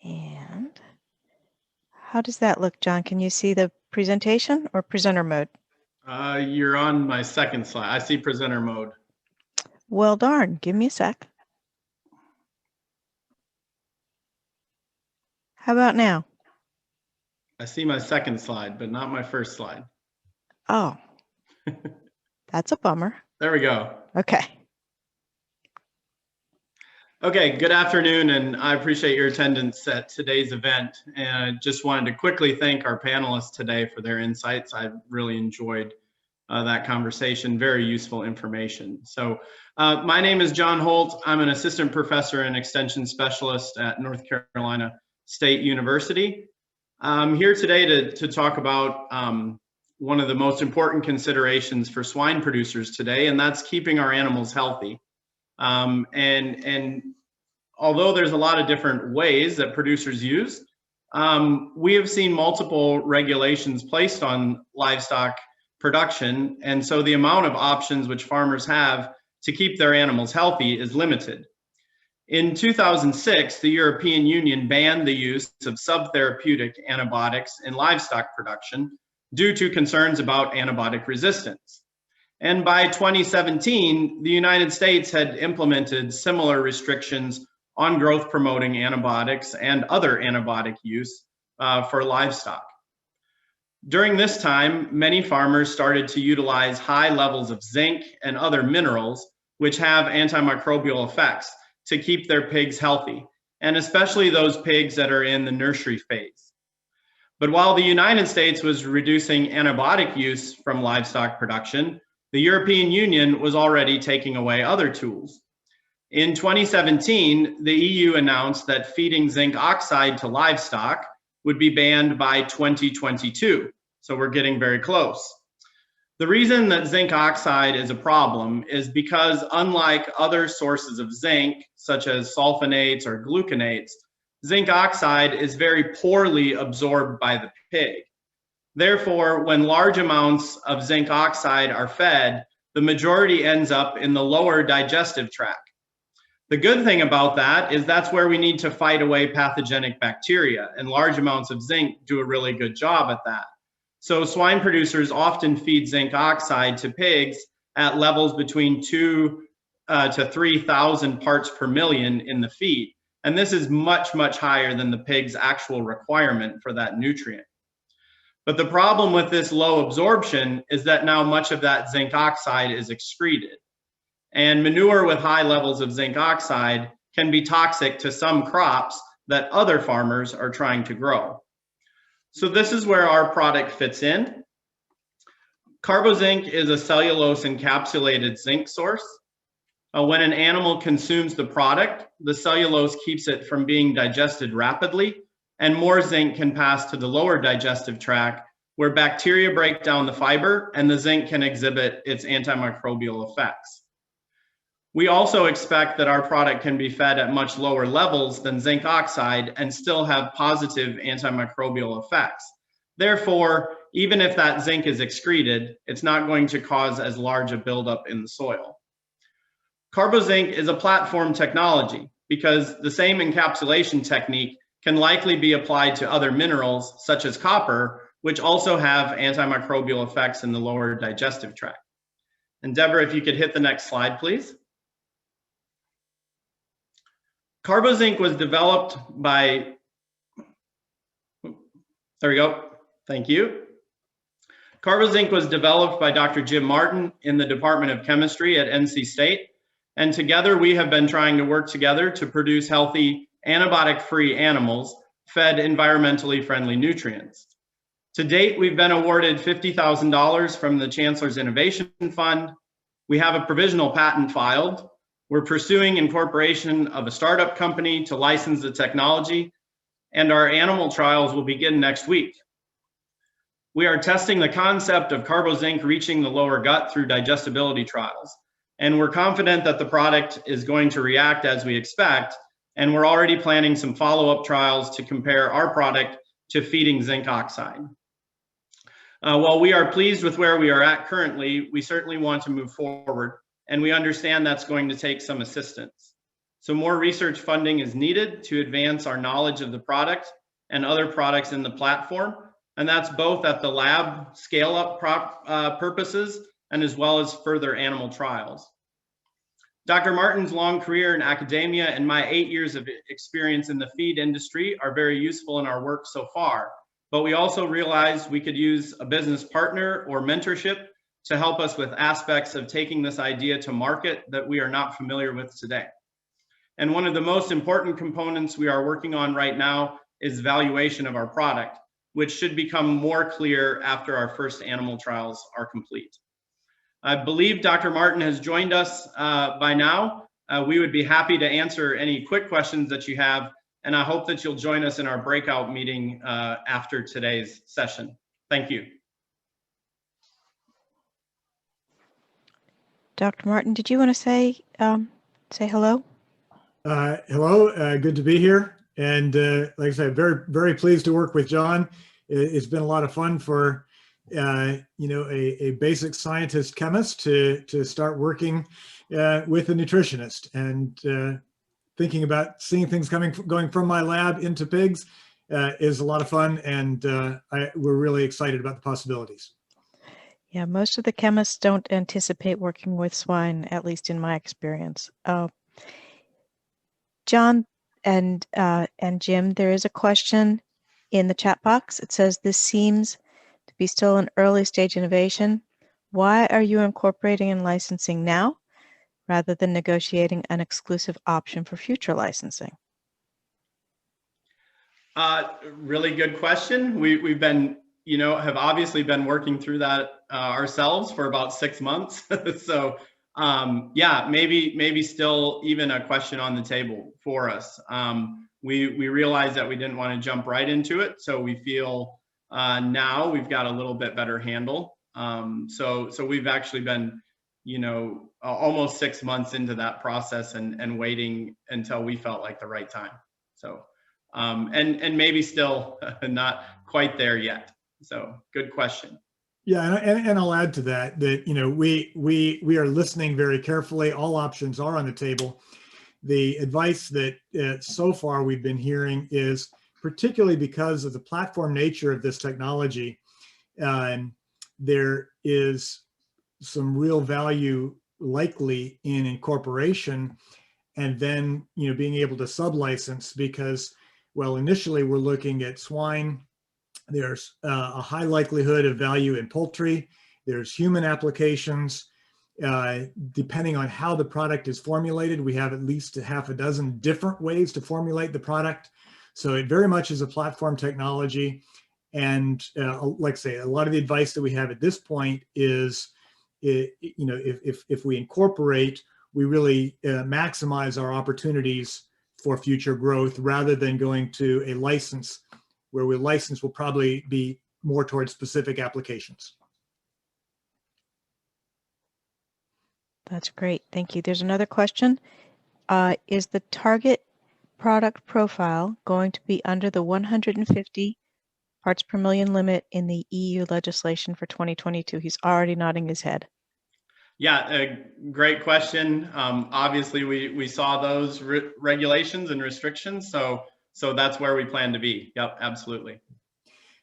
And how does that look, Jon? Can you see the presentation or presenter mode? You're on my second slide. I see presenter mode. Well, darn. Give me a sec. How about now? I see my second slide, but not my first slide. Oh, that's a bummer. There we go. Okay. Okay, good afternoon, and I appreciate your attendance at today's event. And I just wanted to quickly thank our panelists today for their insights. I really enjoyed that conversation, very useful information. So my name is Jon Holt. I'm an assistant professor and extension specialist at North Carolina State University. I'm here today to talk about one of the most important considerations for swine producers today, and that's keeping our animals healthy. And although there's a lot of different ways that producers use, we have seen multiple regulations placed on livestock production. And so the amount of options which farmers have to keep their animals healthy is limited. In 2006, the European Union banned the use of subtherapeutic antibiotics in livestock production due to concerns about antibiotic resistance. And by 2017, the United States had implemented similar restrictions on growth promoting antibiotics and other antibiotic use for livestock. During this time, many farmers started to utilize high levels of zinc and other minerals, which have antimicrobial effects, to keep their pigs healthy, and especially those pigs that are in the nursery phase. But while the United States was reducing antibiotic use from livestock production, the European Union was already taking away other tools. In 2017, the EU announced that feeding zinc oxide to livestock would be banned by 2022. So we're getting very close. The reason that zinc oxide is a problem is because unlike other sources of zinc, such as sulfonates or gluconates, zinc oxide is very poorly absorbed by the pig. Therefore, when large amounts of zinc oxide are fed, the majority ends up in the lower digestive tract. The good thing about that is that's where we need to fight away pathogenic bacteria, and large amounts of zinc do a really good job at that. So swine producers often feed zinc oxide to pigs at levels between 2 to 3,000 parts per million in the feed. And this is much, much higher than the pig's actual requirement for that nutrient. But the problem with this low absorption is that now much of that zinc oxide is excreted. And manure with high levels of zinc oxide can be toxic to some crops that other farmers are trying to grow. So this is where our product fits in. Carbozinc is a cellulose encapsulated zinc source. When an animal consumes the product, the cellulose keeps it from being digested rapidly, and more zinc can pass to the lower digestive tract, where bacteria break down the fiber and the zinc can exhibit its antimicrobial effects. We also expect that our product can be fed at much lower levels than zinc oxide and still have positive antimicrobial effects. Therefore, even if that zinc is excreted, it's not going to cause as large a buildup in the soil. Carbozinc is a platform technology because the same encapsulation technique can likely be applied to other minerals such as copper, which also have antimicrobial effects in the lower digestive tract. And Deborah, if you could hit the next slide, please. Carbozinc was developed by, there we go, thank you. Carbozinc was developed by Dr. Jim Martin in the Department of Chemistry at NC State. And together we have been trying to work together to produce healthy, antibiotic-free animals fed environmentally friendly nutrients. To date, we've been awarded $50,000 from the Chancellor's Innovation Fund. We have a provisional patent filed. We're pursuing incorporation of a startup company to license the technology, and our animal trials will begin next week. We are testing the concept of carbozinc reaching the lower gut through digestibility trials, and we're confident that the product is going to react as we expect, and we're already planning some follow-up trials to compare our product to feeding zinc oxide. While we are pleased with where we are at currently, we certainly want to move forward, and we understand that's going to take some assistance. So more research funding is needed to advance our knowledge of the product and other products in the platform, and that's both at the lab scale-up purposes and as well as further animal trials. Dr. Martin's long career in academia and my 8 years of experience in the feed industry are very useful in our work so far, but we also realized we could use a business partner or mentorship to help us with aspects of taking this idea to market that we are not familiar with today. And one of the most important components we are working on right now is valuation of our product, which should become more clear after our first animal trials are complete. I believe Dr. Martin has joined us by now. We would be happy to answer any quick questions that you have, and I hope that you'll join us in our breakout meeting after today's session. Thank you. Dr. Martin, did you want to say hello? Hello, good to be here. And like I said, very pleased to work with Jon. It's been a lot of fun for a basic scientist chemist to start working with a nutritionist, and thinking about seeing things going from my lab into pigs is a lot of fun, and we're really excited about the possibilities. Yeah, most of the chemists don't anticipate working with swine, at least in my experience. Jon and Jim, there is a question in the chat box. It says, this seems to be still an early stage innovation. Why are you incorporating and licensing now rather than negotiating an exclusive option for future licensing? Really good question. We've been, have obviously been working through that ourselves for about 6 months. So yeah, maybe still even a question on the table for us. We realized that we didn't want to jump right into it, so we feel now we've got a little bit better handle So we've actually been, almost 6 months into that process and waiting until we felt like the right time. So, and maybe still not quite there yet. So good question. Yeah, and I'll add to that we are listening very carefully. All options are on the table. The advice that so far we've been hearing is, particularly because of the platform nature of this technology, there is some real value likely in incorporation, and then being able to sublicense, because, well, initially we're looking at swine. There's a high likelihood of value in poultry. There's human applications. Depending on how the product is formulated, we have at least a half a dozen different ways to formulate the product. So it very much is a platform technology. And like I say, a lot of the advice that we have at this point is, if we incorporate, we really maximize our opportunities for future growth, rather than going to a license, where we license will probably be more towards specific applications. That's great. Thank you. There's another question. Is the target product profile going to be under the 150 parts per million limit in the EU legislation for 2022? He's already nodding his head. Yeah, a great question. Obviously, we saw those regulations and restrictions, so that's where we plan to be. Yep, absolutely.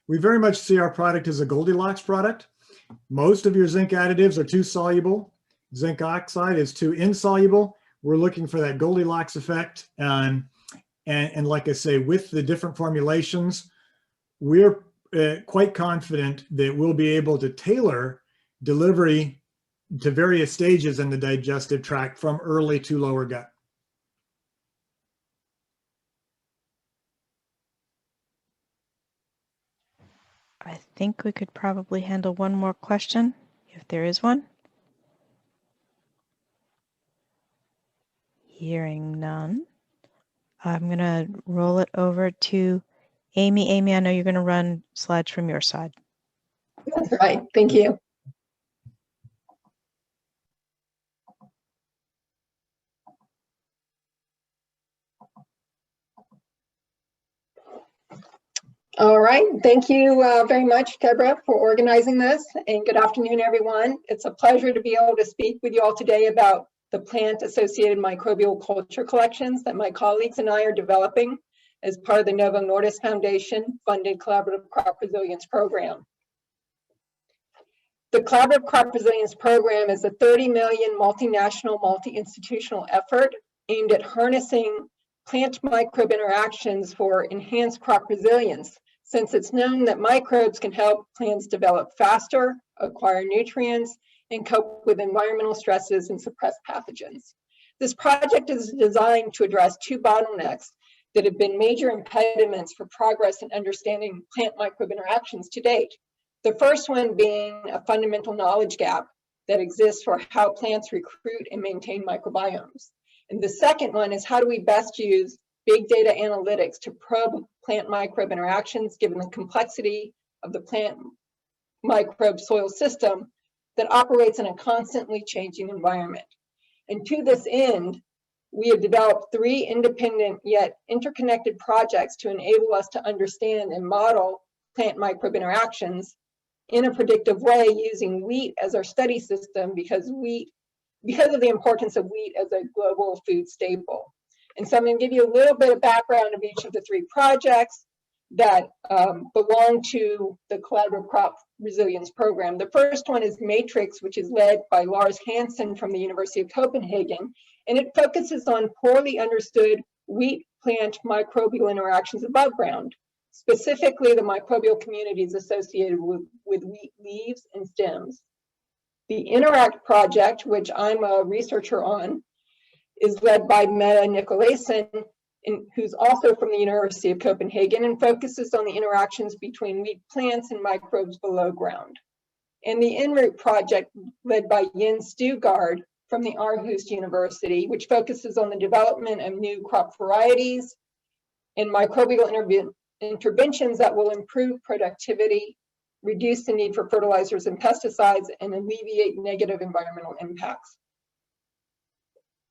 We very much see our product as a Goldilocks product. Most of your zinc additives are too soluble. Zinc oxide is too insoluble. We're looking for that Goldilocks effect. And like I say, with the different formulations, we're quite confident that we'll be able to tailor delivery to various stages in the digestive tract, from early to lower gut. I think we could probably handle one more question, if there is one. Hearing none, I'm going to roll it over to Amy. Amy, I know you're going to run slides from your side. That's right. Thank you. All right. Thank you very much, Deborah, for organizing this. And good afternoon, everyone. It's a pleasure to be able to speak with you all today about the plant-associated microbial culture collections that my colleagues and I are developing as part of the Novo Nordisk Foundation-funded Collaborative Crop Resilience Program. The Collaborative Crop Resilience Program is a 30 million multinational, multi-institutional effort aimed at harnessing plant microbe interactions for enhanced crop resilience, since it's known that microbes can help plants develop faster, acquire nutrients, and cope with environmental stresses and suppress pathogens. This project is designed to address two bottlenecks that have been major impediments for progress in understanding plant microbe interactions to date. The first one being a fundamental knowledge gap that exists for how plants recruit and maintain microbiomes. And the second one is, how do we best use big data analytics to probe plant microbe interactions, given the complexity of the plant microbe soil system that operates in a constantly changing environment. And to this end, we have developed 3 independent yet interconnected projects to enable us to understand and model plant microbe interactions in a predictive way, using wheat as our study system, because of the importance of wheat as a global food staple. And so I'm going to give you a little bit of background of each of the 3 projects that belong to the Collaborative Crop Resilience Program. The first one is Matrix, which is led by Lars Hansen from the University of Copenhagen, and it focuses on poorly understood wheat plant microbial interactions above ground, specifically the microbial communities associated with wheat leaves and stems. The Interact project, which I'm a researcher on, is led by Mette Nicolaisen, who's also from the University of Copenhagen, and focuses on the interactions between wheat plants and microbes below ground. And the Enroot project, led by Jens Stugard from the Aarhus University, which focuses on the development of new crop varieties and microbial interventions that will improve productivity reduce the need for fertilizers and pesticides, and alleviate negative environmental impacts.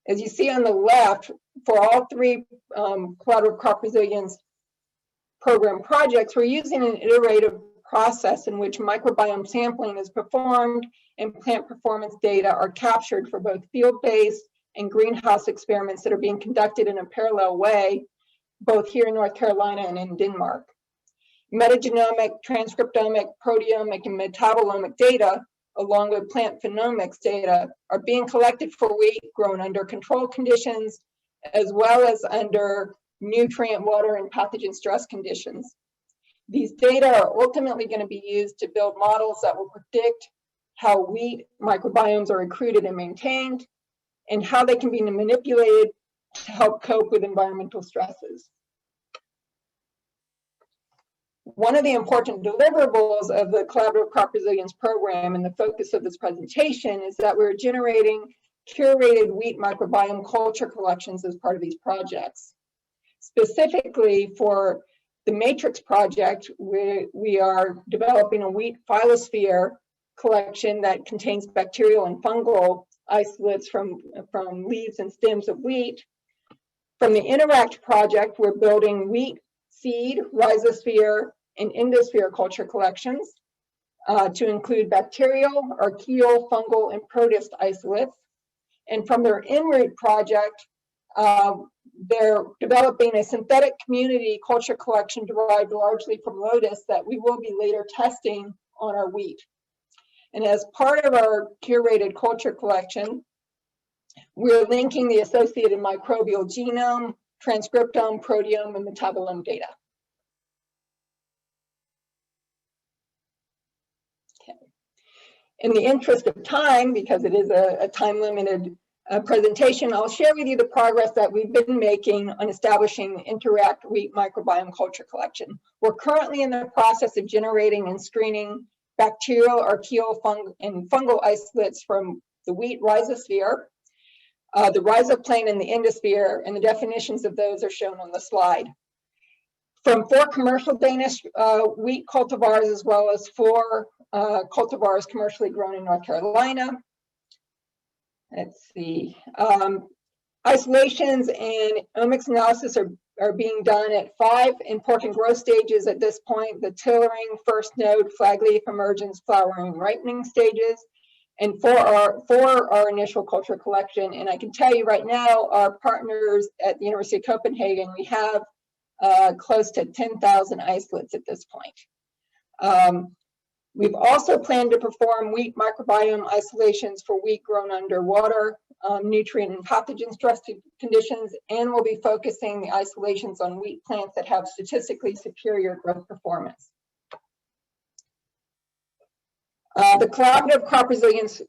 As you see on the left, for all three collaborative crop resilience program projects, we're using an iterative process in which microbiome sampling is performed and plant performance data are captured for both field-based and greenhouse experiments that are being conducted in a parallel way, both here in North Carolina and in Denmark. Metagenomic, transcriptomic, proteomic, and metabolomic data, along with plant phenomics data, are being collected for wheat grown under control conditions, as well as under nutrient, water, and pathogen stress conditions. These data are ultimately going to be used to build models that will predict how wheat microbiomes are recruited and maintained, and how they can be manipulated to help cope with environmental stresses. One of the important deliverables of the Collaborative Crop Resilience Program and the focus of this presentation is that we're generating curated wheat microbiome culture collections as part of these projects. Specifically for the Matrix project, we are developing a wheat phylosphere collection that contains bacterial and fungal isolates from leaves and stems of wheat. From the Interact project, we're building wheat seed, rhizosphere, and endosphere culture collections to include bacterial, archaeal, fungal, and protist isolates. And from their En-route project, they're developing a synthetic community culture collection derived largely from lotus that we will be later testing on our wheat. And as part of our curated culture collection, we're linking the associated microbial genome, transcriptome, proteome, and metabolome data. Okay. In the interest of time, because it is a time-limited presentation, I'll share with you the progress that we've been making on establishing the Interact wheat microbiome culture collection. We're currently in the process of generating and screening bacterial, archaeal, and fungal isolates from the wheat rhizosphere, the rhizoplane, and the endosphere, and the definitions of those are shown on the slide. From 4 commercial Danish wheat cultivars, as well as 4 cultivars commercially grown in North Carolina. Let's see. Isolations and omics analysis are being done at 5 important growth stages at this point: the tillering, first node, flag leaf emergence, flowering, ripening stages, and for our initial culture collection. And I can tell you right now, our partners at the University of Copenhagen, we have close to 10,000 isolates at this point. We've also planned to perform wheat microbiome isolations for wheat grown under water, nutrient and pathogen stress conditions, and we'll be focusing the isolations on wheat plants that have statistically superior growth performance. The Collaborative Crop Resilience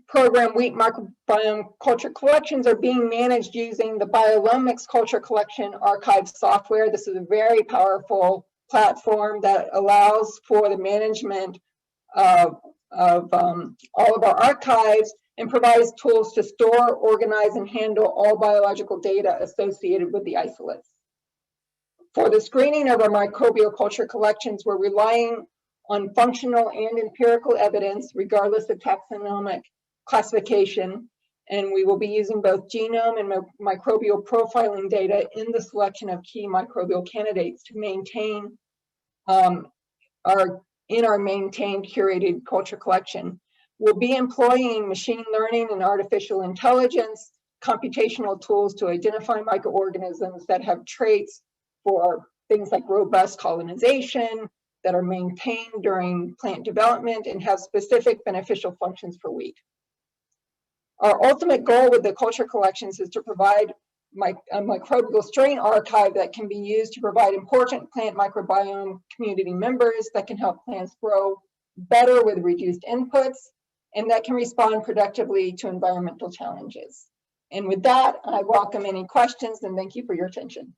Program wheat microbiome culture collections are being managed using the Biolomics Culture Collection Archive software. This is a very powerful platform that allows for the management of all of our archives and provides tools to store, organize, and handle all biological data associated with the isolates. For the screening of our microbial culture collections, we're relying on functional and empirical evidence, regardless of taxonomic classification, and we will be using both genome and microbial profiling data in the selection of key microbial candidates to maintain our maintained curated culture collection. We'll be employing machine learning and artificial intelligence, computational tools to identify microorganisms that have traits for things like robust colonization, that are maintained during plant development, and have specific beneficial functions for wheat. Our ultimate goal with the culture collections is to provide a microbial strain archive that can be used to provide important plant microbiome community members that can help plants grow better with reduced inputs, and that can respond productively to environmental challenges. And with that, I welcome any questions, and thank you for your attention.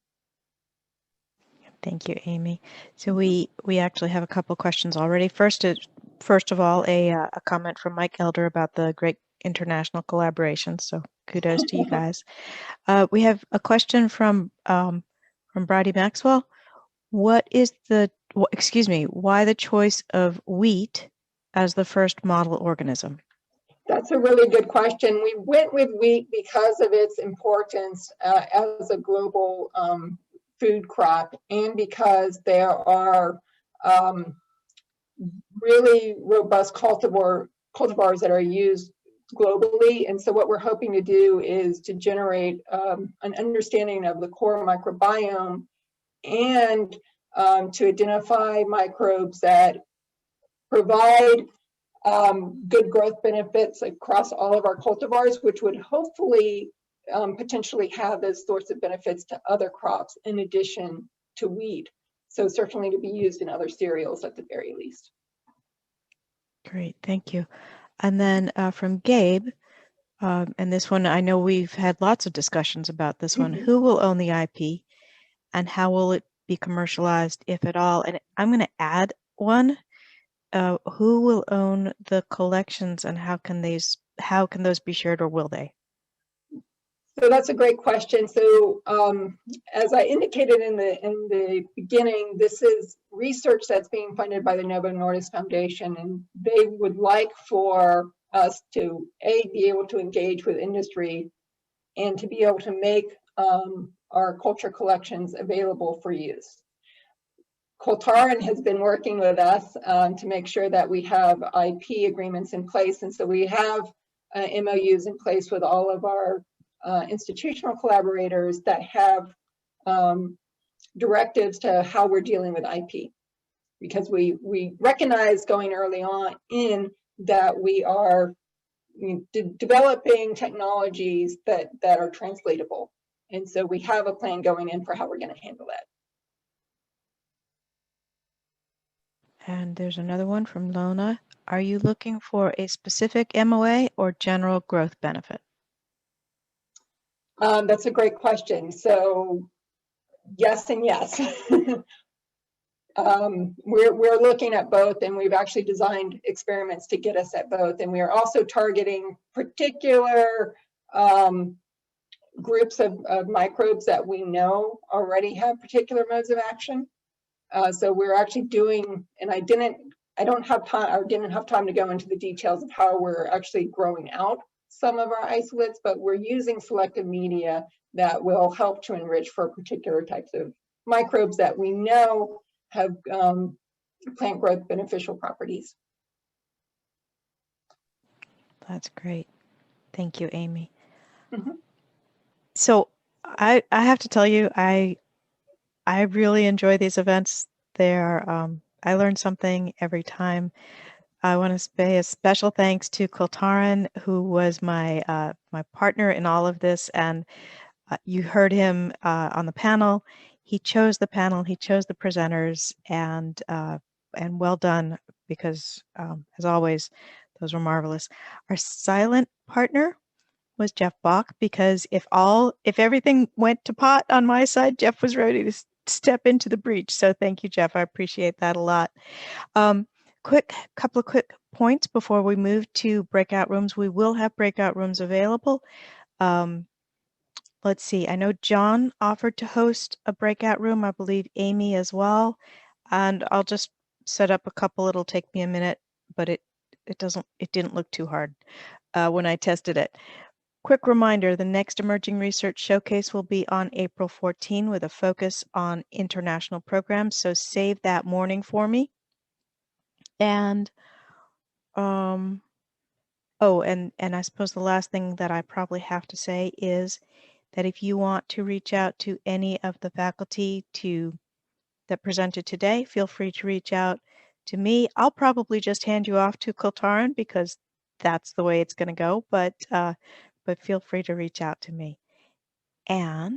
Thank you, Amy. So we actually have a couple questions already. First of all, a comment from Mike Elder about the great international collaboration. So kudos to you guys. We have a question from Brady Maxwell. What is the excuse me, why the choice of wheat as the first model organism? That's a really good question. We went with wheat because of its importance as a global food crop, and because there are really robust cultivars that are used globally. And so what we're hoping to do is to generate an understanding of the core microbiome, and to identify microbes that provide good growth benefits across all of our cultivars, which would hopefully potentially have those sorts of benefits to other crops in addition to wheat. So certainly to be used in other cereals at the very least. Great, thank you. And then from Gabe, and this one, I know we've had lots of discussions about this one. Who will own the IP and how will it be commercialized, if at all? And I'm going to add one. Who will own the collections, and how can those be shared, or will they? So that's a great question. So as I indicated in the beginning, this is research that's being funded by the Novo Nordisk Foundation, and they would like for us to be able to engage with industry and to be able to make our culture collections available for use. Kultaran has been working with us to make sure that we have IP agreements in place, and so we have MOUs in place with all of our institutional collaborators that have directives to how we're dealing with IP, because we recognize going early on in that we are developing technologies that are translatable, and so we have a plan going in for how we're going to handle that. And there's another one from Lona. Are you looking for a specific MOA or general growth benefit? That's a great question. So yes and yes. We're looking at both, and we've actually designed experiments to get us at both. And we are also targeting particular groups of microbes that we know already have particular modes of action. So we're actually doing, and I didn't have time to go into the details of how we're actually growing out some of our isolates, but we're using selective media that will help to enrich for particular types of microbes that we know have plant growth beneficial properties. That's great. Thank you, Amy. So I have to tell you, I really enjoy these events. I learn something every time. I want to pay a special thanks to Kultaran, who was my partner in all of this, and you heard him on the panel. He chose the panel, he chose the presenters, and well done, because as always, those were marvelous. Our silent partner was Jeff Bach, because if everything went to pot on my side, Jeff was ready to step into the breach. So thank you, Jeff. I appreciate that a lot. Couple of quick points before we move to breakout rooms. We will have breakout rooms available. Let's see. I know Jon offered to host a breakout room. I believe Amy as well. And I'll just set up a couple. It'll take me a minute, but it didn't look too hard when I tested it. Quick reminder, the next Emerging Research Showcase will be on April 14 with a focus on international programs, so save that morning for me. And and I suppose the last thing that I probably have to say is that if you want to reach out to any of the faculty that presented today, feel free to reach out to me. I'll probably just hand you off to Kultaran, because that's the way it's going to go, but feel free to reach out to me. And